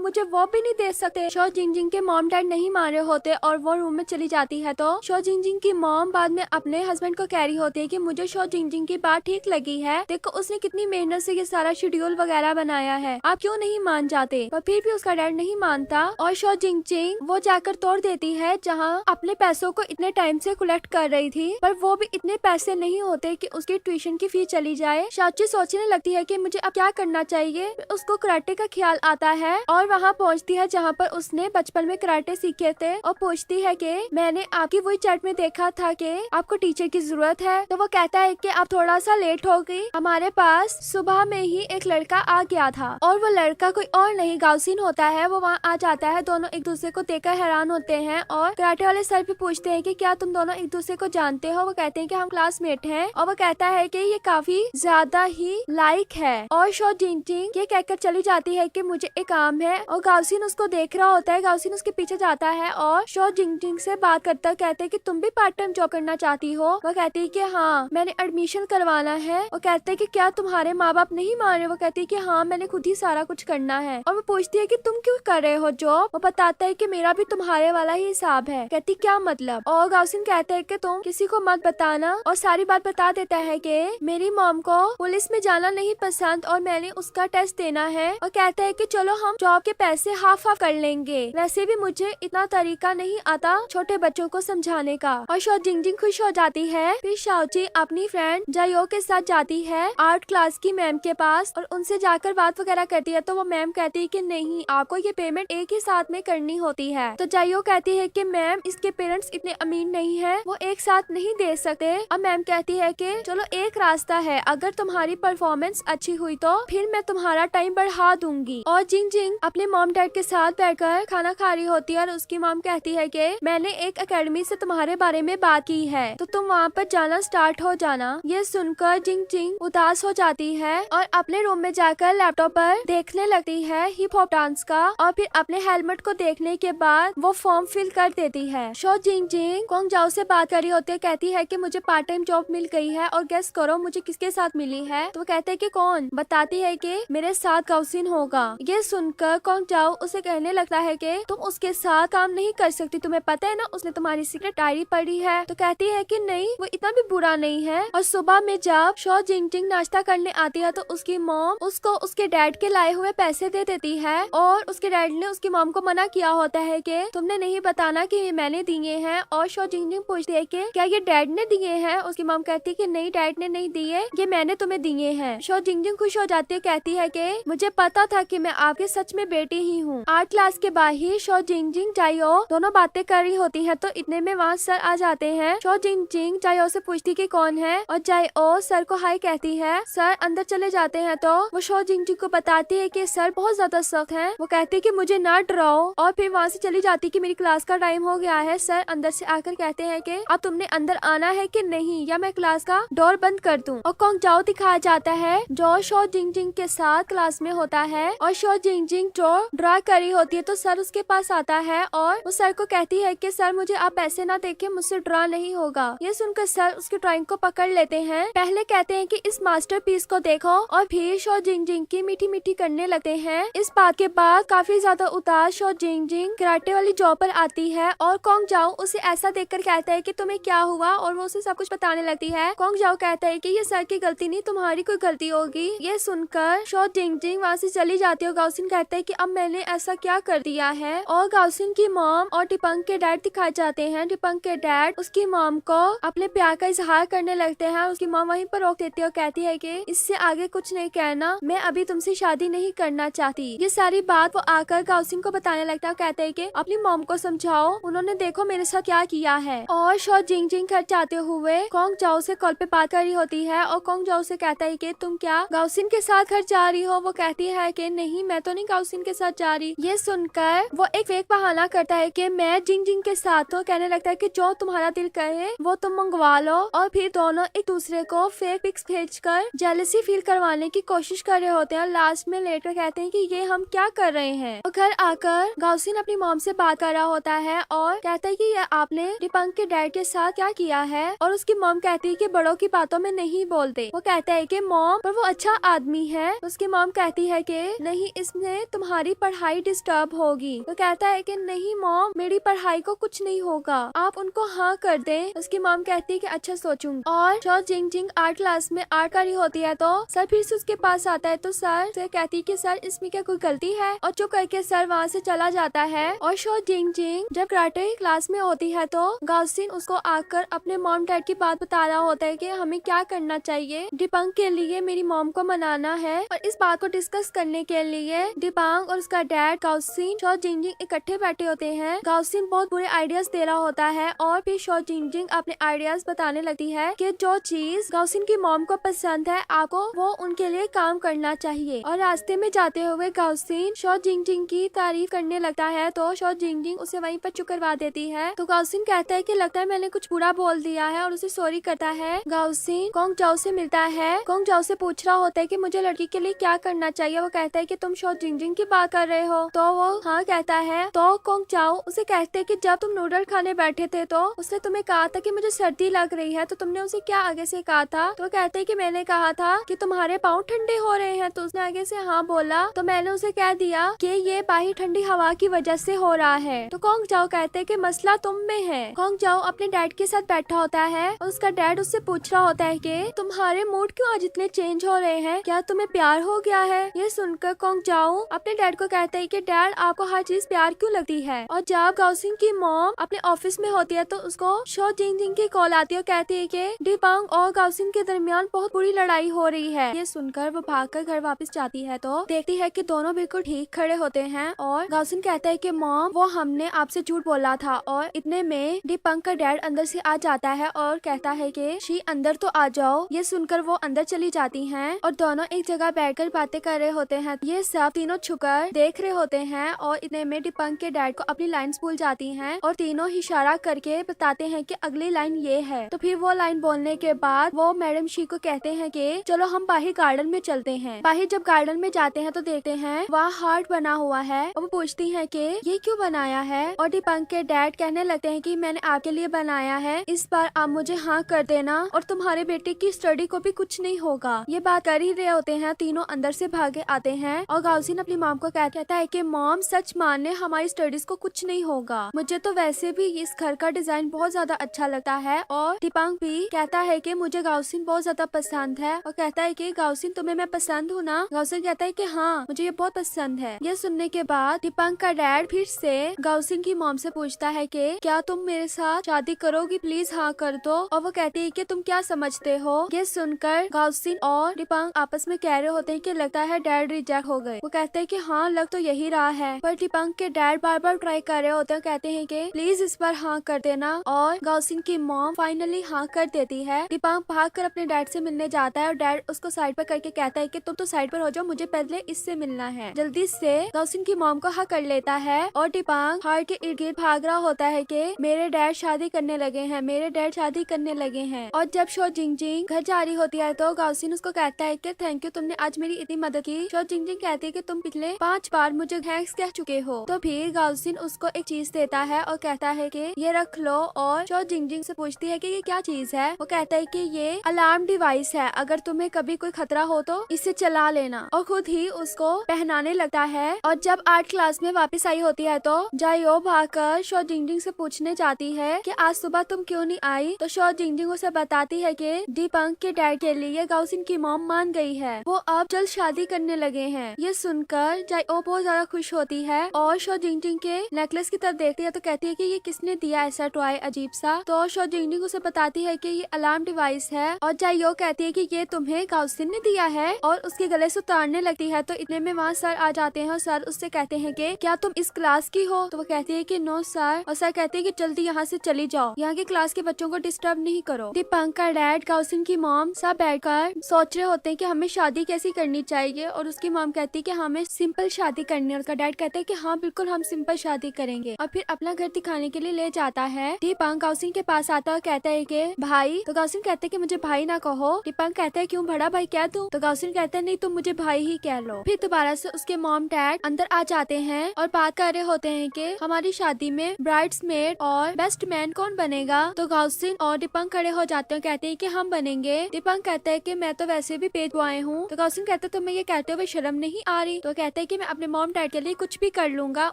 मुझे वो भी नहीं दे सकते। शो जिंगजिंग के मॉम डैड नहीं मान रहे होते और वो रूम में चली जाती है। तो शो जिंगजिंग की मॉम बाद में अपने हस्बैंड को कह रही होती है कि मुझे शो जिंगजिंग की बात ठीक लगी है, देखो उसने कितनी मेहनत से ये सारा शेड्यूल वगैरह बनाया है, आप क्यों नहीं मान जाते। पर फिर भी उसका डैड नहीं मानता और शो जिंगजिंग वो जाकर तोड़ देती है जहाँ अपने पैसों को इतने टाइम से कलेक्ट कर रही थी, पर वो भी इतने पैसे नहीं होते कि उसकी ट्यूशन की फी चली जाए। शाची सोचने लगती है कि मुझे अब क्या करना चाहिए। उसको कराटे का ख्याल आता है और वहाँ पहुँचती है जहाँ पर उसने बचपन में कराटे सीखे थे और पूछती है कि मैंने आपकी वही चैट में देखा था कि आपको टीचर की जरूरत है। तो वो कहता है कि आप थोड़ा सा लेट हो गई, हमारे पास सुबह में ही एक लड़का आ गया था और वो लड़का कोई और नहीं गाउसिन होता है। वो वहाँ आ जाता है, दोनों एक दूसरे को देखकर हैरान होते हैं और कराटे वाले सर भी पूछते हैं कि क्या तुम दोनों एक दूसरे को जानते हो? वो कहते हैं कि हम क्लासमेट हैं और वो कहता है कि ये काफी ज्यादा ही लाइक है और शो जिंगजिंग ये कहकर चली जाती है कि मुझे एक काम है और गाउसिन उसको देख रहा होता है। गाउसिन उसके पीछे जाता है और शो जिंगजिंग से बात करता है। कहते हैं कि तुम भी पार्ट टाइम जॉब करना चाहती हो? वो कहती है कि हाँ मैंने एडमिशन करवाना है। और कहते हैं कि क्या तुम्हारे माँ बाप नहीं मान रहे? वो कहती है कि हाँ मैंने खुद ही सारा कुछ करना है। और वो पूछती है कि तुम क्यों कर रहे हो जॉब? वो बताता है कि मेरा भी तुम्हारे वाला ही हिसाब है। कहती क्या मतलब? और गाउसिन कहते हैं कि तुम किसी को मत बताना और सारी बात बता देता है कि मेरी मॉम को पुलिस में जाना नहीं पसंद और मैंने उसका टेस्ट देना है। और कहता है कि चलो हम जॉब के पैसे हाफ हाफ कर लेंगे, वैसे भी मुझे इतना तरीका नहीं आता छोटे बच्चों को समझाने का। और शो जिंगजिंग खुश हो जाती है। फिर शाओची अपनी फ्रेंड जायो के साथ जाती है आर्ट क्लास की मैम के पास और उनसे जाकर बात वगैरह करती है। तो वो मैम कहती है कि नहीं आपको ये पेमेंट एक ही साथ में करनी होती है। तो जायो कहती है कि मैम इसके पेरेंट्स इतने अमीर नहीं है, वो एक साथ नहीं दे सकते। और मैम कहती है कि चलो एक रास्ता है, अगर तुम्हारी परफॉर्मेंस अच्छी हुई तो फिर मैं तुम्हारा टाइम बढ़ा दूंगी। और जिंगजिंग अपने मॉम डैड के साथ बैठकर खाना खा रही होती है और उसकी मॉम कहती है कि मैंने एक एकेडमी से तुम्हारे बारे में बात की है तो तुम वहाँ पर जाना स्टार्ट हो जाना। ये सुनकर जिंगजिंग उदास हो जाती है और अपने रूम में जाकर लैपटॉप पर देखने लगती है हिप हॉप डांस का। और फिर अपने हेलमेट को देखने के बाद वो फॉर्म फिल कर देती है। शो जिंगजिंग कोंग जाओ से बात कर रही होती है। कहती है कि मुझे पार्ट टाइम जॉब मिल गई है और गेस करो मुझे किसके साथ मिली है? तो वो कहते हैं कि कौन? बताती है कि मेरे साथ गाउसिन होगा। ये सुनकर कोंग जाओ उसे कहने लगता है कि तुम उसके साथ काम नहीं कर सकती, तुम्हें पता है ना उसने तुम्हारी सीक्रेट डायरी पढ़ी है। तो कहती है कि नहीं वो इतना भी बुरा नहीं है। और सुबह में जब शो जिंगजिंग नाश्ता करने आती है तो उसकी मॉम उसको उसके डैड के लाए हुए पैसे दे देती है और उसके डैड ने उसकी मॉम को मना किया होता है कि तुमने नहीं बताना कि मैंने दिए हैं। और शो जिंगजिंग पूछती है कि क्या ये डैड ने दिए हैं? उसकी मॉम कहती है कि नहीं डैड ने नहीं दिए, ये मैंने तुम्हें दिए हैं। शो जिंगजिंग खुश हो जाती है, कहती है कि मुझे पता था कि मैं आपके सच में बेटी ही हूँ। आर्ट क्लास के बाहर शो जिंगजिंग जायो दोनों बातें कर रही होती है तो इतने में वहाँ सर आ जाते हैं। शो जिंगजिंग जायो से पूछती कि कौन है और जायो सर को हाय कहती है। सर अंदर चले जाते हैं तो वो शो जिंगजिंग को बताती है कि सर बहुत ज्यादा सख्त है। वो कहती है कि मुझे ना डराओ और फिर वहाँ से चली जाती कि मेरी क्लास का टाइम हो गया है। सर अंदर से आकर कहते हैं कि अब तुमने अंदर आना है कि नहीं या मैं क्लास का डोर बंद कर दूं। और कोंग जाओ दिखाया जाता है जो शो जिंगजिंग के साथ क्लास में होता है और शो जिंगजिंग जो ड्रा करी होती है तो सर उसके पास आता है और वो सर को कहती है कि सर मुझे आप ऐसे ना देखें, मुझसे ड्रा नहीं होगा। ये सुनकर सर उसकी ड्राइंग को पकड़ लेते हैं। पहले कहते हैं कि इस मास्टरपीस को देखो और फिर शो जिंगजिंग की मीठी मीठी करने लगते हैं। इस बात के बाद काफी ज्यादा उदास शो जिंगजिंग कराटे वाली जॉब पर आती है और कोंग जाओ उसे ऐसा देखकर कहता है कि तुम्हें क्या हुआ और वो उसे सब कुछ बताने लगती है। कोंग जाओ कहता है कि ये सर की गलती नहीं तुम्हारी कोई गलती होगी। ये सुनकर शो जिंगजिंग वहाँ से चली जाती है। गाउसिन कहता है कि अब मैंने ऐसा क्या कर दिया है? और गाउसिन की मॉम और टिपंग के डैड दिखाए जाते हैं। टिपंग के डैड उसकी मॉम को अपने प्यार का इजहार करने लगते हैं। उसकी मॉम वहीं पर रोक देती है और कहती है कि इससे आगे कुछ नहीं कहना, मैं अभी तुमसे शादी नहीं करना चाहती। ये सारी बात वो आकर गाउसिन को बताने लगता है। कहते हैं कि अपनी मॉम को समझाओ, उन्होंने देखो मेरे साथ क्या किया है। और शो जिंगजिंग घर जाते हुए कोंग जाओ से कॉल पे बात कर रही होती है और कोंग जाओ से कहता है कि तुम क्या गाउसिन के साथ घर जा रही हो? वो कहती है कि नहीं मैं तो नहीं गाउसिन के साथ जा रही। ये सुनकर वो एक फेक बहाना करता है कि मैं जिंगजिंग के साथ हूँ। कहने लगता है कि जो तुम्हारा दिल कहे वो तुम मंगवा लो। और फिर दोनों एक दूसरे को फेक पिक्स भेजकर जेलसी फील करवाने की कोशिश कर रहे होते हैं। लास्ट में लेटर कहते हैं कि ये हम क्या कर रहे हैं। और घर आकर गाउसिन अपनी मॉम से बात कर रहा होता है और कहता है कि ये आपने टिपंग के डैड के साथ क्या किया है? और उसकी मॉम कहती है कि बड़ों की बातों में नहीं बोलते। वो कहता है कि मॉम पर वो अच्छा आदमी है। उसकी मॉम कहती है कि नहीं इसमें तुम्हारी पढ़ाई डिस्टर्ब होगी। वो कहता है कि नहीं मॉम मेरी पढ़ाई को कुछ नहीं होगा, आप उनको हाँ कर दें। उसकी मॉम कहती है कि अच्छा सोचूंगी। और शो जिंगजिंग आर्ट क्लास में आर्ट कर रही होती है तो सर फिर से उसके पास आता है तो सर से कहती है कि सर इसमें क्या कोई गलती है? और चुप करके सर वहाँ से चला जाता है। और शो जिंगजिंग जब कराटे क्लास में होती है तो गाउसिन उसको आकर अपने मॉम डैड की बात बता रहा होता है कि हमें क्या करना चाहिए। डिपंग के लिए मेरी मॉम को मनाना है और इस बात को डिस्कस करने के लिए डिपंग और उसका डैड गाउसिन शो जिंगजिंग इकट्ठे बैठे होते हैं। गाउसिन बहुत बुरे आइडियाज दे रहा होता है और फिर शो जिंगजिंग अपने आइडियाज बताने लगती है कि जो चीज गाउसिन की मॉम को पसंद है आपको वो उनके लिए काम करना चाहिए। और रास्ते में जाते हुए गाउसिन शो जिंगजिंग की तारीफ करने लगता है तो शो जिंगजिंग उसे वहीं पर चुप करवा देती है। तो गाउसिन कहता है कि लगता है मैंने ने कुछ बुरा बोल दिया है और उसे सॉरी करता है। गाउसिन कोंग जाओ से मिलता है। कोंग जाओ से पूछ रहा होता है कि मुझे लड़की के लिए क्या करना चाहिए। वो कहता है कि तुम शो जिंगजिंग की बात कर रहे हो। तो वो हाँ कहता है। तो कोंग जाओ उसे कहते है कि जब तुम नूडल खाने बैठे थे तो उसने तुम्हें कहा था कि मुझे सर्दी लग रही है, तो तुमने उसे क्या आगे से कहा था? तो कहते है कि मैंने कहा था कि तुम्हारे पाँव ठंडे हो रहे हैं। तो उसने आगे से हाँ बोला, तो मैंने उसे कह दिया कि ये बाहर ठंडी हवा की वजह से हो रहा है। तो कोंग जाओ कहते है कि मसला तुम में है। कोंग जाओ अपने डैड के साथ बैठा होता है और उसका डैड उससे पूछ रहा होता है कि तुम्हारे मूड क्यों आज इतने चेंज हो रहे हैं, क्या तुम्हें प्यार हो गया है? ये सुनकर कोंग जाओ अपने डैड को कहता है कि डैड आपको हर चीज प्यार क्यों लगती है? और जब गाउसिन की मॉम अपने ऑफिस में होती है तो उसको शो जिंगजिंग की कॉल आती है और कहती है कि डिपांग और गाउसिन के दरमियान बहुत बुरी लड़ाई हो रही है। ये सुनकर वो भागकर घर वापस जाती है तो देखती है कि दोनों बिल्कुल ठीक खड़े होते हैं और गाउसिन कहता है कि मॉम वो हमने आपसे झूठ बोला था। और इतने में डिपांग का डैड अंदर से आ जाता है और कहता है कि शी अंदर तो आ जाओ। ये सुनकर वो अंदर चली जाती हैं और दोनों एक जगह बैठकर बातें कर रहे होते हैं। ये सब तीनों छुकर देख रहे होते हैं और इतने में डिपांग के डैड को अपनी लाइंस भूल जाती हैं और तीनों इशारा करके बताते हैं कि अगली लाइन ये है। तो फिर वो लाइन बोलने के बाद वो मैडम शी को कहते हैं कि चलो हम बाहर गार्डन में चलते हैं। बाहर जब गार्डन में जाते हैं तो देखते हैं वहाँ हार्ट बना हुआ है और वो पूछती है कि ये क्यों बनाया है? और डिपांग के डैड कहने लगते हैं कि मैंने आपके लिए बनाया है, इस बार आप मुझे हाँ कर देना और तुम्हारे बेटे की स्टडी को भी कुछ नहीं होगा। ये बात कर ही रहे होते हैं, तीनों अंदर से भागे आते हैं और गाउसिन अपनी मॉम को कहता है कि मॉम सच माने हमारी स्टडीज को कुछ नहीं होगा। मुझे तो वैसे भी इस घर का डिजाइन बहुत ज्यादा अच्छा लगता है। और डिपांग भी कहता है कि मुझे गाउसिन बहुत ज्यादा पसंद है और कहता है कि गाउसिन तुम्हें मैं पसंद हूँ ना? गाउसिन कहता है कि हाँ मुझे ये बहुत पसंद है। ये सुनने के बाद डिपांग का डैड फिर से गाउसिन की मॉम से पूछता है कि क्या तुम मेरे साथ शादी करोगी? प्लीज हाँ कर दो। और वो कहती है कि तुम क्या समझते हो? ये सुनकर गाउसिन और डिपांग आपस में कह रहे होते हैं कि लगता है डैड रिजेक्ट हो गए। वो कहते हैं कि हाँ लग तो यही रहा है, पर डिपांग के डैड बार बार ट्राई कर रहे होते हैं। कहते हैं कि प्लीज इस बार हाँ कर देना और गाउसिन की मॉम फाइनली हाँ कर देती है। डिपांग भागकर अपने डैड से मिलने जाता है और डैड उसको साइड पर करके कहता है कि तुम तो साइड पर हो जाओ, मुझे पहले इससे मिलना है। जल्दी से गाउसिन की मॉम को हाँ कर लेता है और डिपांग हार्ट के इर्द गिर्द भाग रहा होता है कि मेरे डैड शादी करने लगे हैं, मेरे डैड शादी करने लगे हैं। और जब शो जिंगजिंग घर जा रही होती है तो गाउसिन उसको कहता है कि थैंक यू, तुमने आज मेरी इतनी मदद की। शो जिंगजिंग कहती है कि तुम पिछले 5 बार मुझे थैंक्स कह चुके हो। तो फिर गाउसिन उसको एक चीज देता है और कहता है कि ये रख लो। और शो जिंगजिंग से पूछती है कि ये क्या चीज है? वो कहता है कि ये अलार्म डिवाइस है, अगर तुम्हें कभी कोई खतरा हो तो इसे चला लेना। और खुद ही उसको पहनाने लगता है। और जब आर्ट क्लास में वापस आई होती है तो जायो भागकर शो जिंगजिंग से पूछने जाती है कि आज सुबह तुम क्यों नहीं आई? तो शो जिंगजिंग उसे बताती है कि डिपांग के डैड के लिए गाउसिन की मॉम मान गई है, वो अब जल्द शादी करने लगे हैं। ये सुनकर जायो बहुत ज्यादा खुश होती है और शो जिंगजिंग के नेकलेस की तरफ देखती है तो कहती है कि ये किसने दिया ऐसा टॉय अजीब सा? तो शो जिंगजिंग उसे बताती है कि ये अलार्म डिवाइस है और जायो कहती है कि ये तुम्हें गाउसिन ने दिया है और उसके गले से उतारने लगती है। तो इतने में वहाँ सर आ जाते हैं और सर उससे कहते हैं कि क्या तुम इस क्लास की हो? तो वो कहती है कि नो सर। और सर कहते हैं कि जल्दी यहाँ से चली जाओ, यहाँ के क्लास के बच्चों को डिस्टर्ब नहीं करो। डिपांग का डैड, गाउसिन की मॉम सब बैठकर सोच रहे होते हैं कि हमें शादी कैसी करनी चाहिए और उसकी मॉम कहती है कि हमें सिंपल शादी करनी है। उसका डैड कहता है कि हाँ बिल्कुल हम सिंपल शादी करेंगे और फिर अपना घर दिखाने के लिए ले जाता है। डिपांग गाउसिन के पास आता है और कहता है कि भाई। तो गाउसिन कहते हैं कि मुझे भाई ना कहो। डिपांग कहता है क्यों, बड़ा भाई क्या तू? तो गाउसिन कहता है नहीं तुम मुझे भाई ही कह लो। फिर दोबारा से उसके मॉम डैड अंदर आ जाते हैं और बात कर रहे होते हैं कि हमारी शादी में ब्राइड्समेड और बेस्ट मैन कौन बनेगा? तो गाउसिन और डिपांग खड़े हो जाते हैं, कहते हैं कि हम बनेंगे। डिपांग कहता है कि मैं तो वैसे भी पेज बॉय हूँ। तो गाउसिन कहता है तुम्हें ये कहते हुए शर्म नहीं आ रही? तो कहता है कि मैं अपने मॉम डैड के लिए कुछ भी कर लूंगा,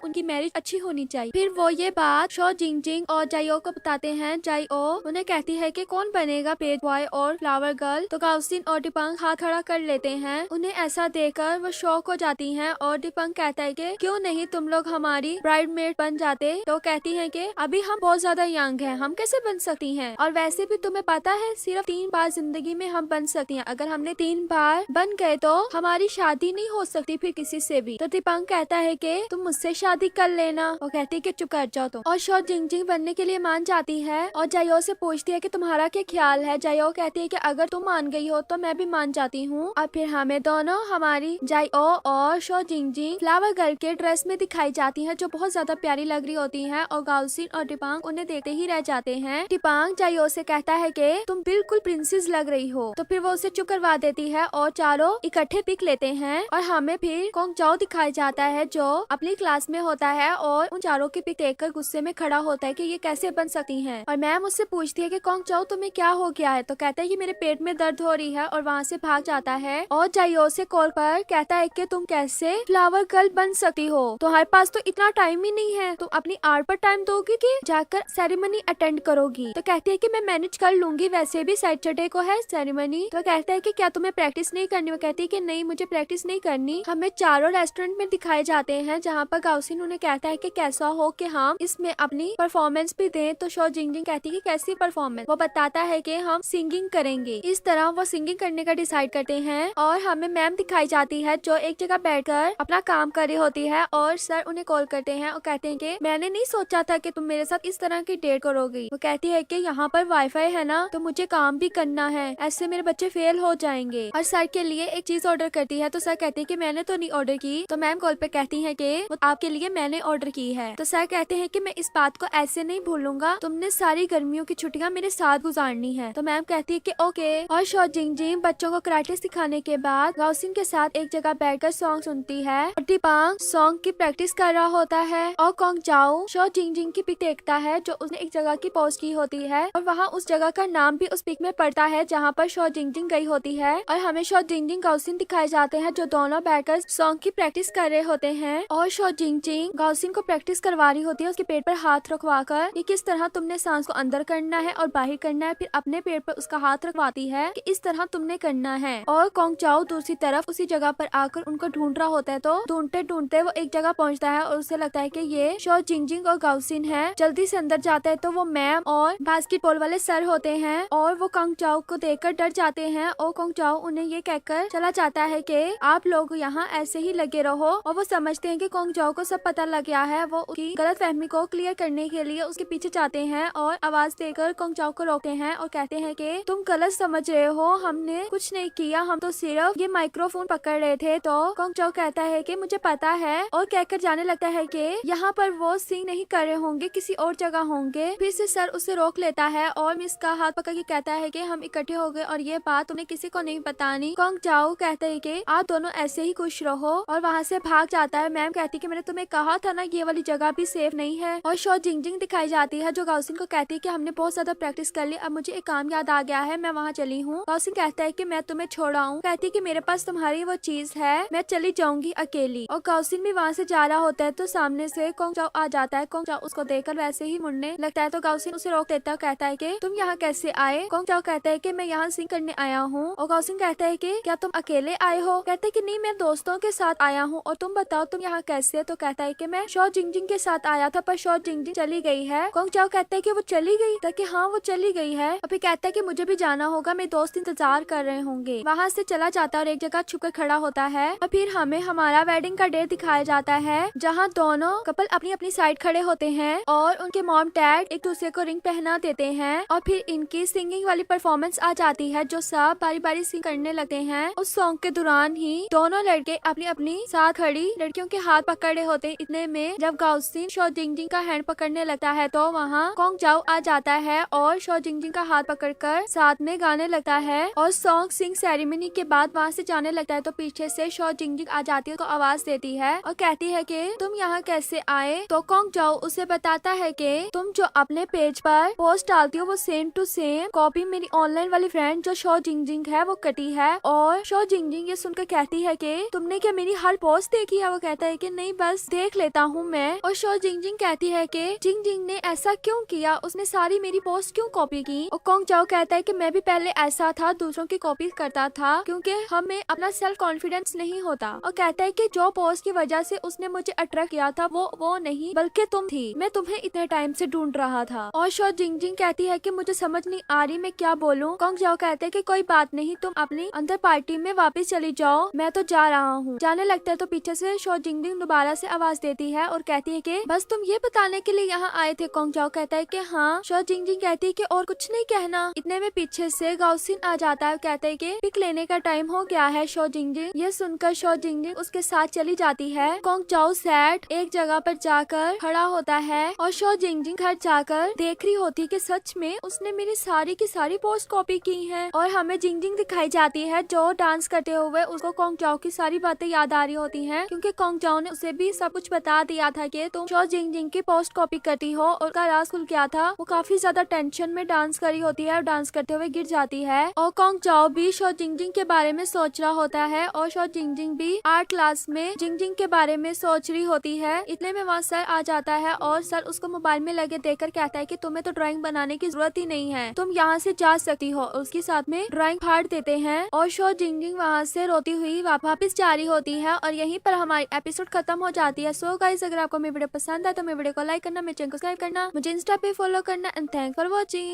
उनकी मैरिज अच्छी होनी चाहिए। फिर वो ये बात शो जिंगजिंग और जायो को बताते हैं। जायो उन्हें कहती है कि कौन बनेगा पेज बॉय और फ्लावर गर्ल? तो गाउसिन और डिपांग हाथ खड़ा कर लेते हैं। उन्हें ऐसा देखकर वो शॉक हो जाती हैं और डिपांग कहता है कि क्यों नहीं तुम लोग हमारी ब्राइडमेड बन जाते? तो कहती है कि अभी हम बहुत ज्यादा यंग हैं, हम कैसे बन सकती हैं? और वैसे भी तुम्हें पता है सिर्फ 3 बार जिंदगी में हम बन सकती हैं, अगर हमने 3 बार बन गए तो हमारी शादी नहीं हो सकती फिर किसी से भी। तो डिपांग कहता है कि तुम मुझसे शादी कर लेना। वो कहती है कि चुप कर जाओ तुम। और शो जिंगजिंग बनने के लिए मान जाती है और जायो से पूछती है कि तुम्हारा क्या ख्याल है? जायो कहती है कि अगर तुम मान गई हो तो मैं भी मान जाती हूँ। और फिर हमें दोनों हमारी जायो और शो जिंगजिंग फ्लावर गर्ल के ड्रेस में दिखाई जाती है जो बहुत ज्यादा प्यारी लग रही होती है और गाउसिन और डिपांग उन्हें देखते ही रह जाते हैं। टिपांग जायो से कहता है कि तुम बिल्कुल प्रिंसेस लग रही हो, तो फिर वो उसे चुप करवा देती है और चारों इकट्ठे पिक लेते हैं। और हमें फिर कोंग चाओ दिखाया जाता है जो अपनी क्लास में होता है और उन चारों की पिक देखकर गुस्से में खड़ा होता है कि ये कैसे बन सकती हैं। और मैम उससे पूछती है कि कोंग चाओ तुम्हें क्या हो गया है, तो कहता है कि मेरे पेट में दर्द हो रही है और वहाँ से भाग जाता है। और जायो से कॉल पर कहता है कि तुम कैसे फ्लावर गर्ल बन सकती हो, तुम्हारे पास तो इतना टाइम ही नहीं है, तुम अपनी आर्ट पर टाइम दोगी कि जाकर सेरेमनी अटेंड करोगी। तो कहती है कि मैं मैनेज कर लूंगी, वैसे भी सैटरडे को है सेरेमनी। तो कहता है कि क्या तुम्हें प्रैक्टिस नहीं करनी। वो कहती है कि नहीं मुझे प्रैक्टिस नहीं करनी। हमें चारों रेस्टोरेंट में दिखाए जाते हैं जहाँ पर गाउसिन उन्हें कहता है कि कैसा हो कि हम इसमें अपनी परफॉर्मेंस भी दें। तो शो जिंगजिंग कहती है कि कैसी परफॉर्मेंस। वो बताता है कि हम सिंगिंग करेंगे। इस तरह वो सिंगिंग करने का डिसाइड करते हैं। और हमें मैम दिखाई जाती है जो एक जगह बैठकर अपना काम कर रही होती है और सर उन्हें कॉल करते हैं और कहते हैं कि मैंने नहीं सोचा था कि तुम मेरे साथ इस तरह की डेट करोगी। वो कहती है कि यहाँ पर वाईफाई है ना, तो मुझे काम भी करना है, ऐसे मेरे बच्चे फेल हो जाएंगे। और सर के लिए एक चीज ऑर्डर करती है तो सर कहते हैं कि मैंने तो नहीं ऑर्डर की। तो मैम कॉल पे कहती है कि वो आपके लिए मैंने ऑर्डर की है। तो सर कहते हैं कि मैं इस बात को ऐसे नहीं भूलूंगा, तुमने सारी गर्मियों की छुट्टियां मेरे साथ गुजारनी है। तो मैम कहती है कि ओके। और शो जिंगजिंग बच्चों को कराटे सिखाने के बाद गाउसिन के साथ एक जगह बैठकर सॉन्ग सुनती है और टिपांग सॉन्ग की प्रैक्टिस कर रहा होता है। और कोंग चाओ शो जिंगजिंग की पिक देखता है जो उसने एक जगह की पोस्ट की होती है और वहाँ उस जगह का नाम भी उस पिक में पड़ता है जहाँ पर शो जिंगजिंग गई होती है। और हमें शो जिंगजिंग गाउसिन दिखाए जाते हैं जो दोनों बैठकर सॉन्ग की प्रैक्टिस कर रहे होते हैं। और शो जिंगजिंग गाउसिन को प्रैक्टिस करवा रही होती है उसके पेट पर हाथ रखवाकर कि किस तरह तुमने सांस को अंदर करना है और बाहर करना है। फिर अपने पेट पर उसका हाथ रखवाती है कि इस तरह तुमने करना है। और कोंग चाओ दूसरी तरफ उसी जगह पर आकर उनको ढूंढ रहा होता है। तो ढूंढते ढूंढते वो एक जगह पहुंचता है और उसे लगता है कि ये शो जिंगजिंग और गाउसिन है। जल्दी से अंदर जाता है तो वो मैम और बास्केटबॉल वाले सर होते हैं और वो कोंग चाओ को देखकर डर जाते हैं। और कोंग चाओ उन्हें ये कहकर चला जाता है कि आप लोग यहाँ ऐसे ही लगे रहो। और वो समझते हैं कि कोंग चाओ को सब पता लग गया है। वो उसकी गलत फहमी को क्लियर करने के लिए उसके पीछे जाते हैं और आवाज देकर कोंग चाओ को रोकते हैं और कहते हैं कि तुम गलत समझ रहे हो, हमने कुछ नहीं किया, हम तो सिर्फ ये माइक्रोफोन पकड़ रहे थे। तो कोंग चाओ कहता है कि मुझे पता है और कहकर जाने लगता है कि यहाँ पर वो सिंग नहीं कर रहे होंगे, किसी और जगह होंगे। फिर से सर उसे रोक लेता है और मिस का हाथ पकड़ के कहता है कि हम इकट्ठे हो गए और ये बात उन्हें किसी को नहीं बतानी। कोंग चाओ कहता है कि आप दोनों ऐसे ही खुश रहो और वहाँ से भाग जाता है। मैम कहती है कि मैंने तुम्हें कहा था ना ये वाली जगह भी सेफ नहीं है। और शो जिंगजिंग दिखाई जाती है जो गाउसिन को कहती है कि हमने बहुत ज्यादा प्रैक्टिस कर ली, अब मुझे एक काम याद आ गया है, मैं वहाँ चली हूँ। गाउसिन कहता है कि मैं तुम्हें छोड़ाऊं। कहती है कि मेरे पास तुम्हारी वो चीज है, मैं चली जाऊंगी अकेली। और गाउसिन भी वहाँ से जा रहा होता है तो सामने से कोंग चाओ आ जाता है। कोंग चाओ उसको देखकर वैसे ही मुड़ने लगता है तो गाउसिन उसे रोक देता है, कहता है कि तुम यहाँ कैसे आए। कोंग चाओ कहता है कि मैं यहाँ सिंग करने आया हूँ। और गाउसिन कहता है कि क्या तुम अकेले आए हो। कहते है कि नहीं मैं दोस्तों के साथ आया हूँ, और तुम बताओ तुम यहाँ कैसे। तो कहता है कि मैं शो जिंगजिंग के साथ आया था पर शो जिंगजिंग चली गई है। कोंग चाओ कहता है कि वो चली गई, ताकि हाँ वो चली गई है। अभी कहता है कि मुझे भी जाना होगा, मेरे दोस्त इंतजार कर रहे होंगे। वहाँ से चला जाता है और एक जगह छुपकर खड़ा होता है। और फिर हमें हमारा वेडिंग का डे दिखाया जाता है जहाँ दोनों कपल अपनी अपनी साइड खड़े होते हैं और उनके मॉम डैड एक दूसरे को रिंग पहना देते हैं। और फिर इनकी सिंगिंग वाली परफॉर्मेंस आ जाती है जो सब बारी बारी सिंग करने लगते हैं। उस सॉन्ग के दौरान ही दोनों लड़के अपनी अपनी साथ खड़ी लड़कियों के हाथ पकड़े होते हैं। इतने में जब गाउसिन शो जिंगजिंग का हैंड पकड़ने लगता है तो वहाँ कोंग चाओ आ जाता है और शो जिंगजिंग का हाथ पकड़कर साथ में गाने लगता है। और सॉन्ग सिंग सेरेमनी के बाद वहाँ से जाने लगता है तो पीछे से शो जिंगजिंग आ जाती है तो आवाज देती है और कहती है कि तुम यहाँ कैसे आए। तो कोंग चाओ उसे बताता है कि तुम जो अपने पेज पर पोस्ट डालती हो वो सेम टू सेम कॉपी मेरी ऑनलाइन वाली फ्रेंड जो शो जिंगजिंग है वो कटी है। और शो जिंगजिंग ये सुनकर कहती है कि तुमने क्या मेरी हर पोस्ट देखी है। वो कहता है कि नहीं बस देख लेता हूँ मैं। और शो जिंगजिंग कहती है कि जिंगजिंग ने ऐसा क्यों किया, उसने सारी मेरी पोस्ट क्यों कॉपी की। और कोंग चाओ कहता है कि मैं भी पहले ऐसा था, दूसरों की कॉपी करता था क्योंकि हमें अपना सेल्फ कॉन्फिडेंस नहीं होता। और कहता है कि जो पोस्ट की वजह से उसने मुझे अट्रैक्ट किया था वो नहीं बल्कि तुम थी, मैं तुम्हें इतने टाइम से ढूंढ रहा था। और शो जिंगजिंग कहती है कि मुझे समझ नहीं आ रही मैं क्या बोलूं। कोंग चाओ कहते हैं कि कोई बात नहीं, तुम अपनी अंदर पार्टी में वापस चली जाओ, मैं तो जा रहा हूँ। जाने लगता है तो पीछे से शो जिंगजिंग दोबारा से आवाज देती है और कहती है कि बस तुम ये बताने के लिए यहाँ आए थे। कोंग चाओ कहता है कि हाँ। शो जिंगजिंग कहती है कि और कुछ नहीं कहना। इतने में पीछे से गाउसिन आ जाता है, कहते है कि पिक लेने का टाइम हो गया है। शो जिंगजिंग ये सुनकर शो जिंगजिंग उसके साथ चली जाती है। कोंग चाओ सैड एक जगह पर जाकर खड़ा होता है और शो जिंगजिंग घर जाकर कर देख रही होती कि सच में उसने मेरी सारी की सारी पोस्ट कॉपी की है। और हमें जिंग जिंग दिखाई जाती है जो डांस करते हुए उसको कॉन्ग जाओ की सारी बातें याद आ रही होती हैं, क्योंकि कॉन्ग जाओ ने उसे भी सब कुछ बता दिया था कि तुम शो जिंग जिंग की पोस्ट कॉपी करती हो। और उसका राज खुल गया था। वो काफी ज्यादा टेंशन में डांस करी होती है और डांस करते हुए गिर जाती है। और कॉन्ग जाओ भी शो जिंग जिंग के बारे में सोच रहा होता है और शो जिंग जिंग भी आर्ट क्लास में जिंग जिंग के बारे में सोच रही होती है। इतने में वहाँ सर आ जाता है और सर उसको मोबाइल में लगे देखकर कहता है कि तुम्हें तो ड्राइंग बनाने की जरूरत ही नहीं है, तुम यहाँ से जा सकती हो। उसके साथ में ड्राइंग फाड़ देते हैं और शो जिंग जिंग वहाँ से रोती हुई वापस जा रही होती है। और यहीं पर हमारी एपिसोड खत्म हो जाती है। सो गाइस, अगर आपको मेरी वीडियो पसंद है तो मेरे वीडियो को लाइक करना, मेरे चैनल को सब्सक्राइब करना, मुझे इंस्टा पे फॉलो करना एंड थैंक्स फॉर वॉचिंग।